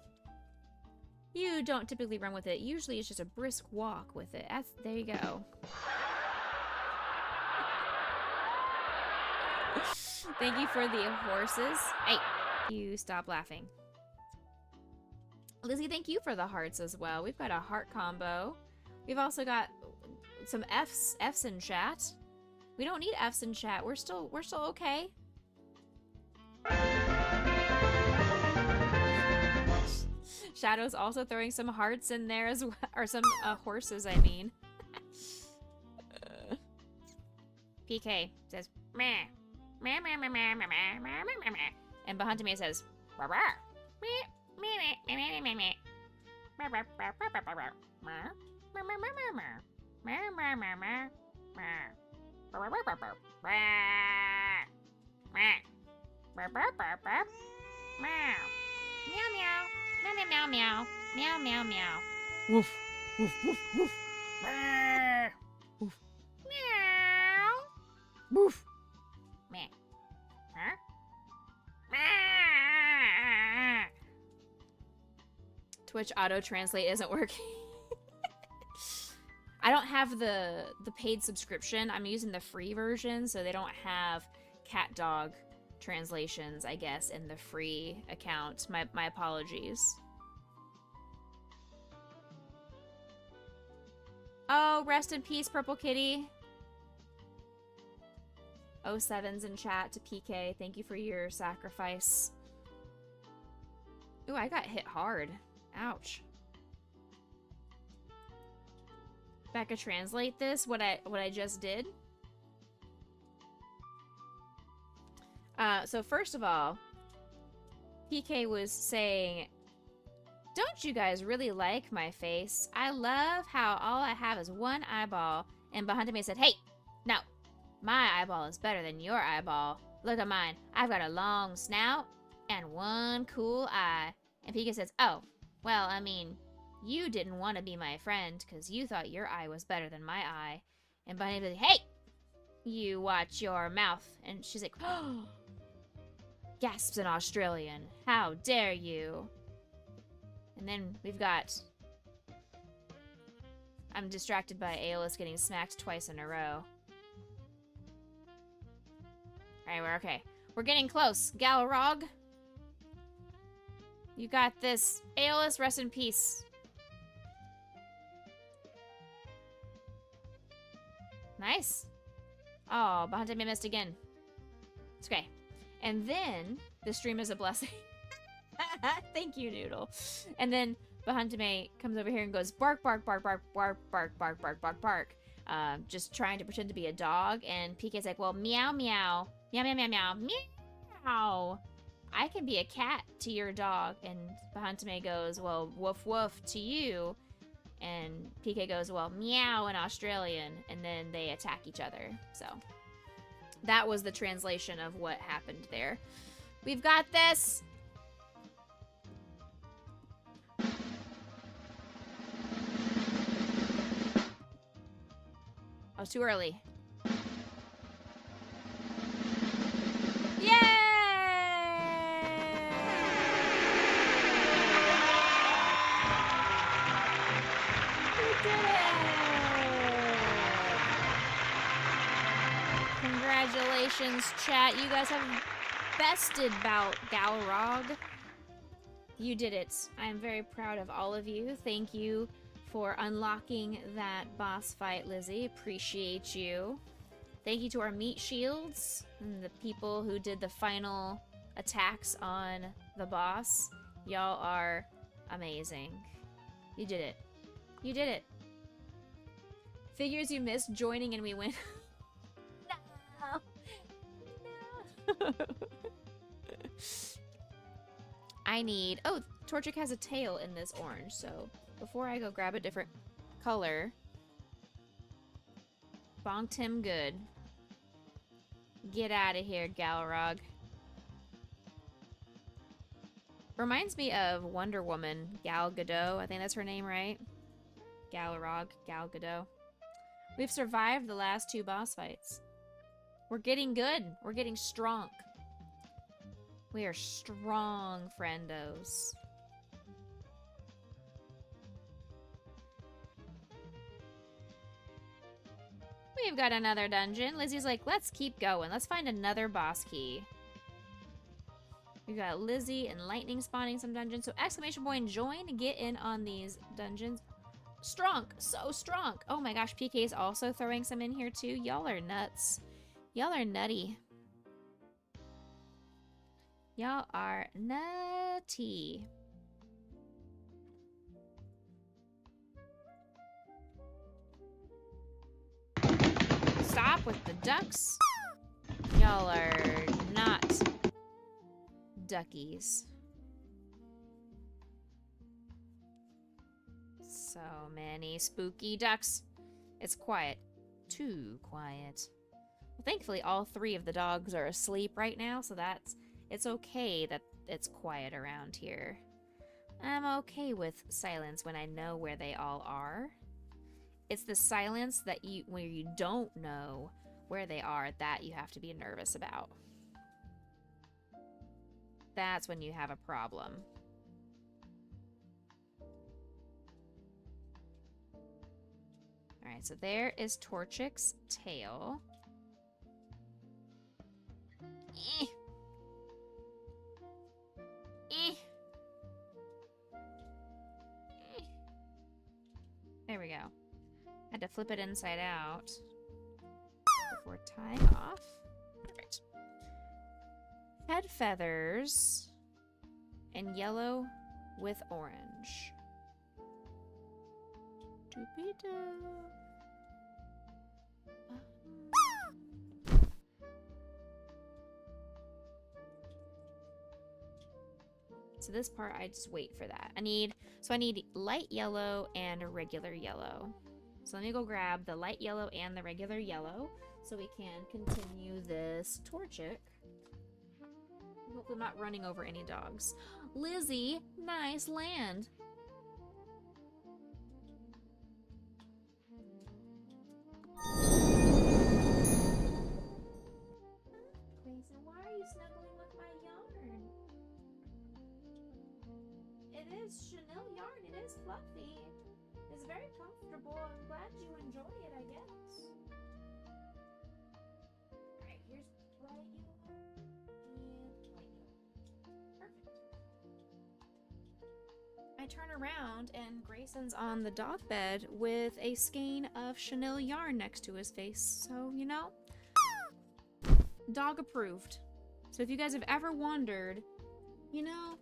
You don't typically run with it. Usually it's just a brisk walk with it. There you go. Thank you for the horses. Hey, you stop laughing. Lizzie, thank you for the hearts as well. We've got a heart combo. We've also got some F's in chat. We don't need F's in chat. We're still okay. Shadow's also throwing some hearts in there as well, or some horses, I mean. PK says meh. Meh, meh, meh, meh, meh, meh, meh, meh, meh. And behind me it says rawr, rawr. Meh, meh, meh, meh, meh, meh. Meh, meh, meh, meh, meh, meh. Meh, meh, meh, meh, meh. Meh, meh, meh, meh, meh. Meh, meh, meh, meh. Meh, meh, meh, meh. Meow. Meow, meow. Meow, meow, meow. Meow, meow, meow. Woof, woof, woof, woof. Meh. Woof. Meow. Woof. Meh. Huh? Twitch auto translate isn't working. I don't have the paid subscription. I'm using the free version, so they don't have cat dog translations, I guess, in the free account. My apologies. Oh, rest in peace, Purple Kitty. 07's in chat to PK. Thank you for your sacrifice. Ooh, I got hit hard. Ouch. Becca, translate this, what I just did. So first of all, PK was saying, don't you guys really like my face? I love how all I have is one eyeball. And behind me said, hey, no, my eyeball is better than your eyeball. Look at mine. I've got a long snout and one cool eye. And PK says, oh, well, I mean, you didn't want to be my friend because you thought your eye was better than my eye. And Bunny says, hey, you watch your mouth. And she's like, oh, gasps in Australian. How dare you? And then we've got... I'm distracted by Aeolus getting smacked twice in a row. Alright, we're okay. We're getting close. Galarog. You got this. Aeolus, rest in peace. Nice. Oh, behind me missed again. It's okay. And then the stream is a blessing. Thank you, Noodle. And then Bahantame comes over here and goes bark, bark, bark, bark, bark, bark, bark, bark, bark, bark. Just trying to pretend to be a dog. And PK's like, well, meow, meow, meow, meow, meow, meow, meow. I can be a cat to your dog. And Bahantame goes, well, woof, woof to you. And PK goes, well, meow in Australian. And then they attack each other. So that was the translation of what happened there. We've got this. I was too early. Yay! We did it! Congratulations, chat. You guys have bested bout Galrog. You did it. I am very proud of all of you. Thank you for unlocking that boss fight, Lizzie. Appreciate you. Thank you to our meat shields and the people who did the final attacks on the boss. Y'all are amazing. You did it. You did it. Figures you missed joining and we win. No. No. I need... Oh, Torchic has a tail in this orange, so before I go grab a different color, bonked him good. Get out of here, Galrog. Reminds me of Wonder Woman, Gal Gadot. I think that's her name, right? Galrog, Gal Gadot. We've survived the last 2 boss fights. We're getting good. We're getting strong. We are strong, friendos. We've got another dungeon. Lizzie's like, let's keep going. Let's find another boss key. We've got Lizzie and Lightning spawning some dungeons. So exclamation point and join to get in on these dungeons. Strong. So strong. Oh my gosh, PK is also throwing some in here too. Y'all are nuts. Y'all are nutty. Y'all are nutty. Stop with the ducks. Y'all are not duckies. So many spooky ducks. It's quiet. Too quiet. Well, thankfully, all 3 of the dogs are asleep right now, so it's okay that it's quiet around here. I'm okay with silence when I know where they all are. It's the silence that where you don't know where they are that you have to be nervous about. That's when you have a problem. Alright, so there is Torchic's tail. Eh. Eh. Eh. There we go. Had to flip it inside out before tying off. Perfect. Head feathers and yellow with orange. Doopy-doo. So this part, I just wait for that. I need light yellow and a regular yellow. So let me go grab the light yellow and the regular yellow so we can continue this Torchic. Hopefully I'm not running over any dogs. Lizzie, nice land. Grayson, why are you snuggling with my yarn? It is chenille yarn. It is fluffy. It's very comfortable. I'm glad you enjoy it, I guess. Alright, here's light yellow and light yellow. Perfect. I turn around and Grayson's on the dog bed with a skein of chenille yarn next to his face. So, you know, dog approved. So if you guys have ever wondered, you know,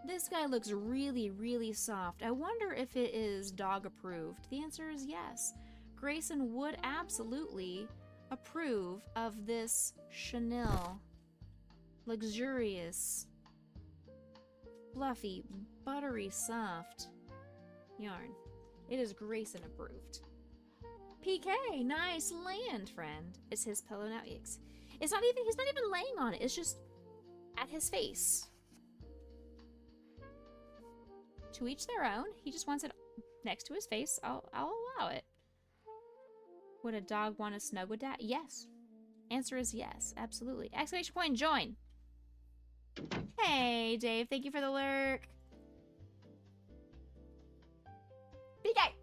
This guy looks really, really soft. I wonder if it is dog approved. The answer is yes. Grayson would absolutely approve of this chenille, luxurious, fluffy, buttery, soft yarn. It is Grayson approved. PK, nice land, friend. It's his pillow now. He's not even laying on it. It's just at his face. To each their own. He just wants it next to his face. I'll allow it. Would a dog want to snug with that? Yes. Answer is yes, absolutely. Exclamation point, join. Hey, Dave, thank you for the lurk. PK.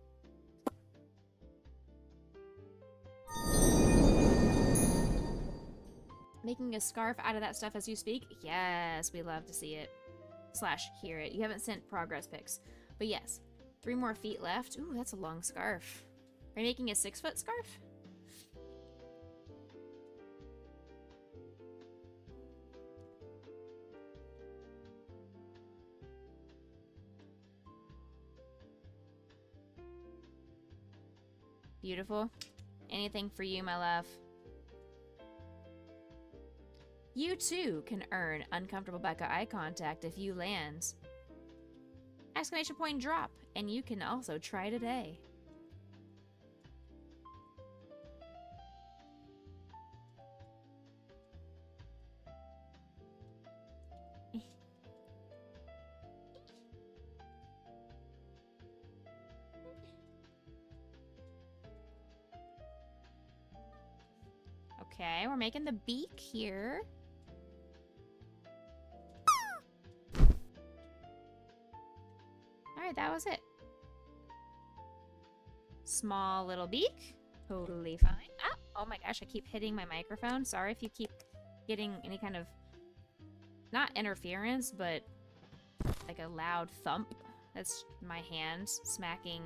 Making a scarf out of that stuff as you speak? Yes, we love to see it. / hear it. You haven't sent progress pics. But yes, 3 more feet left. Ooh, that's a long scarf. Are you making a 6-foot scarf? Beautiful. Anything for you, my love. You too can earn uncomfortable Becca eye contact if you land. Exclamation point drop, and you can also try today. Okay, we're making the beak here. Alright, that was it. Small little beak. Totally fine. Oh my gosh, I keep hitting my microphone. Sorry if you keep getting any kind of, not interference, but like a loud thump. That's my hand smacking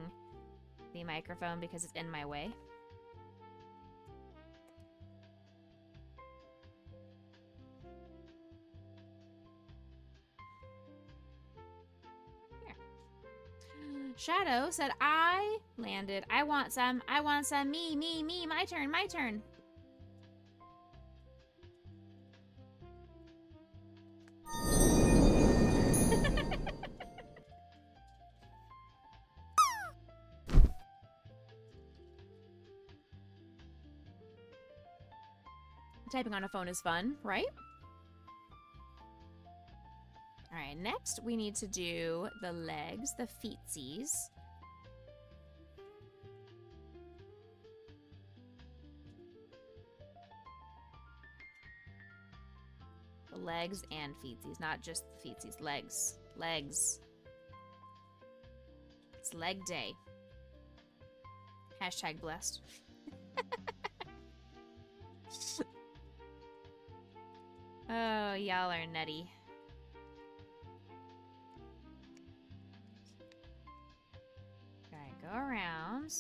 the microphone because it's in my way. Shadow said, I landed. I want some. I want some. Me. My turn. My turn. Typing on a phone is fun, right? Alright, next we need to do the legs, the feetsies. The legs and feetsies, not just the feetsies, legs. Legs. It's leg day. Hashtag blessed. Oh, y'all are nutty. Go around.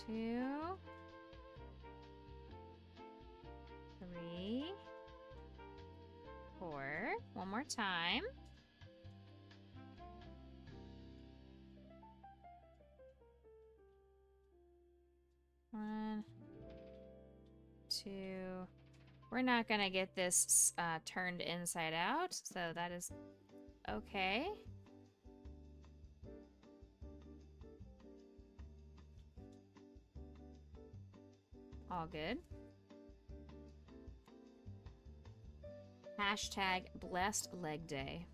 2, 3, 4. One more time. 1, 2. We're not gonna get this turned inside out, so that is okay. All good. Hashtag blessed leg day.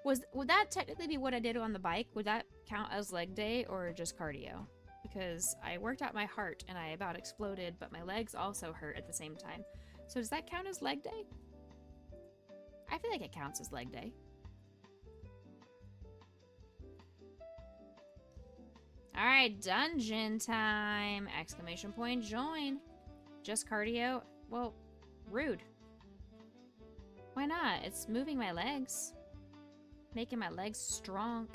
Would that technically be what I did on the bike? Would that count as leg day or just cardio? Because I worked out my heart and I about exploded, but my legs also hurt at the same time. So does that count as leg day? I feel like it counts as leg day. Alright, dungeon time! Exclamation point, join! Just cardio? Well, rude. Why not? It's moving my legs. Making my legs strong.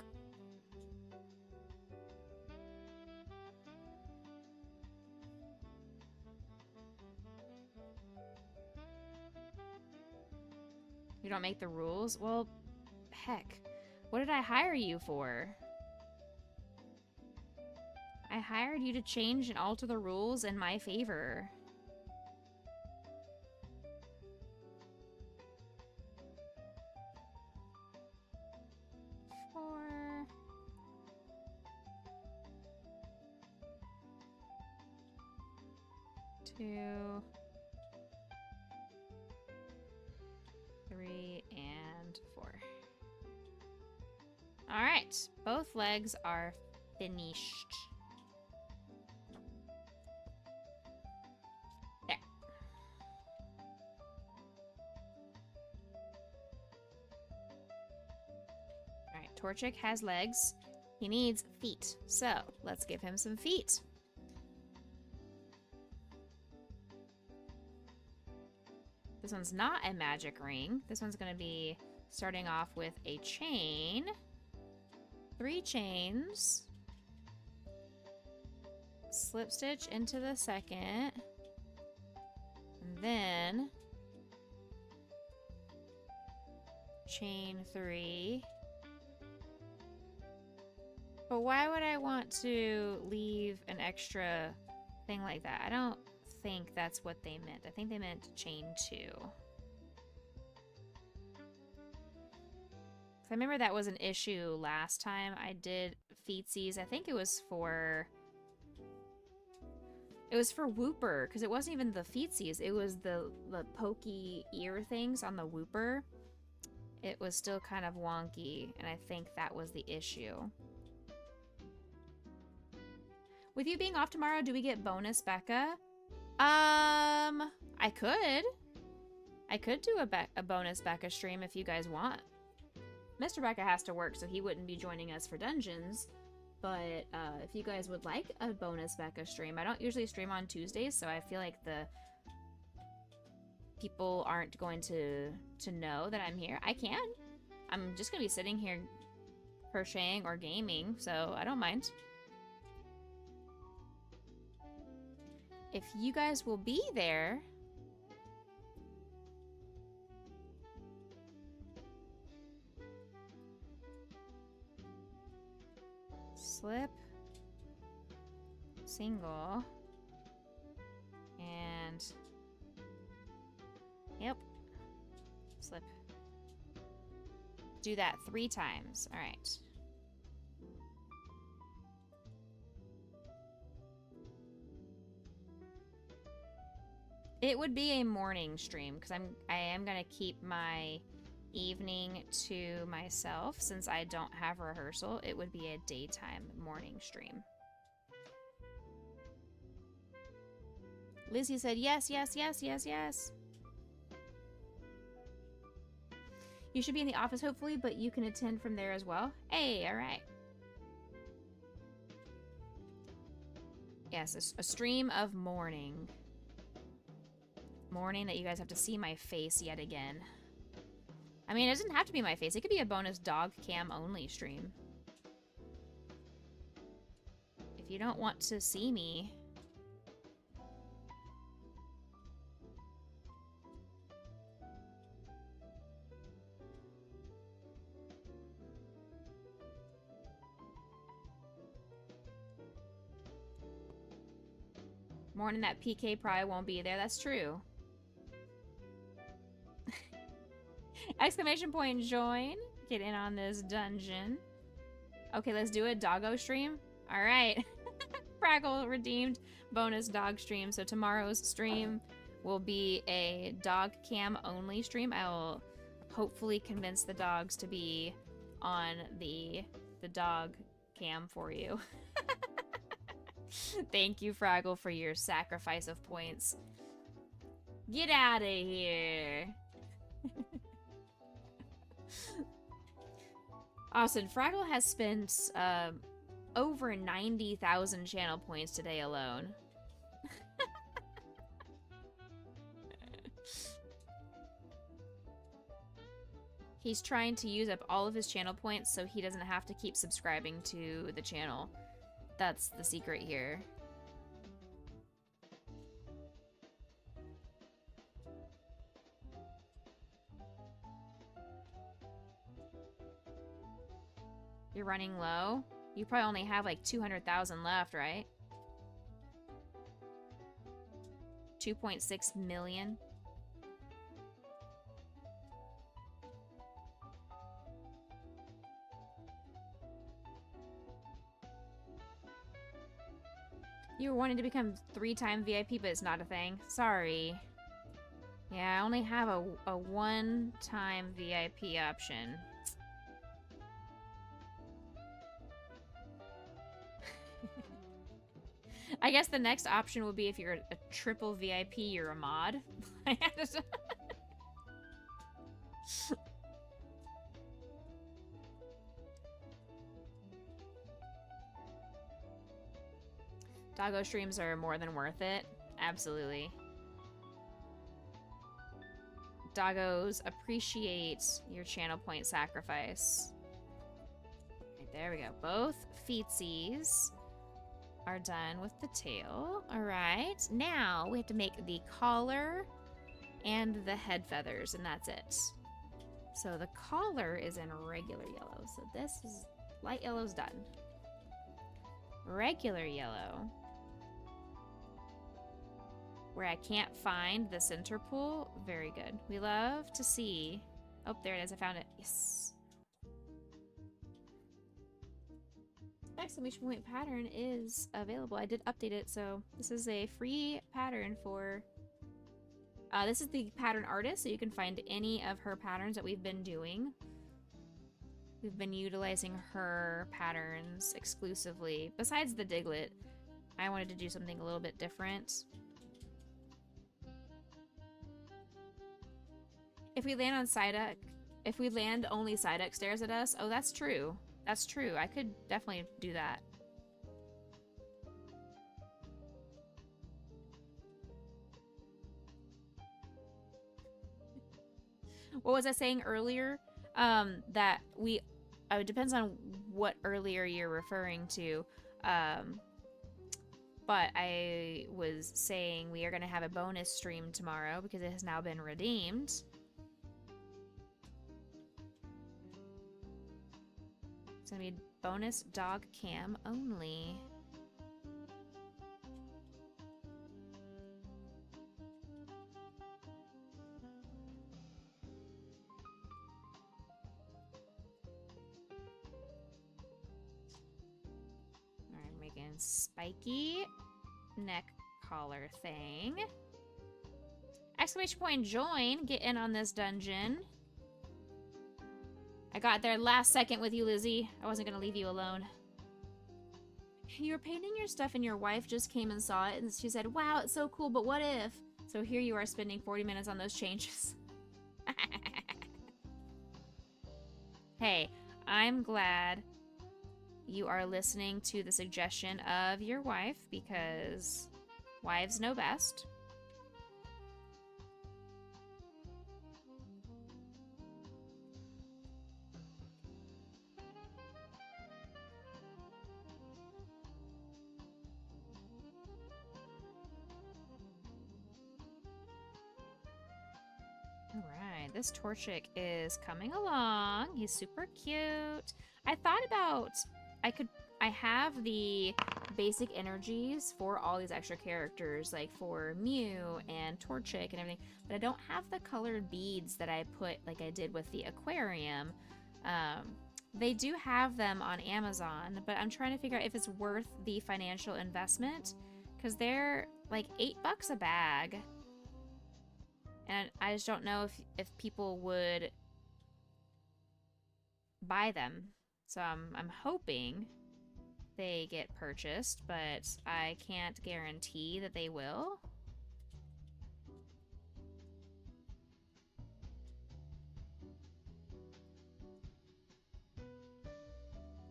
You don't make the rules? Well, heck. What did I hire you for? I hired you to change and alter the rules in my favor. Four. Two. 3 and 4. All right, both legs are finished. There. All right, Torchic has legs. He needs feet, so let's give him some feet. This one's not a magic ring. This one's going to be starting off with a chain. 3 chains. Slip stitch into the second. And then chain 3. But why would I want to leave an extra thing like that? I don't think that's what they meant. I think they meant chain 2. I remember that was an issue last time I did feetsies. I think it was for Whooper, because it wasn't even the feetsies. It was the pokey ear things on the Whooper. It was still kind of wonky, and I think that was the issue. With you being off tomorrow, do we get bonus Becca? I could do a bonus Becca stream if you guys want. Mr. Becca has to work, so he wouldn't be joining us for dungeons. But if you guys would like a bonus Becca stream, I don't usually stream on Tuesdays, so I feel like the people aren't going to know that I'm here. I can. I'm just gonna be sitting here crocheting or gaming, so I don't mind. If you guys will be there, slip, single, and yep, slip. Do that 3 times. All right. It would be a morning stream because I am gonna keep my evening to myself since I don't have rehearsal. It would be a daytime morning stream. Lizzie said yes, yes, yes, yes, yes. You should be in the office hopefully, but you can attend from there as well. Hey, all right. Yes, a stream of morning. Morning that you guys have to see my face yet again. I mean, it doesn't have to be my face. It could be a bonus dog cam only stream. If you don't want to see me. Morning that PK probably won't be there. That's true. Exclamation point join. Get in on this dungeon. Okay, let's do a doggo stream. All right. Fraggle redeemed bonus dog stream. So tomorrow's stream will be a dog cam only stream. I will hopefully convince the dogs to be on the dog cam for you. Thank you, Fraggle, for your sacrifice of points. Get out of here. Austin, Fraggle has spent over 90,000 channel points today alone. He's trying to use up all of his channel points so he doesn't have to keep subscribing to the channel. That's the secret here. You're running low? You probably only have like 200,000 left, right? 2.6 million. You were wanting to become 3-time VIP, but it's not a thing. Sorry. Yeah, I only have a one-time VIP option. I guess the next option would be if you're a triple VIP, you're a mod. Doggo streams are more than worth it. Absolutely. Doggos appreciate your channel point sacrifice. Right, there we go. Both feetsies are done with the tail. All right. Now we have to make the collar and the head feathers, and that's it. So the collar is in regular yellow. So this is light yellow's done. Regular yellow, where I can't find the center pool. Very good. We love to see. Oh, there it is. I found it. Yes. Exclamation point pattern is available. I did update it, so this is a free pattern for... this is the pattern artist, so you can find any of her patterns that we've been doing. We've been utilizing her patterns exclusively. Besides the Diglett, I wanted to do something a little bit different. If we land on Psyduck, if we land only Psyduck stares at us, oh, that's true. That's true. I could definitely do that. What was I saying earlier? That we... it depends on what earlier you're referring to. But I was saying we are going to have a bonus stream tomorrow because it has now been redeemed. It's going to be bonus dog cam only. Alright, making spiky neck collar thing. Exclamation point join. Get in on this dungeon. I got there last second with you, Lizzie. I wasn't gonna leave you alone. You were painting your stuff and your wife just came and saw it and she said, wow, it's so cool, but what if? So here you are spending 40 minutes on those changes. Hey, I'm glad you are listening to the suggestion of your wife because wives know best. Alright, this Torchic is coming along. He's super cute. I thought about, I have the basic energies for all these extra characters, like for Mew and Torchic and everything, but I don't have the colored beads that I put like I did with the aquarium. They do have them on Amazon, but I'm trying to figure out if it's worth the financial investment, because they're like $8 a bag. And I just don't know if people would buy them. So I'm hoping they get purchased, but I can't guarantee that they will.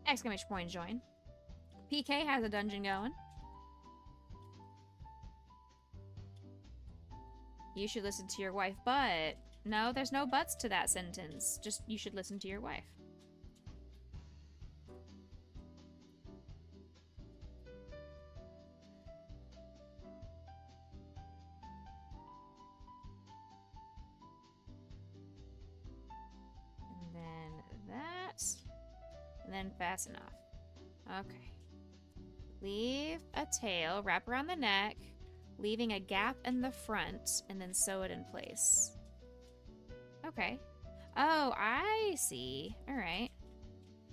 Exclamation point join. PK has a dungeon going. You should listen to your wife, but... No, there's no buts to that sentence. Just, you should listen to your wife. And then that. And and fasten off. Okay. Leave a tail, wrap around the neck, leaving a gap in the front, and then sew it in place. Okay. Oh, I see. All right.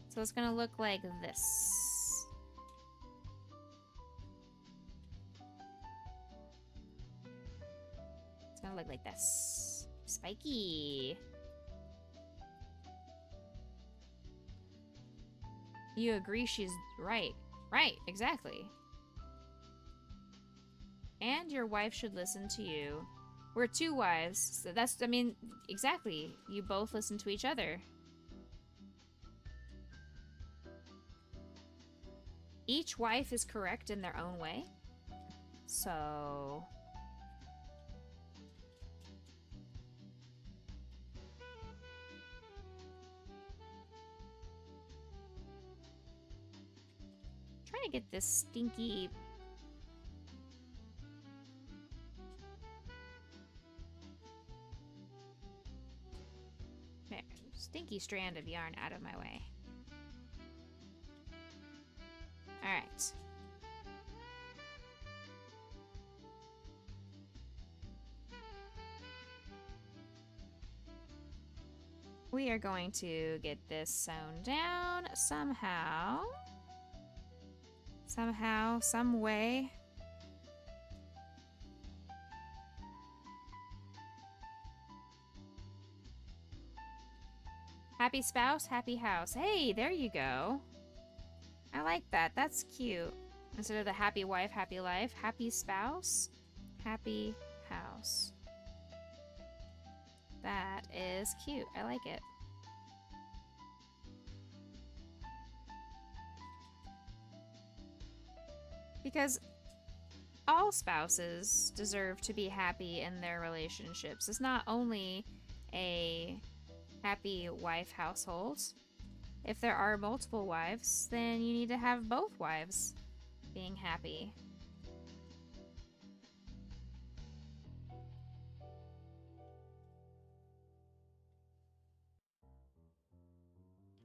So it's gonna look like this. It's gonna look like this. Spiky. You agree she's right. Right, exactly. And your wife should listen to you. We're two wives, so that's, I mean, exactly. You both listen to each other. Each wife is correct in their own way. So... trying to get this stinky... there, stinky strand of yarn out of my way. Alright. We are going to get this sewn down somehow. Somehow, some way. Happy spouse, happy house. Hey, there you go. I like that. That's cute. Instead of the happy wife, happy life, happy spouse, happy house. That is cute. I like it. Because all spouses deserve to be happy in their relationships. It's not only a happy wife household. If there are multiple wives, then you need to have both wives being happy.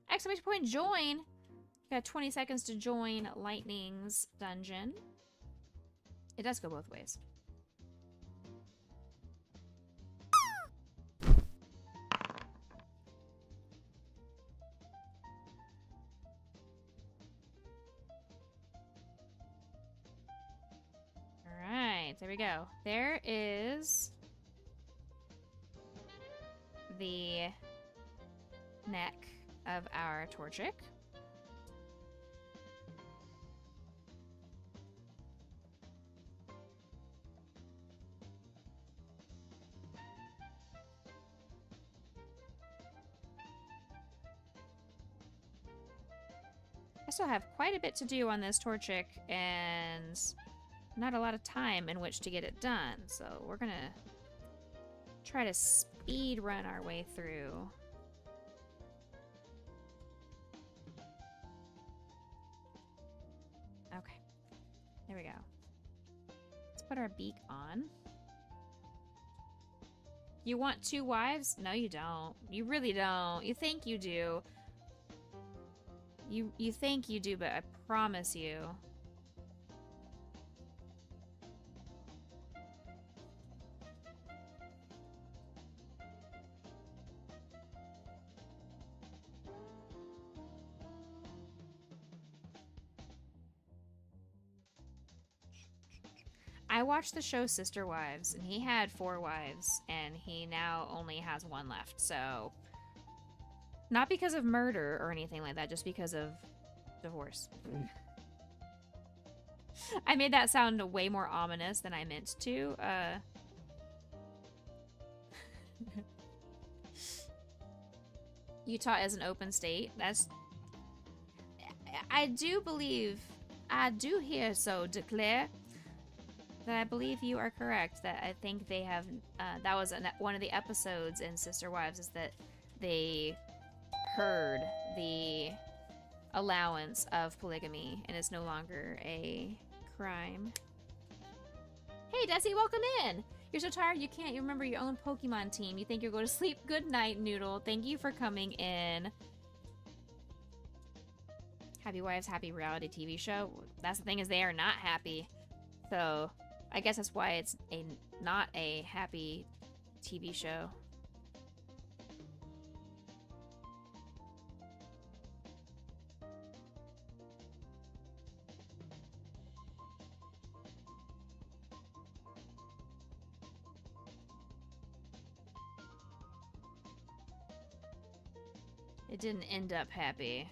Exclamation point join! Got 20 seconds to join Lightning's dungeon. It does go both ways. Alright, there we go. There is the neck of our Torchic. I still have quite a bit to do on this Torchic and not a lot of time in which to get it done, so we're gonna try to speed run our way through. Okay, there we go. Let's put our beak on. You want 2 wives? No, you don't. You really don't. You think you do. You think you do, but I promise you. I watched the show Sister Wives, and he had 4 wives, and he now only has 1 left, so... Not because of murder or anything like that, just because of divorce. I made that sound way more ominous than I meant to. Utah is an open state. That's... I do believe... I do hear so declare that I believe you are correct. That I think they have... that was one of the episodes in Sister Wives, is that they... heard the allowance of polygamy and it's no longer a crime. Hey Desi, welcome in! You're so tired you can't remember your own Pokemon team. You think you're going to sleep? Good night, Noodle. Thank you for coming in. Happy wives, happy reality TV show. That's the thing, is they are not happy. So I guess that's why it's not a happy TV show. It didn't end up happy.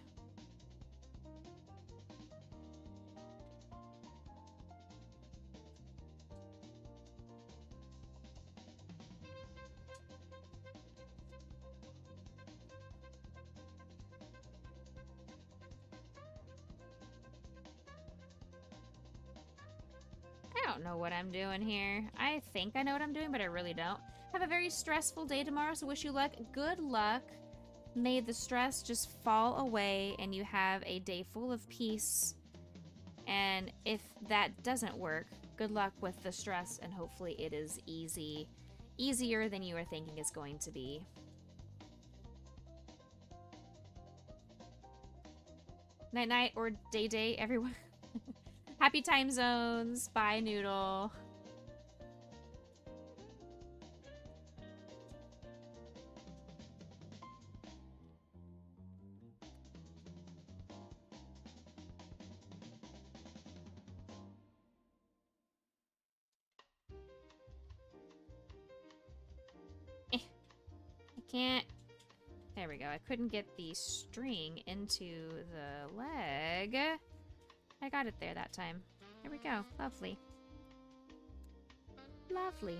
I don't know what I'm doing here. I think I know what I'm doing, but I really don't. Have a very stressful day tomorrow, so wish you luck. Good luck. May the stress just fall away and you have a day full of peace. And if that doesn't work, good luck with the stress, and hopefully it is easier than you were thinking it's going to be. Night night or day day, everyone. Happy time zones. Bye, Noodle. Can't. There we go. I couldn't get the string into the leg. I got it there that time. There we go. Lovely. Lovely.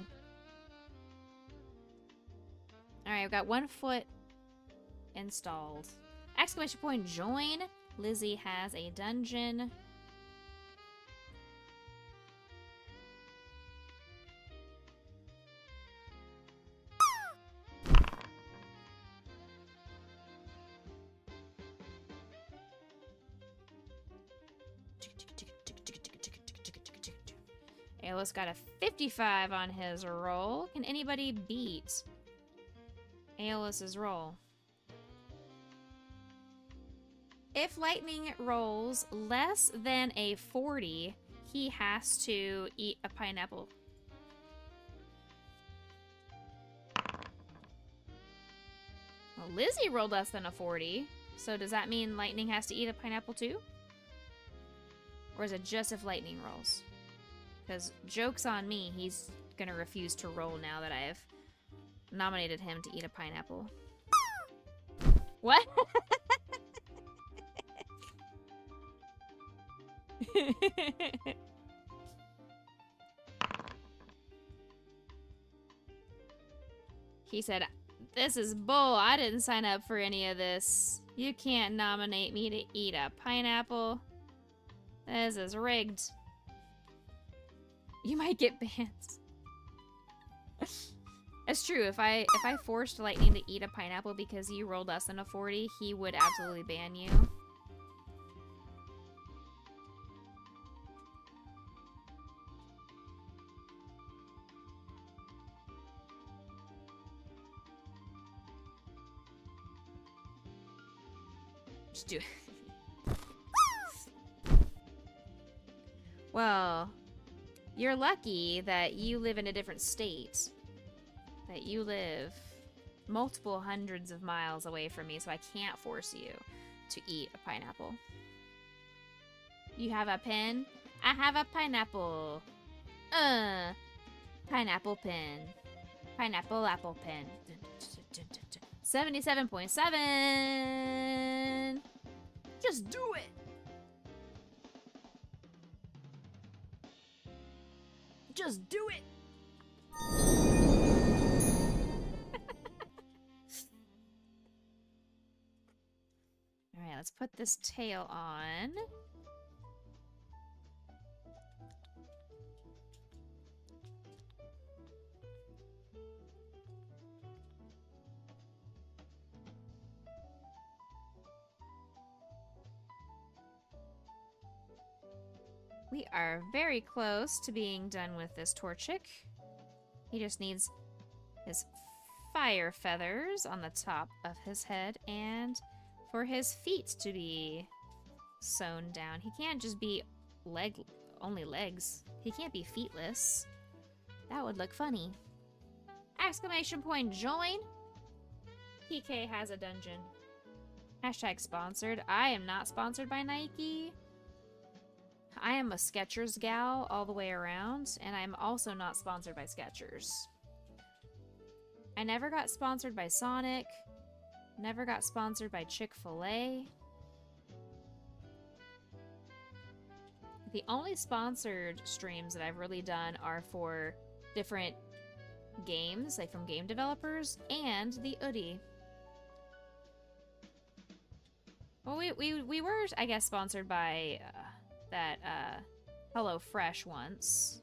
Alright, I've got 1 foot installed. Exclamation point join. Lizzie has a dungeon. Aeolus got a 55 on his roll. Can anybody beat Aeolus's roll? If Lightning rolls less than a 40, he has to eat a pineapple. Well, Lizzie rolled less than a 40, so does that mean Lightning has to eat a pineapple too? Or is it just if Lightning rolls? Because joke's on me, he's gonna refuse to roll now that I have nominated him to eat a pineapple. What? He said, "This is bull. I didn't sign up for any of this. You can't nominate me to eat a pineapple. This is rigged. You might get banned." It's true. If I forced Lightning to eat a pineapple because you rolled less than a 40, he would absolutely ban you. Just do it. Well, you're lucky that you live in a different state. That you live multiple hundreds of miles away from me, so I can't force you to eat a pineapple. You have a pen? I have a pineapple. Pineapple pen. Pineapple apple pen. 77.7. Just do it. Just do it. All right, let's put this tail on. We are very close to being done with this Torchic. He just needs his fire feathers on the top of his head and for his feet to be sewn down. He can't just be only legs. He can't be feetless. That would look funny. Exclamation point join. PK has a dungeon. Hashtag sponsored. I am not sponsored by Nike. I am a Skechers gal all the way around, and I'm also not sponsored by Skechers. I never got sponsored by Sonic. Never got sponsored by Chick-fil-A. The only sponsored streams that I've really done are for different games, like from game developers, and the Oodie. Well, we were, I guess, sponsored by that HelloFresh once.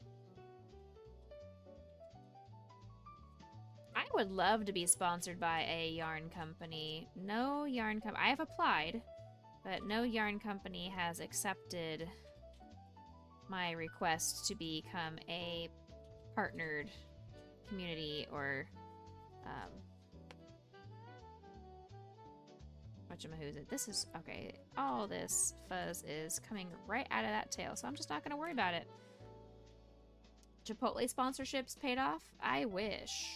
I would love to be sponsored by a yarn company. No yarn company. I have applied, but no yarn company has accepted my request to become a partnered community or whatchamahoo's. This is okay. All this fuzz is coming right out of that tail, so I'm just not gonna worry about it. Chipotle sponsorships paid off? I wish.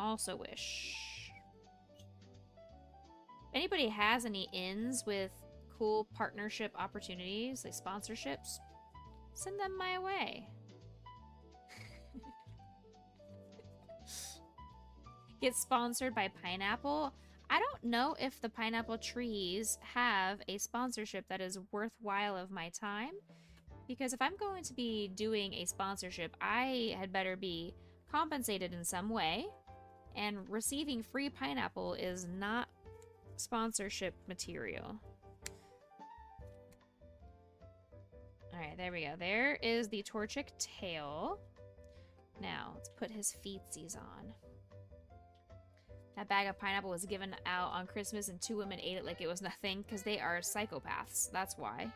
Also wish. If anybody has any ins with cool partnership opportunities, like sponsorships, send them my way. Get sponsored by Pineapple. I don't know if the pineapple trees have a sponsorship that is worthwhile of my time, because if I'm going to be doing a sponsorship, I had better be compensated in some way, and receiving free pineapple is not sponsorship material. Alright, there we go. There is the Torchic tail. Now, let's put his feetsies on. That bag of pineapple was given out on Christmas and 2 women ate it like it was nothing because they are psychopaths. That's why.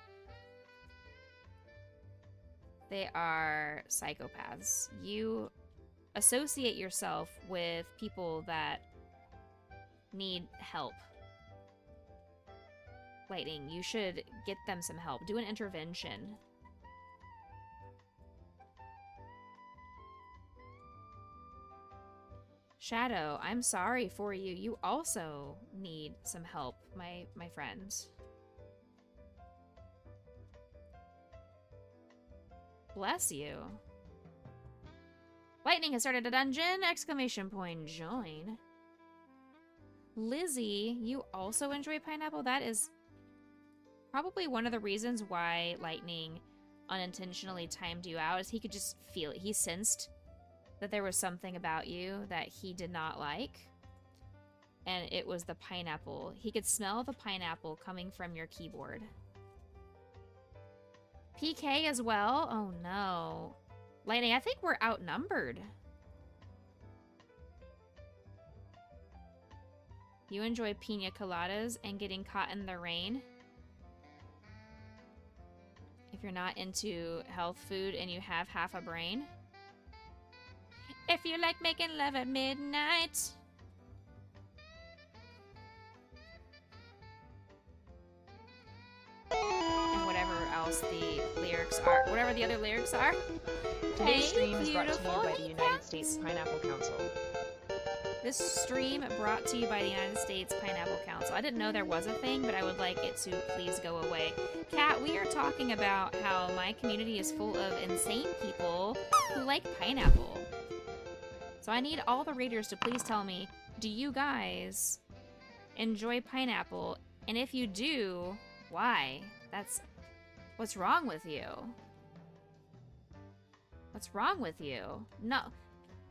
They are psychopaths. You associate yourself with people that need help. Lightning, you should get them some help. Do an intervention. Shadow, I'm sorry for you. You also need some help, my friend. Bless you. Lightning has started a dungeon! Exclamation point join. Lizzie, you also enjoy pineapple? That is probably one of the reasons why Lightning unintentionally timed you out, is he could just feel it. He sensed that there was something about you that he did not like, and it was the pineapple. He could smell the pineapple coming from your keyboard. PK as well? Oh no. Lightning, I think we're outnumbered. You enjoy pina coladas and getting caught in the rain? If you're not into health food and you have half a brain? If you like making love at midnight. And whatever else the lyrics are. Whatever the other lyrics are. Today's stream is brought to you by the United States Pineapple Council. This stream brought to you by the United States Pineapple Council. I didn't know there was a thing, but I would like it to please go away. Kat, we are talking about how my community is full of insane people who like pineapple. So I need all the readers to please tell me, do you guys enjoy pineapple? And if you do, why? What's wrong with you? What's wrong with you? No.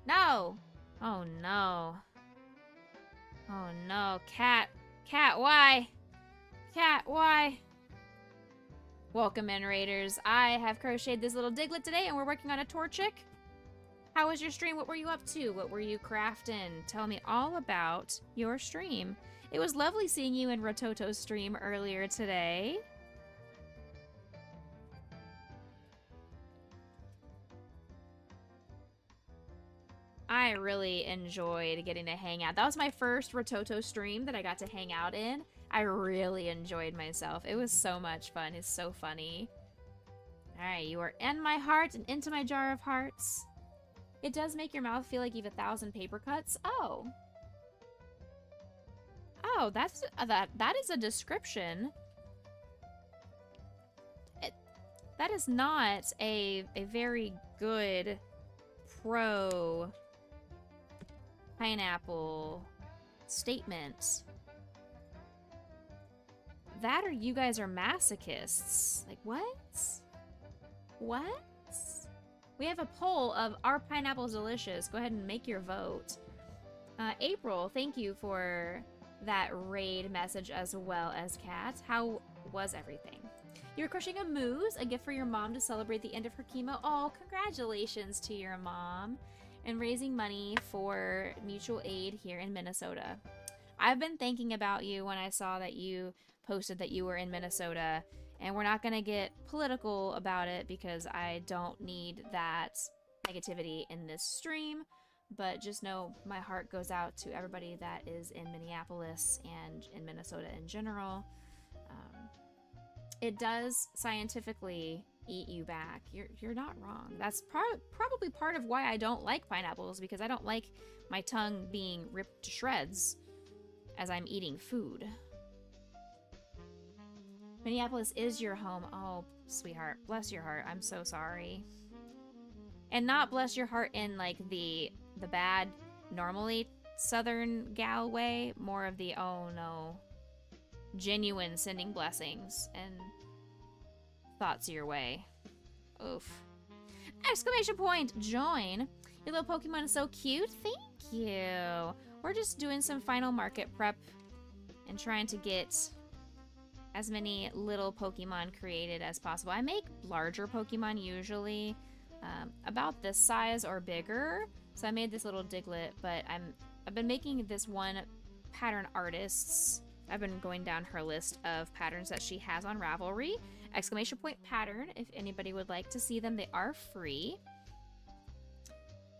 No! Oh no. Oh no. Cat, why? Cat, why? Welcome in, raiders. I have crocheted this little diglet today and we're working on a Torchic. How was your stream? What were you up to? What were you crafting? Tell me all about your stream. It was lovely seeing you in Rototo's stream earlier today. I really enjoyed getting to hang out. That was my first Rototo stream that I got to hang out in. I really enjoyed myself. It was so much fun. It's so funny. Alright, you are in my heart and into my jar of hearts. It does make your mouth feel like you have 1,000 paper cuts. Oh. Oh, that's that is a description. That is not a very good pro pineapple statement. That or you guys are masochists. Like, what? What? We have a poll of are pineapples delicious? Go ahead and make your vote. April, thank you for that raid message as well as Kat. How was everything? You're crocheting a mousse, a gift for your mom to celebrate the end of her chemo. Oh, congratulations to your mom. And raising money for mutual aid here in Minnesota. I've been thinking about you when I saw that you posted that you were in Minnesota, and we're not going to get political about it because I don't need that negativity in this stream, but just know my heart goes out to everybody that is in Minneapolis and in Minnesota in general. It does scientifically eat you back. You're not wrong. That's probably part of why I don't like pineapples, because I don't like my tongue being ripped to shreds as I'm eating food. Minneapolis is your home. Oh, sweetheart. Bless your heart. I'm so sorry. And not bless your heart in like the bad, normally Southern gal way. More of the, oh no, genuine sending blessings and thoughts your way. Oof. Exclamation point, join. Your little Pokemon is so cute. Thank you. We're just doing some final market prep and trying to get as many little Pokemon created as possible. I make larger Pokemon usually, about this size or bigger. So I made this little Diglett, but I've been making this one pattern artist's. I've been going down her list of patterns that she has on Ravelry. Exclamation point pattern, if anybody would like to see them, they are free.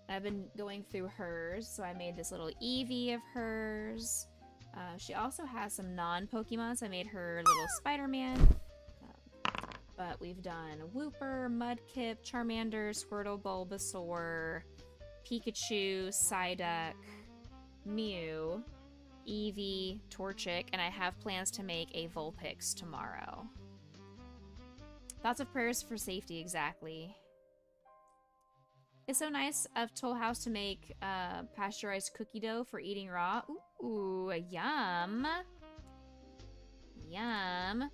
I've been going through hers, so I made this little Eevee of hers. She also has some non-Pokemon, so I made her little Spider-Man. But we've done Wooper, Mudkip, Charmander, Squirtle, Bulbasaur, Pikachu, Psyduck, Mew, Eevee, Torchic, and I have plans to make a Vulpix tomorrow. Thoughts of prayers for safety, exactly. It's so nice of Toll House to make pasteurized cookie dough for eating raw. Ooh, yum. Yum.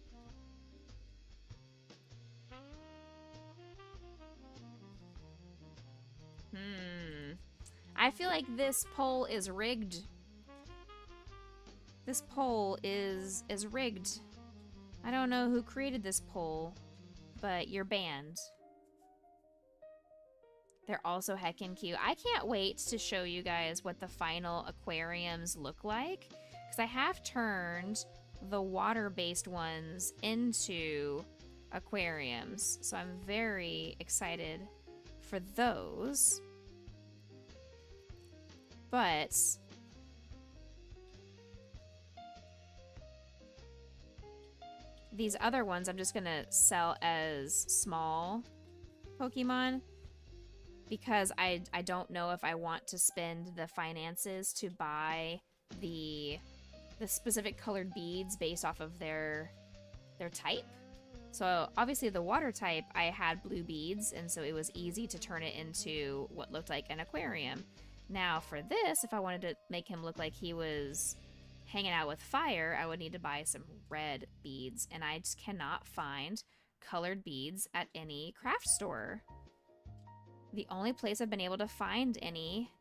I feel like this poll is rigged. This poll is rigged. I don't know who created this poll, but you're banned. They're also heckin' cute. I can't wait to show you guys what the final aquariums look like, because I have turned the water-based ones into aquariums, so I'm very excited for those. But these other ones I'm just gonna sell as small Pokemon, because I don't know if I want to spend the finances to buy the specific colored beads based off of their type. So obviously the water type, I had blue beads, and so it was easy to turn it into what looked like an aquarium. Now for this, if I wanted to make him look like he was hanging out with fire, I would need to buy some red beads, and I just cannot find colored beads at any craft store. The only place I've been able to find any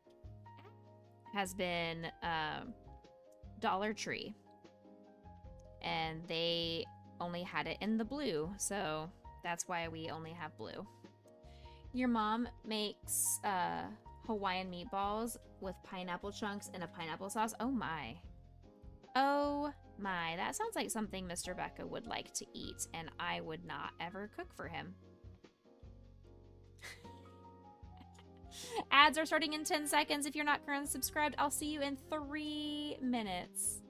has been Dollar Tree, and they only had it in the blue, so that's why we only have blue. Your mom makes Hawaiian meatballs with pineapple chunks and a pineapple sauce. Oh my. Oh my, that sounds like something Mr. Becca would like to eat, and I would not ever cook for him. Ads are starting in 10 seconds. If you're not currently subscribed, I'll see you in 3 minutes.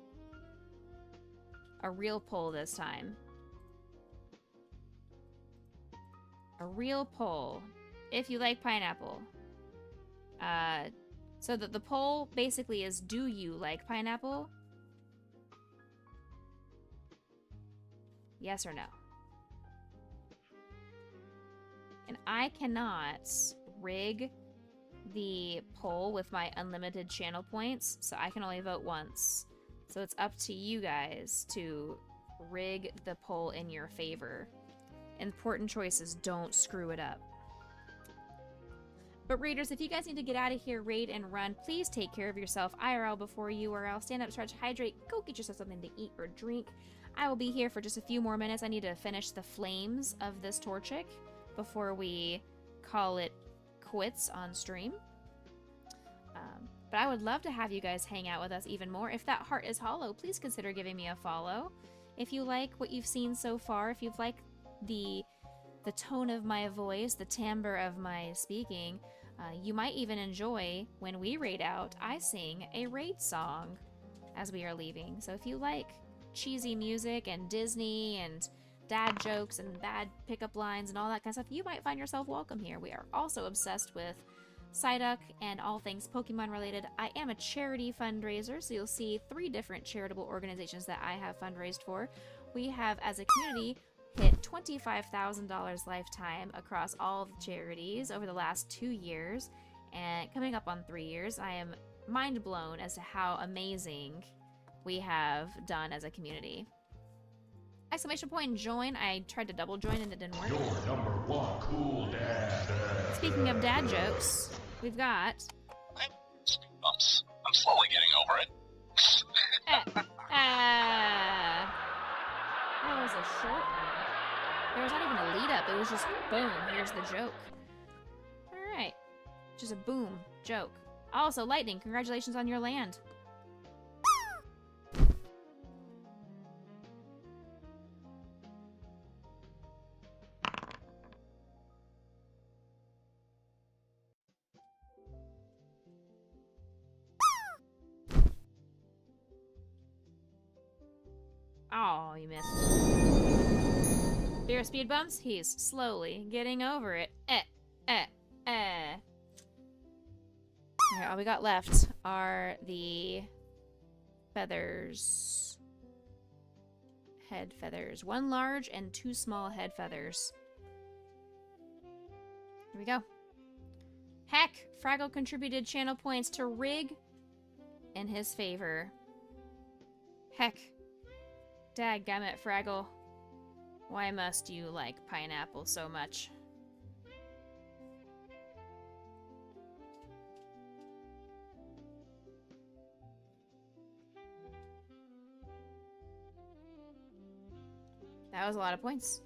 a real poll this time. A real poll. If you like pineapple. So the poll basically is, do you like pineapple? Yes or no? And I cannot rig the poll with my unlimited channel points, so I can only vote once. So it's up to you guys to rig the poll in your favor. Important choices, don't screw it up. But raiders, if you guys need to get out of here, raid and run, please take care of yourself IRL before URL. Stand up, stretch, hydrate, go get yourself something to eat or drink. I will be here for just a few more minutes. I need to finish the flames of this Torchic before we call it quits on stream. But I would love to have you guys hang out with us even more. If that heart is hollow, please consider giving me a follow. If you like what you've seen so far, if you've liked the tone of my voice, the timbre of my speaking, you might even enjoy when we raid out, I sing a raid song as we are leaving. So if you like cheesy music and Disney and dad jokes and bad pickup lines and all that kind of stuff, you might find yourself welcome here. We are also obsessed with Psyduck and all things Pokemon related. I am a charity fundraiser, so you'll see 3 different charitable organizations that I have fundraised for. We have, as a community, hit $25,000 lifetime across all of the charities over the last 2 years, and coming up on 3 years. I am mind blown as to how amazing we have done as a community. Exclamation point join. I tried to double join and it didn't work. You're number 1 cool dad. Speaking of dad jokes, we've got... I'm slowly getting over it. That was a short one. There was not even a lead up. It was just boom, here's the joke. Alright. Just a boom joke. Also, Lightning, congratulations on your land. Oh, you missed. Fear of speed bumps? He's slowly getting over it. Alright, all we got left are the feathers. Head feathers. 1 large and 2 small head feathers. Here we go. Heck! Fraggle contributed channel points to rig in his favor. Heck. Dadgummit, Fraggle. Why must you like pineapple so much? That was a lot of points.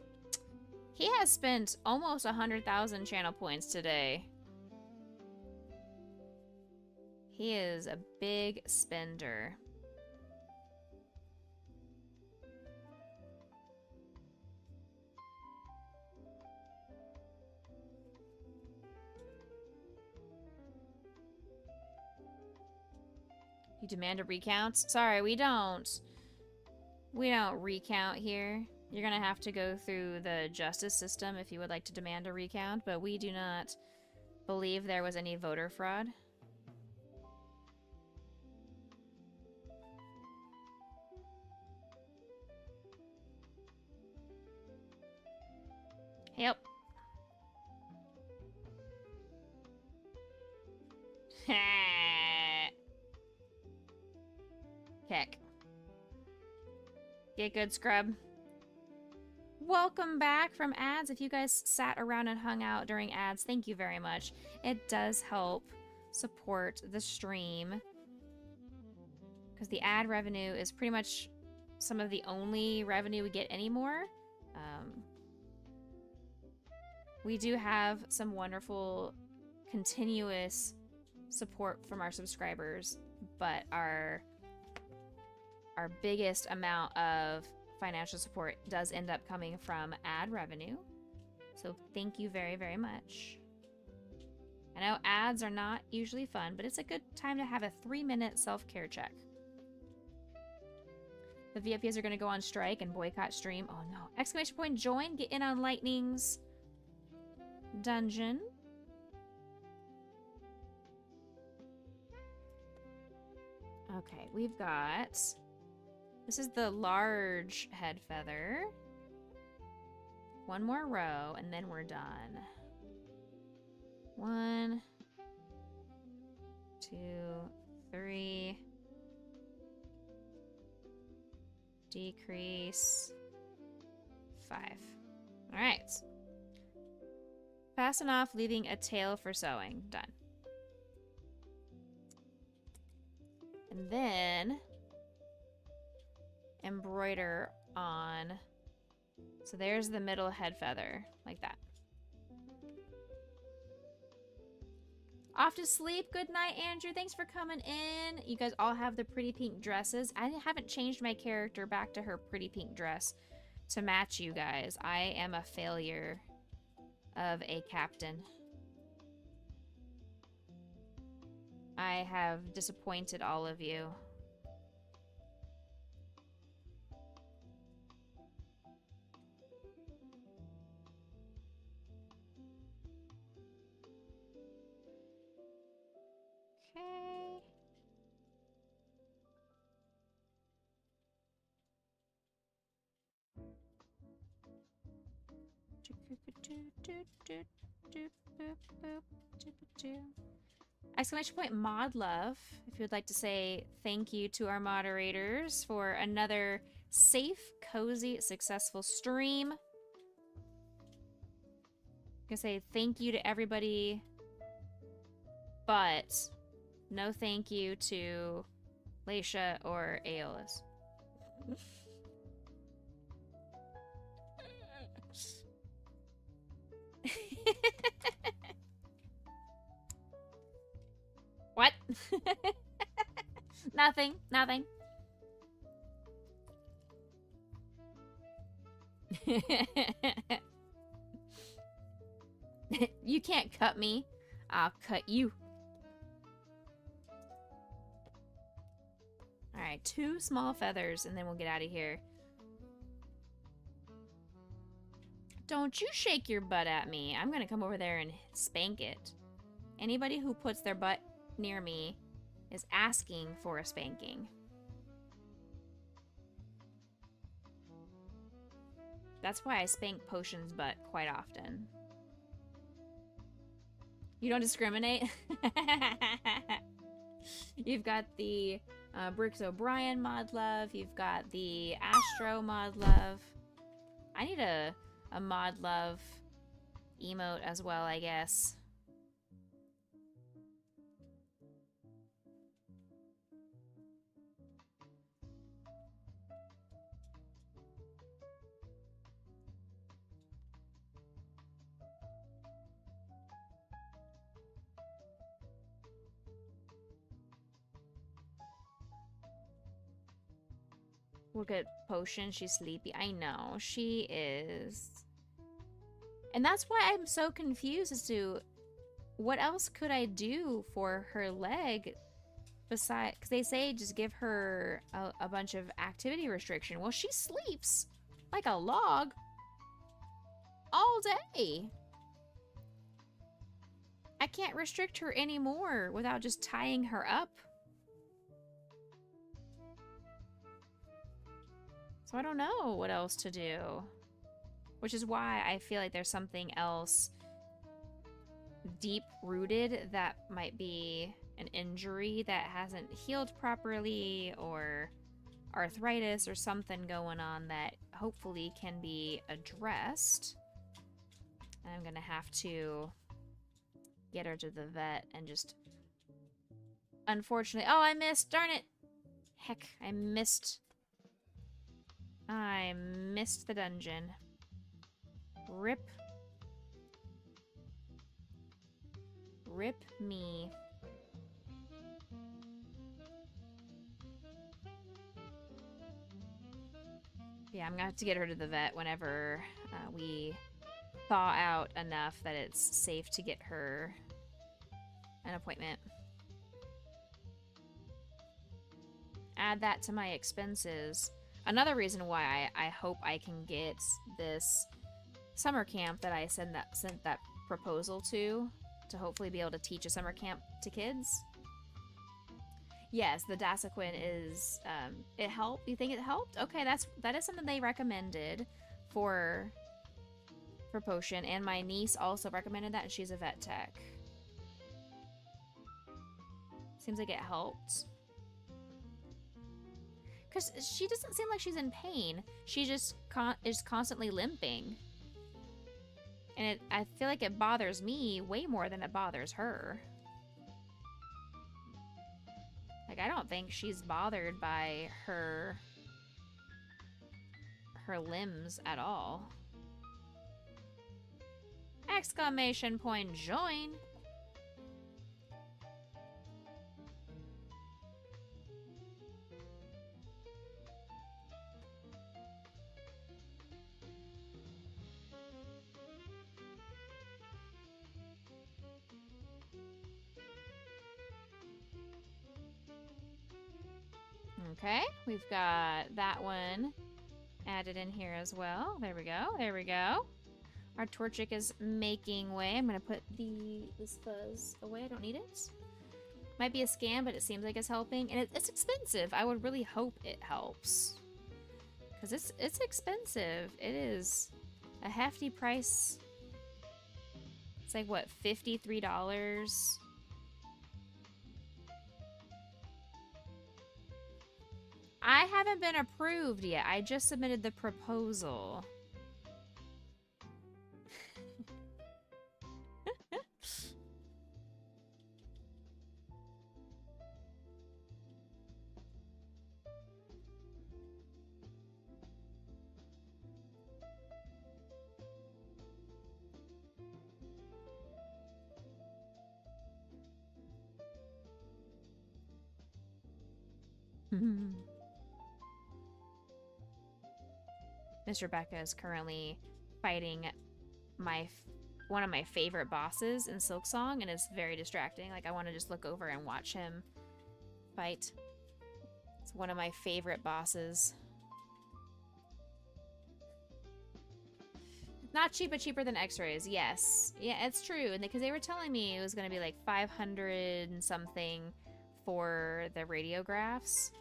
He has spent almost 100,000 channel points today. He is a big spender. You demand a recount? Sorry, we don't recount here. You're gonna have to go through the justice system if you would like to demand a recount, but we do not believe there was any voter fraud. Yep. Heck. Get good, scrub. Welcome back from ads. If you guys sat around and hung out during ads, thank you very much. It does help support the stream, because the ad revenue is pretty much some of the only revenue we get anymore. We do have some wonderful continuous support from our subscribers, but our biggest amount of financial support does end up coming from ad revenue. So thank you very, very much. I know ads are not usually fun, but it's a good time to have a 3-minute self-care check. The VIPs are going to go on strike and boycott stream. Oh no. Exclamation point join. Get in on Lightning's dungeon. Okay, we've got... This is the large head feather. One more row, and then we're done. 1, 2, 3. Decrease 5. All right. Fasten off, leaving a tail for sewing. Done. And then embroider on. So there's the middle head feather, like that. Off to sleep. Good night, Andrew. Thanks for coming in. You guys all have the pretty pink dresses. I haven't changed my character back to her pretty pink dress to match you guys. I am a failure of a captain. I have disappointed all of you. Exclamation point mod love if you would like to say thank you to our moderators for another safe, cozy, successful stream. I'm gonna say thank you to everybody, but no thank you to Leisha or Aeolus. What? Nothing. You can't cut me. I'll cut you. Alright, 2 small feathers and then we'll get out of here. Don't you shake your butt at me. I'm gonna come over there and spank it. Anybody who puts their butt near me is asking for a spanking. That's why I spank Potion's butt quite often. You don't discriminate? You've got the Brooks O'Brien mod love. You've got the Astro mod love. I need a mod love emote as well, I guess. Look at Potion, she's sleepy. I know, she is. And that's why I'm so confused as to what else could I do for her leg besides, because they say just give her a bunch of activity restriction. Well, she sleeps like a log all day. I can't restrict her anymore without just tying her up. So I don't know what else to do. Which is why I feel like there's something else deep-rooted that might be an injury that hasn't healed properly, or arthritis or something going on that hopefully can be addressed. I'm gonna have to get her to the vet and just... Unfortunately... Oh, I missed! Darn it! Heck, I missed the dungeon. Rip. Rip me. Yeah, I'm gonna have to get her to the vet whenever we thaw out enough that it's safe to get her an appointment. Add that to my expenses. another reason why I hope I can get this summer camp that I sent that proposal to hopefully be able to teach a summer camp to kids. Yes, the Dasequin is, it helped? You think it helped? Okay, that is something they recommended for Potion, and my niece also recommended that, and she's a vet tech. Seems like it helped. Because she doesn't seem like she's in pain. She just is constantly limping. And I feel like it bothers me way more than it bothers her. Like, I don't think she's bothered by her limbs at all. Exclamation point join. Okay, we've got that one added in here as well. There we go. There we go. Our Torchic is making way. I'm gonna put this fuzz away. I don't need it. Might be a scam, but it seems like it's helping, and it's expensive. I would really hope it helps, because it's expensive. It is a hefty price. It's like what, $53? I haven't been approved yet. I just submitted the proposal. Mr. Becca is currently fighting one of my favorite bosses in Silksong, and it's very distracting. Like, I want to just look over and watch him fight. It's one of my favorite bosses. Not cheap, but cheaper than X-rays. Yes. Yeah, it's true. And because they were telling me it was going to be like 500 and something for the radiographs.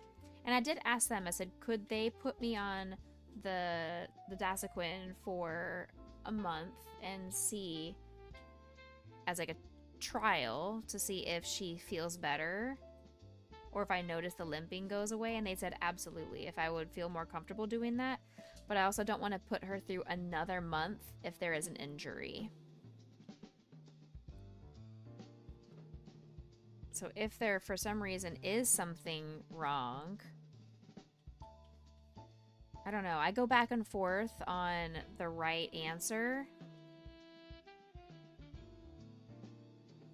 And I did ask them, I said, could they put me on the Dasequin for a month and see, as like a trial, to see if she feels better or if I notice the limping goes away. And they said absolutely, if I would feel more comfortable doing that. But I also don't want to put her through another month if there is an injury. So if there for some reason is something wrong, I don't know. I go back and forth on the right answer.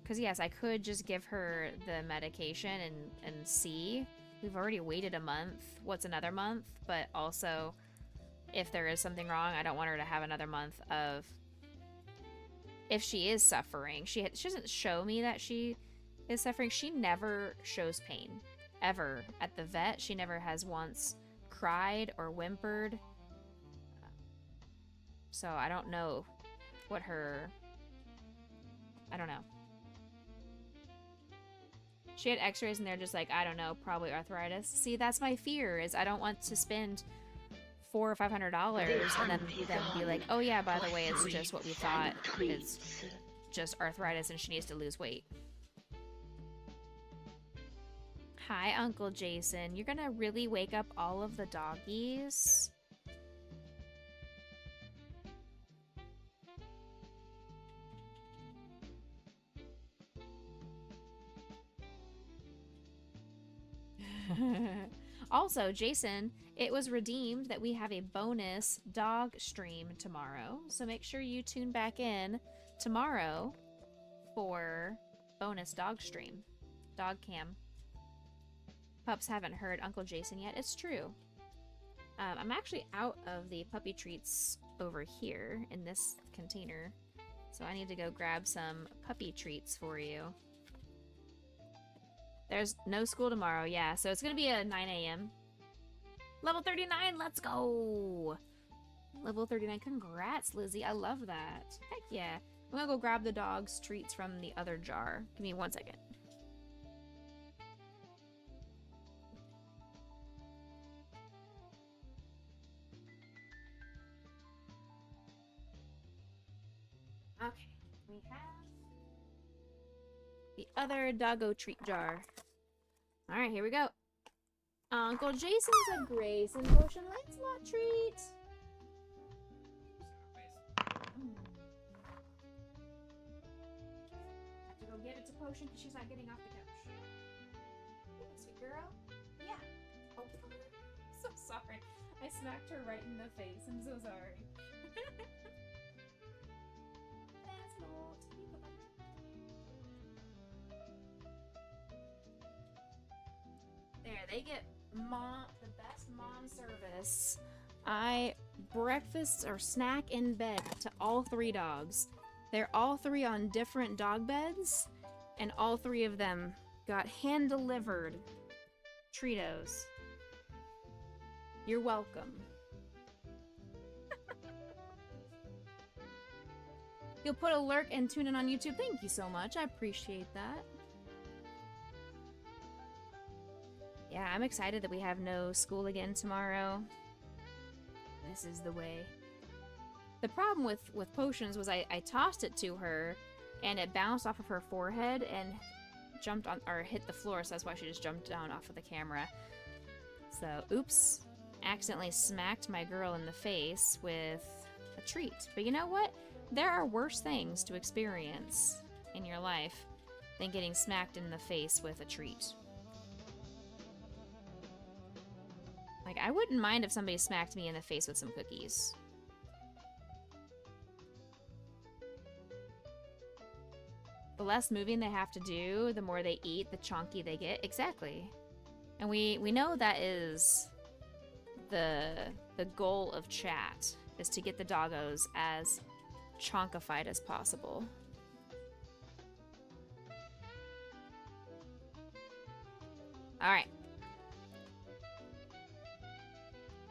Because yes, I could just give her the medication and see. We've already waited a month. What's another month? But also, if there is something wrong, I don't want her to have another month of... If she is suffering. She doesn't show me that she is suffering. She never shows pain. Ever. At the vet, she never has once cried or whimpered. So I don't know what her... I don't know. She had x-rays and they're just like, I don't know, probably arthritis. See, that's my fear, is I don't want to spend $400 or $500 and then be like, oh yeah, by the way, it's just what we thought. It's just arthritis and she needs to lose weight. Hi, Uncle Jason. You're gonna really wake up all of the doggies? Also, Jason, it was redeemed that we have a bonus dog stream tomorrow. So make sure you tune back in tomorrow for bonus dog stream. Dog cam. Pups haven't heard Uncle Jason yet. It's true. I'm actually out of the puppy treats over here in this container. So I need to go grab some puppy treats for you. There's no school tomorrow, yeah. So it's going to be a 9 a.m. Level 39, let's go! Level 39, congrats, Lizzie. I love that. Heck yeah. I'm gonna go grab the dog's treats from the other jar. Give me 1 second. Okay, we have the other doggo treat jar. Alright, here we go. Uncle Jason's a Grace and Potion Lancelot treat. Have to go get it to Potion because she's not getting off the couch. Sweet girl? Yeah. Oh, so sorry. I smacked her right in the face. I'm so sorry. There, they get the best mom service. Breakfast or snack in bed to all 3 dogs. They're all 3 on different dog beds, and all 3 of them got hand-delivered Treatos. You're welcome. You'll put a lurk and tune in on YouTube. Thank you so much. I appreciate that. Yeah, I'm excited that we have no school again tomorrow. This is the way. The problem with Potions was I tossed it to her, and it bounced off of her forehead and jumped on, or hit the floor, so that's why she just jumped down off of the camera. So, oops. Accidentally smacked my girl in the face with a treat. But you know what? There are worse things to experience in your life than getting smacked in the face with a treat. Like, I wouldn't mind if somebody smacked me in the face with some cookies. The less moving they have to do, the more they eat, the chonky they get. Exactly. And we know that is the goal of chat, is to get the doggos as chonkified as possible. Alright.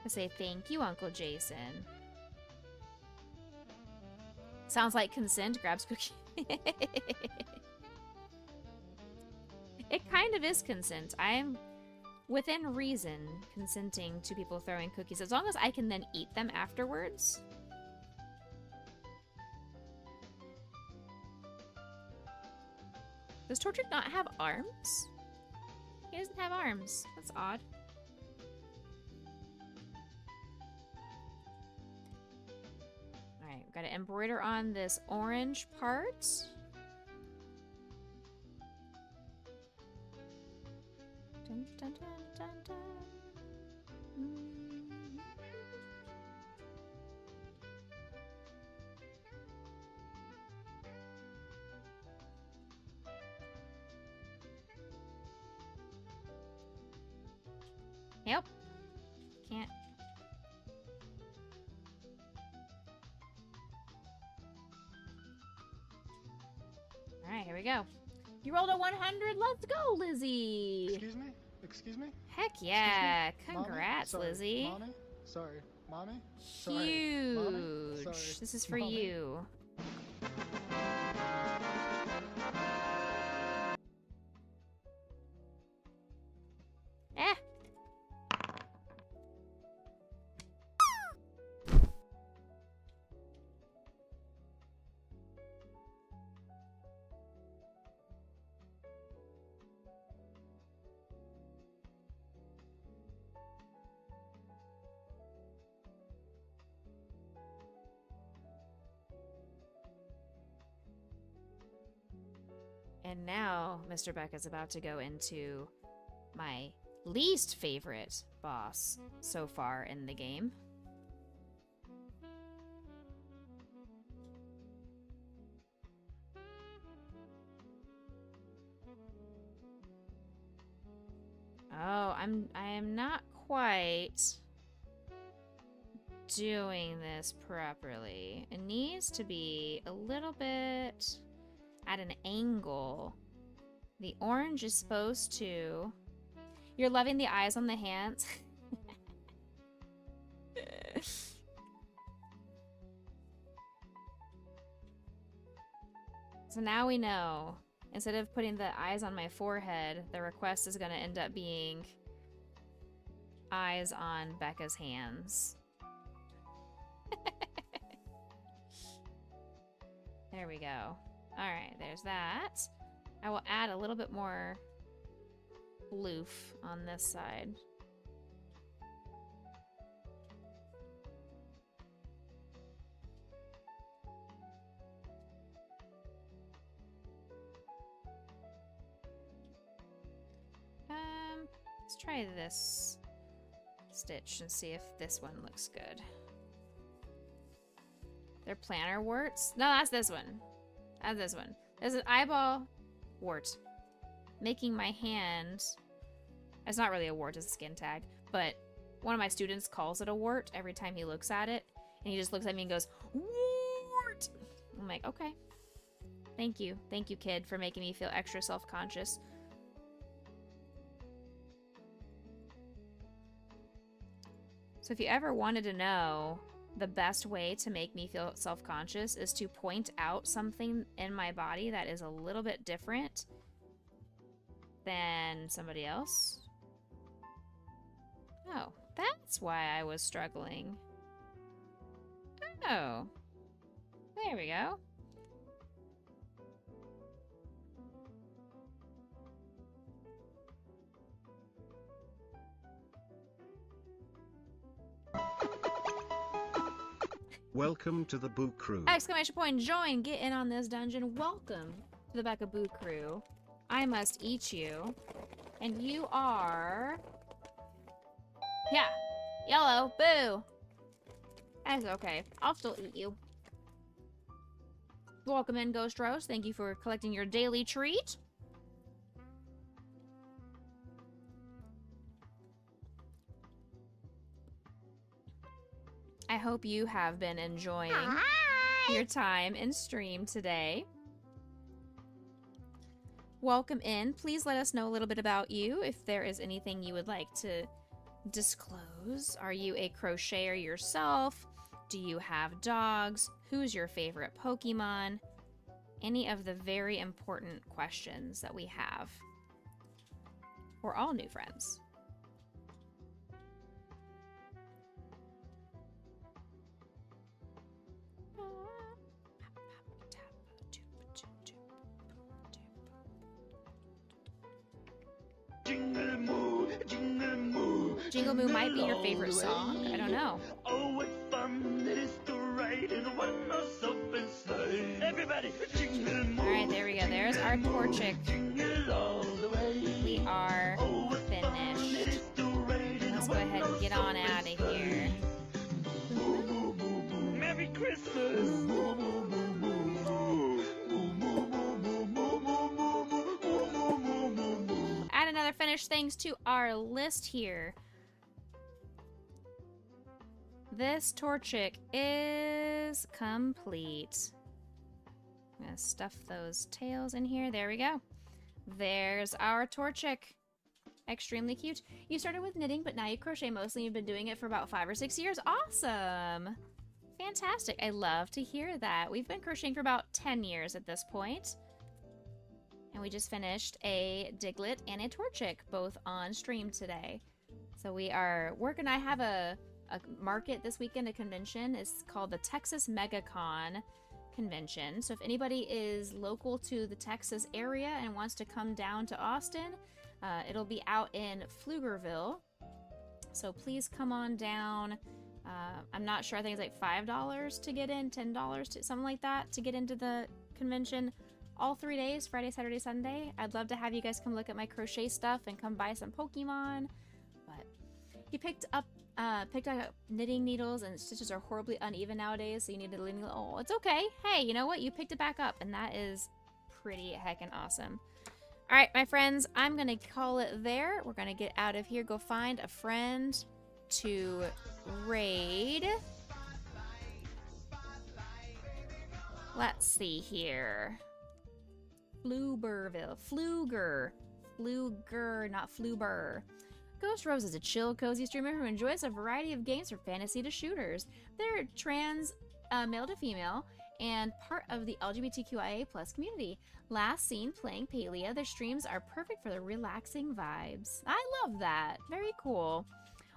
I say thank you, Uncle Jason. Sounds like consent. Grabs cookie. It kind of is consent. I am, within reason, consenting to people throwing cookies, as long as I can then eat them afterwards. Does Tortured not have arms? He doesn't have arms. That's odd. Alright, we've got to embroider on this orange part. Dun, dun, dun, dun, dun. Yep. Can't. Alright, here we go. You rolled a 100. Let's go, Lizzie. Excuse me? Excuse me? Heck yeah. Excuse me? Congrats, Mommy? Lizzie. Mommy? Sorry. Mommy? Huge. Sorry. Mommy? Sorry. This is for Mommy? you. Eh. And now, Mr. Beck is about to go into my least favorite boss so far in the game. Oh, I am not quite doing this properly. It needs to be a little bit at an angle. The orange is supposed to... You're loving the eyes on the hands? So now we know. Instead of putting the eyes on my forehead, the request is going to end up being eyes on Becca's hands. There we go. Alright, there's that. I will add a little bit more loof on this side. Let's try this stitch and see if this one looks good. They're plantar warts? No, that's this one. That's this one. There's an eyeball wart. Making my hand... It's not really a wart, it's a skin tag. But one of my students calls it a wart every time he looks at it. And he just looks at me and goes, wart! I'm like, okay. Thank you. Thank you, kid, for making me feel extra self-conscious. So if you ever wanted to know the best way to make me feel self-conscious is to point out something in my body that is a little bit different than somebody else. Oh, that's why I was struggling. Oh, there we go. Welcome to the Boo Crew. Exclamation point, join, get in on this dungeon. Welcome to the Becca Boo Crew. I must eat you. And you are... Yeah, yellow, boo. That's okay, I'll still eat you. Welcome in, Ghost Roast. Thank you for collecting your daily treat. I hope you have been enjoying your time in stream today. Welcome in. Please let us know a little bit about you if there is anything you would like to disclose. Are you a crocheter yourself? Do you have dogs? Who's your favorite Pokemon? Any of the very important questions that we have. We're all new friends. Jingle moo, jingle moo. Jingle Moo might be your favorite song. I don't know. Oh, what fun it is to ride in one horse open sleigh. Everybody, jingle moo. Alright, there we go. There's our Torchic. Jingle all the way. We are finished. Let's go ahead and get on out of here. Merry Christmas. Add another finished things to our list here. This Torchic is complete. I'm gonna stuff those tails in here. There we go. There's our Torchic. Extremely cute. You started with knitting, but now you crochet mostly. You've been doing it for about 5 or 6 years. Awesome. Fantastic. I love to hear that. We've been crocheting for about 10 years at this point. And we just finished a Diglett and a Torchic, both on stream today. So we are working. I have a market this weekend, a convention. It's called the Texas MegaCon Convention. So if anybody is local to the Texas area and wants to come down to Austin, it'll be out in Pflugerville. So please come on down. I'm not sure. I think it's like $5 to get in, $10 to something like that to get into the convention. All 3 days, Friday, Saturday, Sunday. I'd love to have you guys come look at my crochet stuff and come buy some Pokemon. But you picked up knitting needles, and stitches are horribly uneven nowadays, so you need to leave. Oh, it's okay. Hey, you know what? You picked it back up, and that is pretty heckin' awesome. All right, my friends, I'm gonna call it there. We're gonna get out of here. Go find a friend to raid. Let's see here. Flugerville. Fluger, not Fluber. Ghost Rose is a chill, cozy streamer who enjoys a variety of games from fantasy to shooters. They're trans, male to female, and part of the LGBTQIA+ community. Last seen playing Palia, their streams are perfect for the relaxing vibes. I love that. Very cool.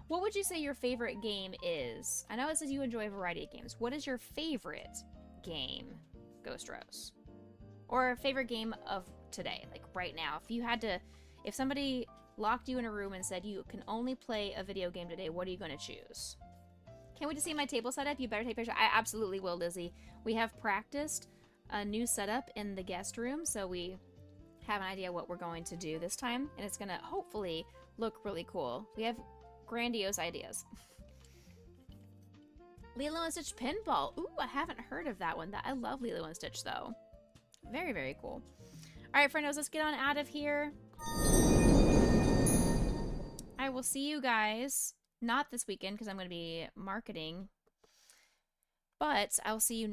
What would you say your favorite game is? I know it says you enjoy a variety of games. What is your favorite game, Ghost Rose? Or favorite game of today, like right now? If you had to, if somebody locked you in a room and said you can only play a video game today, what are you going to choose? Can't wait to see my table setup. You better take pictures. I absolutely will, Lizzie. We have practiced a new setup in the guest room, so we have an idea what we're going to do this time, and it's going to hopefully look really cool. We have grandiose ideas. Lilo and Stitch Pinball. Ooh, I haven't heard of that one. I love Lilo and Stitch, though. Very, very cool. All right, friendos, let's get on out of here. I will see you guys, not this weekend because I'm going to be marketing, but I'll see you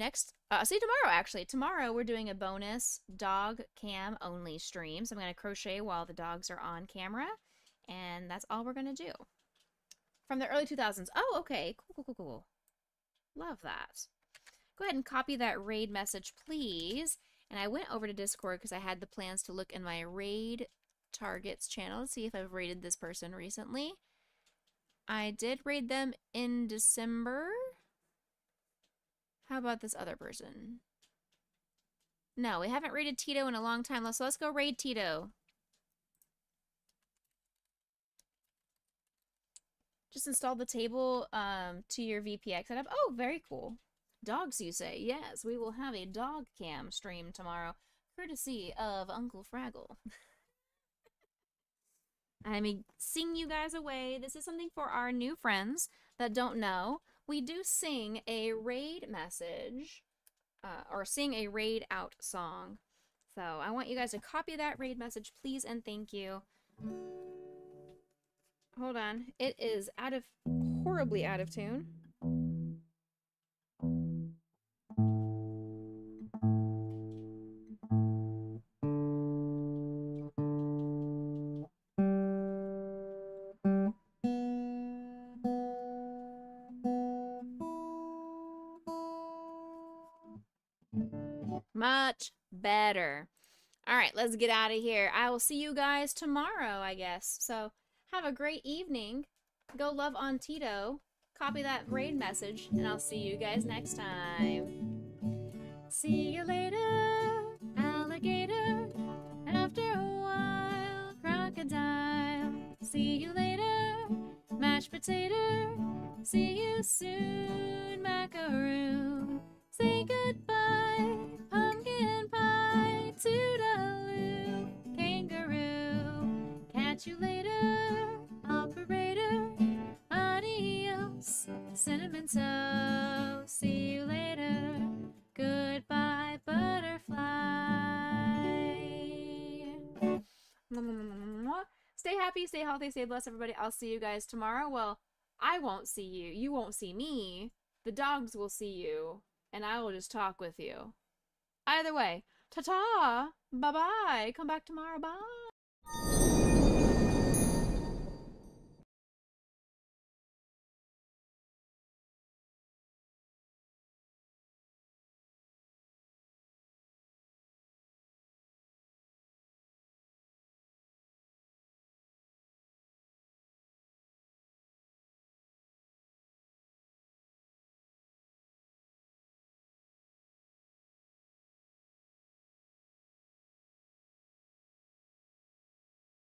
I'll see you tomorrow, actually. Tomorrow we're doing a bonus dog cam only stream. So I'm going to crochet while the dogs are on camera, and that's all we're going to do. From the early 2000s. Oh, okay. Cool. Love that. Go ahead and copy that raid message, please. And I went over to Discord because I had the plans to look in my raid targets channel to see if I've raided this person recently. I did raid them in December. How about this other person? No, we haven't raided Tito in a long time, so let's go raid Tito. Just install the table to your VPX setup. Oh, very cool. Dogs, you say? Yes, we will have a dog cam stream tomorrow, courtesy of Uncle Fraggle. I may sing you guys away. This is something for our new friends that don't know. We do sing a raid message, or sing a raid out song. So I want you guys to copy that raid message, please and thank you. Hold on. It is horribly out of tune. Much better. All right, let's get out of here. I will see you guys tomorrow, I guess. So have a great evening. Go love on Tito. Copy that raid message, and I'll see you guys next time. See you later, alligator. After a while, crocodile. See you later, mashed potato. See you soon, macaroon. Say goodbye, pumpkin pie, toodaloo, kangaroo. Catch you later, operator, adios, cinnamon toast. See you later, goodbye, butterfly. Stay happy, stay healthy, stay blessed, everybody. I'll see you guys tomorrow. Well, I won't see you. You won't see me. The dogs will see you. And I will just talk with you. Either way, ta-ta, bye-bye, come back tomorrow, bye.